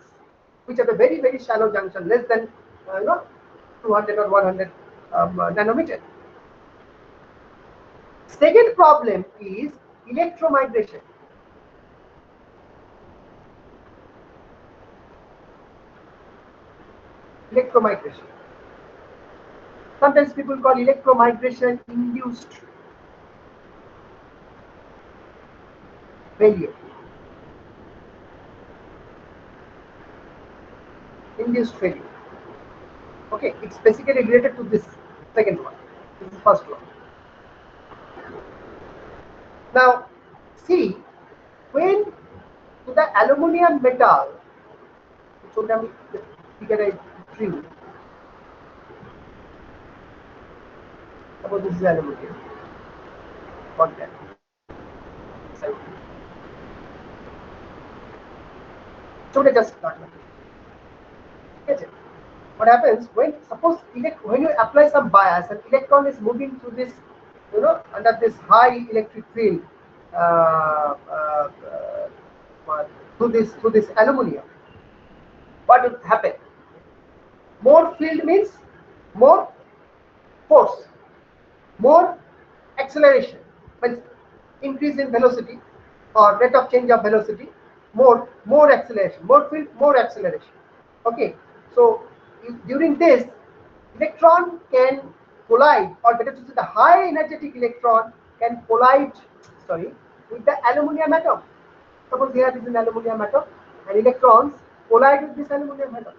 which have a very, very shallow junction, less than 200 or 100 nanometer. Second problem is electromigration. Electromigration. Sometimes people call electromigration induced failure. Induced failure. Okay, it's basically related to this second one. This is the first one. Now, see, when to the aluminium metal, so let me figure I drew. Suppose this is aluminium. Content. So let just start. Get it? What happens when suppose when you apply some bias, an electron is moving through this, under this high electric field through this aluminium. What will happen? More field means more force, more acceleration, means increase in velocity or rate of change of velocity, more acceleration, more field, more acceleration. Okay, so during this, electron can collide, or better to say, the high energetic electron can collide, with the aluminium atom. Suppose here is an aluminium atom, and electrons collide with this aluminium atom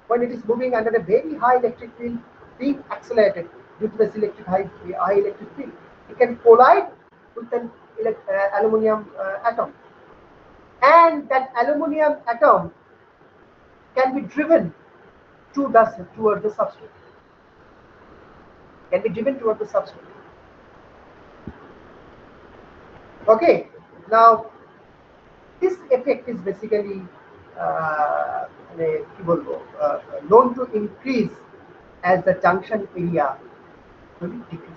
when it is moving under a very high electric field, being accelerated due to this high electric field. It can collide with an aluminium atom, and that aluminium atom can be driven towards the substrate. Can be driven towards the substrate. Okay, now this effect is basically known to increase as the junction area will decrease.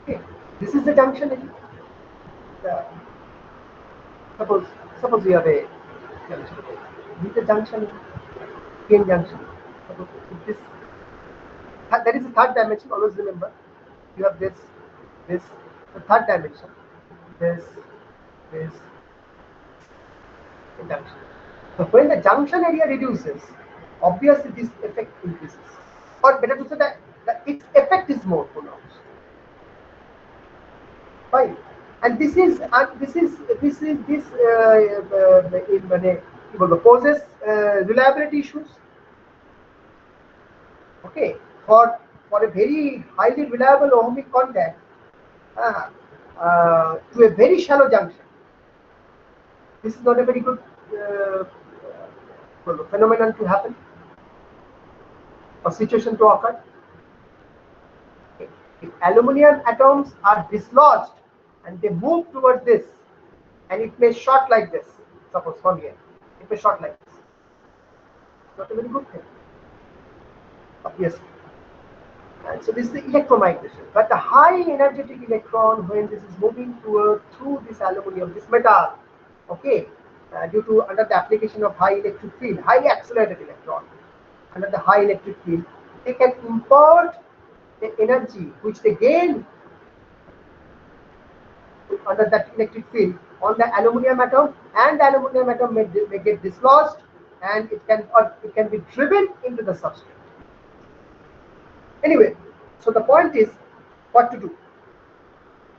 Okay, this is the junction area. Suppose you have a junction. This is the junction, PN junction. Suppose this, there is a third dimension. Always remember, you have this, the third dimension. This, in junction. So when the junction area reduces, obviously this effect increases, or better to say that its effect is more pronounced. Fine, and this is this poses reliability issues. Okay, for a very highly reliable ohmic contact uh, to a very shallow junction, this is not a very good phenomenon to happen or situation to occur. Okay. If aluminum atoms are dislodged and they move towards this, and it may short like this, suppose from here, it may short like this. Not a very good thing, obviously. And so this is the electromigration. But the high energetic electron, when this is moving through this aluminum, this metal, okay, due to under the application of high electric field, highly accelerated electron, under the high electric field, they can impart the energy which they gain under that electric field on the aluminum atom, and the aluminum atom may get dislodged, and it can be driven into the substrate. Anyway, so the point is what to do.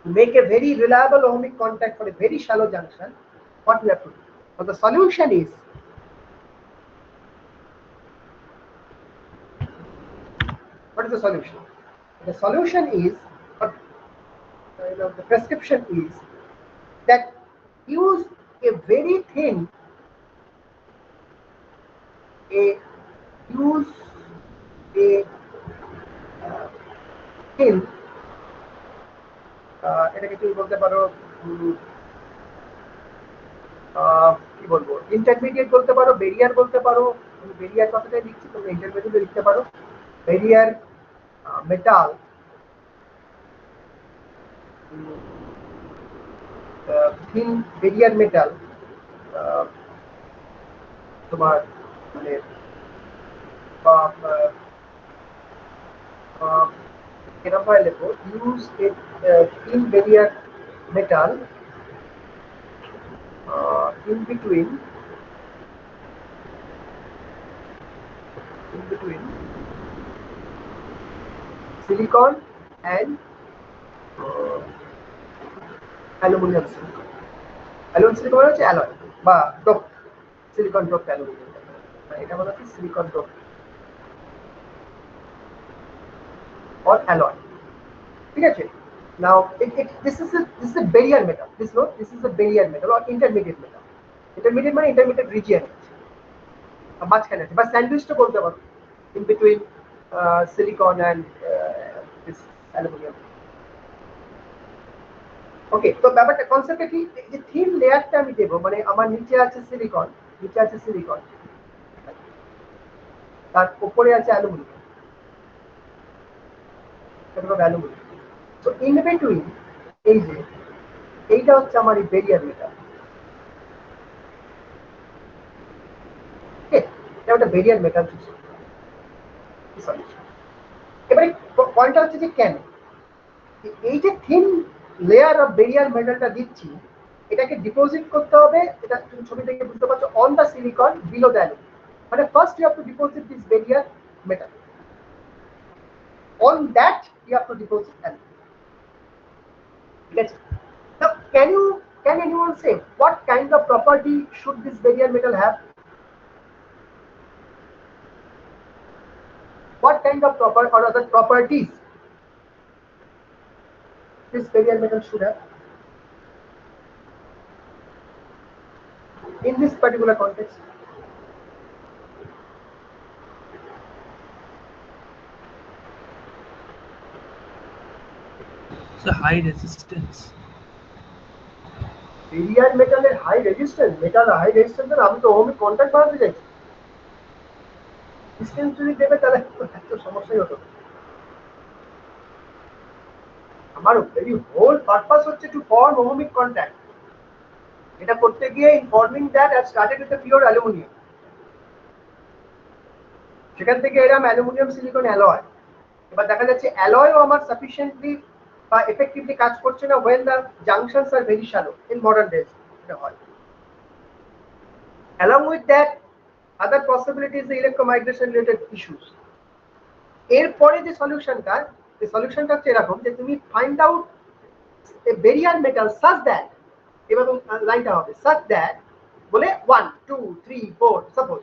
To make a very reliable ohmic contact for a very shallow junction, what we have to do? So the solution is, what is the solution? The solution is, the prescription is that use a very thin, a use a thin, এটাকে কি বলতে পারো, কি বলবো, intermediate বলতে পারো, barrier বলতে পারো, তুমি বেরিয়ার কথাটাই লিখছি, তুমি ইন্টারমিডিয়েট লিখতে পারো, barrier metal, thin barrier metal, তোমার মানে এরকম ভাবে লেখো, use a thin barrier metal in between silicon and aluminum silicon. Aluminum silicon মানে হচ্ছে অ্যালয় বা ডোপ, সিলিকন ডোপ অ্যালুমিনিয়াম, এটা বলা হচ্ছে সিলিকন ডোপ or alloy. ঠিক আছে? Now this is a barrier metal. This is a barrier metal or intermediate metal. Intermediate মানে intermediate region, মাঝখানে আছে, বা স্যান্ডউইচটা বলতে পারো, in between silicon and this aluminum. ওকে, তো ব্যাপারটা কনসেপ্টটা কি, যে থিন লেয়ারটা আমি দেবো, মানে আমার নিচে আছে সিলিকন, তার উপরে আছে অ্যালুমিনিয়াম, তো ইন বিটুইন এই যে এইটা হচ্ছে আমার এই বেরিয়ার মেটাল, এটা একটা বেরিয়ার মেটাল সলিউশন। এবারে পয়েন্টটা হচ্ছে যে কেন এই যে থিন লেয়ার অফ বেরিয়ার মেটালটা দিচ্ছি, এটাকে ডিপোজিট করতে হবে, এটা তুমি ছবি থেকে বুঝতে পারছো, on the silicon below the aluminium, মানে first you have to deposit this barrier metal, on that you have to deposit aluminum. Yes. Now can anyone say what kind of property should this barrier metal have? What kind of or other properties this barrier metal should have in this particular context? So high resistance. Barrier metal এর high resistance, metal high resistance, আমি তো ohmic contact বানাতে চাইছি, distance যদি দেবে তাহলে একটা সমস্যাই হতো। আমার very whole purpose হচ্ছে to form ohmic contact, এটা করতে গিয়ে informing that I started with the pure aluminum, সেখান থেকে এরকম অ্যালুমিনিয়াম সিলিকন অ্যালয়, এবার দেখা যাচ্ছে অ্যালয়ও আমার সাফিসিয়েন্টলি বা এফেক্টিভলি কাজ করছে না when the junctions are very shallow in modern days, এটা হয়। Along with that, other possibilities the electromigration related issues. এরপরে যে সলিউশনটা, এই সলিউশনটা হচ্ছে এরকম যে তুমি find out a barrier metal such that, এবার লাইনটা হবে সাচ দ্যাট বলে 1 2 3 4 সাপোজ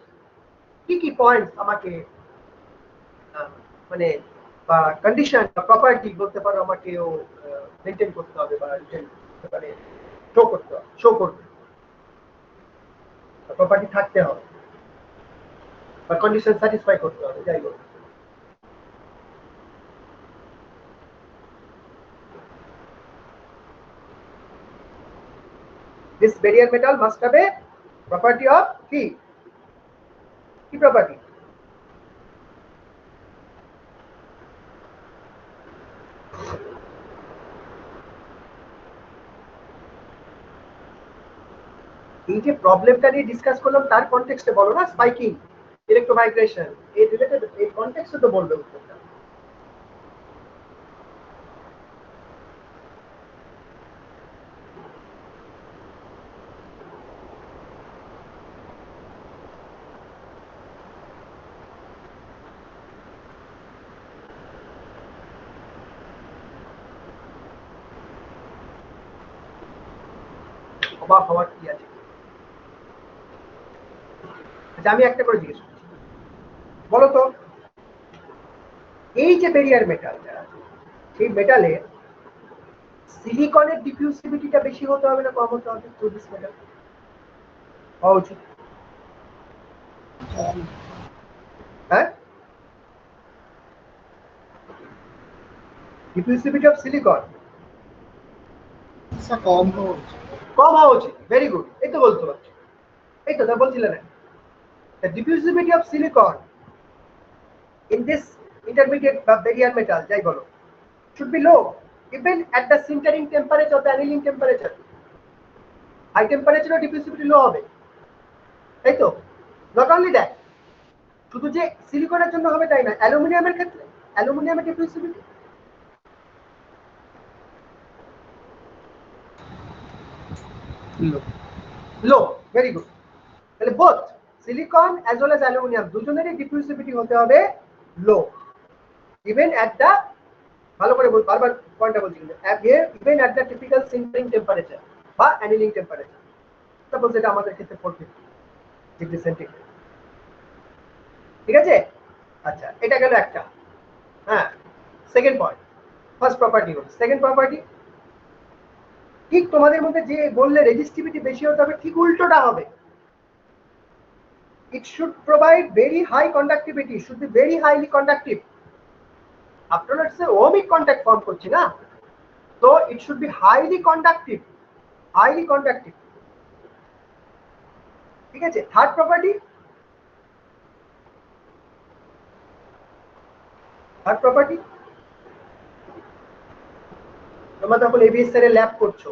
কি কি পয়েন্টস আমাকে মানে বা কন্ডিশন বা প্রপার্টি বলতে পারো আমাকে ও মেনটেন করতে হবে বা মানে শো করবে প্রপার্টি থাকতে হবে বা কন্ডিশন স্যাটিসফাই করতে হবে, যাই হোক। This barrier metal must have a property of key property. এই যে প্রবলেমটা নিয়ে ডিসকাস করলাম তার কনটেক্সটে বলো না, স্পাইকিং, ইলেকট্রোমাইগ্রেশন, এই রিলেটেড এই কনটেক্সটে তো বলবে উত্তরটা। অবাক হওয়ার কি আছে? আমি একটা করে জিজ্ঞেস করছি, বলো তো এই যে ব্যারিয়ার মেটাল যারা, সেই মেটালে সিলিকনের ডিফিউসিভিটিটা বেশি হতে হবে না কম হতে হবে? টু দিস মেটাল হওয়া উচিত, হ্যাঁ? ডিফিউসিভিটি অফ সিলিকন কম হওয়া উচিত। ভেরি গুড, এই তো বলতে পারছি, এই তো বলছিলে না। The diffusivity of silicon in this intermediate barrier metal, যাই বলো, should be low even at the sintering temperature or the annealing temperature. High temperature diffusivity low হবে, তাই তো? Not only that, শুধু যে সিলিকনের জন্য হবে তাই না, অ্যালুমিনিয়ামের ক্ষেত্রে অ্যালুমিনিয়ামের ডিফিউসিভিটি লো। ভেরি গুড, তাহলে both silicon as well as aluminium দুজনেরই ডিফিউসিভিটি হতে হবে লো, ইভেন অ্যাট দ্য, ভালো করে বল, বারবার পয়েন্টটা বলছি কিন্তু, even at the typical sintering temperature বা অ্যানিলিং টেম্পারেচার, সাপোজ এটা আমাদের ক্ষেত্রে 450 ডিগ্রি সেন্টিগ্রেড, ঠিক আছে? আচ্ছা, এটা গেল একটা। হ্যাঁ, সেকেন্ড পয়েন্ট, ফার্স্ট প্রপার্টি হল সেকেন্ড প্রপার্টি। ঠিক তোমাদের মধ্যে যে বললে রেজিস্টিভিটি বেশি হতে হবে, ঠিক উল্টোটা হবে। It should provide very high conductivity, should be very highly conductive. After all, it's a ohmic contact form করছি না, so it should be highly conductive, highly conductive, ঠিক আছে? থার্ড প্রপার্টি, তোমরা তখন এবিএস এর ল্যাব করছো,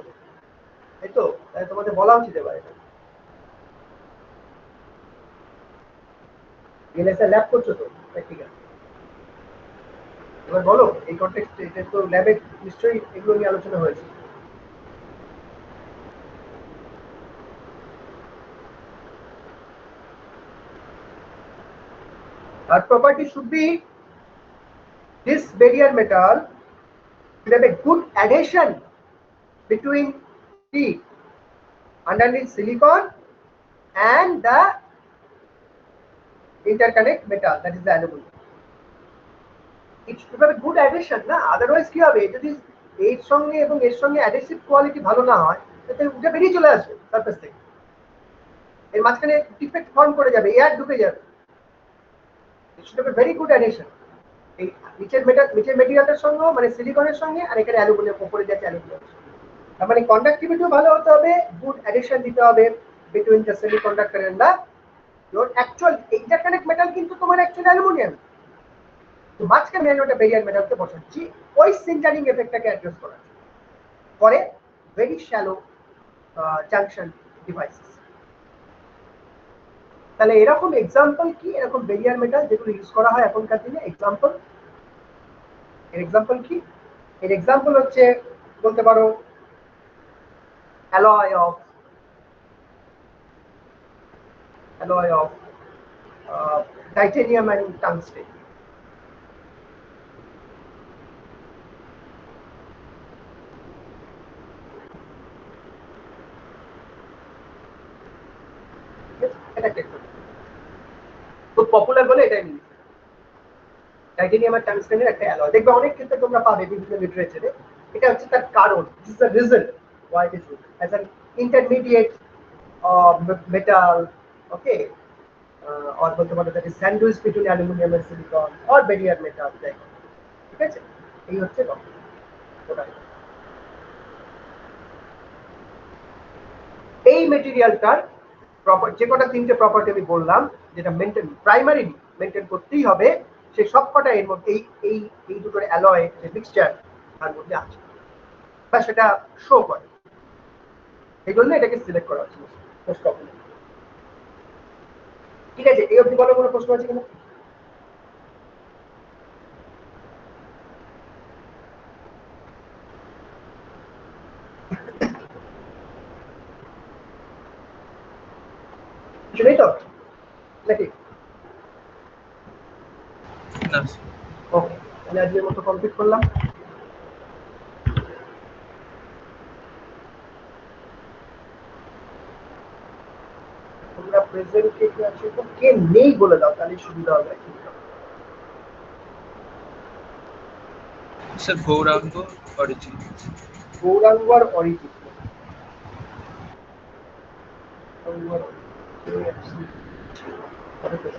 তাই তো? তাই তোমাদের বলা উচিত এবার এটা এলএস এর ল্যাব করছো তো, প্র্যাকটিক্যাল। এবার বলো এই কনটেক্সটে, এটা তো ল্যাবে নিশ্চয়ই এগুলো নিয়ে আলোচনা হয়েছে। Third property should be this barrier metal should have a good adhesion between the underneath silicon and the interconnect metal, that is the aluminum. It should have a good adhesion না, আদারওয়াইজ কি হবে, যদি এর সঙ্গে এবং এর সঙ্গে adhesive quality ভালো না হয় তাহলে উঠে বেরিয়ে চলে আসবে সারফেস থেকে, এর মাঝখানে ডিফেক্ট ফর্ম করে যাবে, এয়ার ঢুকে যাবে। It should have a very good adhesion, এই নিচের মেটেরিয়ালটার সঙ্গে মানে সিলিকনের সঙ্গে, আর এখানে অ্যালুমিনিয়াম উপরে যাচ্ছে অ্যালুমিনিয়াম, তার মানে কন্ডাক্টিভিটিও ভালো হতে হবে, গুড অ্যাডিশন দিতে হবে between the semiconductor and the your actual interconnect metal, কিন্তু তোমার অ্যাকচুয়ালি অ্যালুমিনিয়াম, তো মাঝখানে আমি ওটা ব্যারিয়ার মেটালকে বসাচ্ছি ওই সিন্টারিং এফেক্টটাকে অ্যাড্রেস করার পরে ভেরি শ্যালো জাংশন ডিভাইসেস। তাহলে এরকম এক্সাম্পল কি, এরকম ব্যারিয়ার মেটাল যেগুলো ইউজ করা হয় এখনকার দিনে, এক্সাম্পল, এর এক্সাম্পল কি? এর এক্সাম্পল হচ্ছে বলতে পারো alloy of alloy of titanium and tungsten. এটা একটা খুব পপুলার বলে এটাই নিয়েছি। টাইটেনিয়াম আর টাংস্টেনের একটা অ্যালয় দেখবে অনেক ক্ষেত্রে তোমরা পাবে বিভিন্ন লিটারেচারে। এটা হচ্ছে তার কারণ, this is the reason why it is as an intermediate metal, okay, or বলতে পারো that is sandwich between aluminium and silicon or barrier metal, ঠিক আছে? এই হচ্ছে কথা। এই মেটেরিয়ালটার যে কটা তিনটে প্রপার্টি আমি বললাম, যেটা মেনটেন প্রাইমারি মেনটেন করতেই হবে, সে সব কটা এর মধ্যে এই এই দুটোর অ্যালয় যে মিক্সচার তার মধ্যে আছে, বা সেটা শো করে। এই জন্য এটাকে সিলেক্ট করা হচ্ছে মোস্ট পপুলার। ঠিক আছে, এই অবধি বলার কোনো প্রশ্ন আছে কিনা? কিছু নেই তো নাকি? না ওকে, তাহলে আজকের মতো কমপ্লিট করলাম। তোমরা প্রেজেন্ট কে কে আছে, তো কে নেই বলে দাও, তাহলে সুবিধা হবে। স্যার গৌরাঙ্গ অরিজিৎ। গৌরাঙ্গ আর অরিজিৎ। গৌরাঙ্গ আর অরিজিৎ।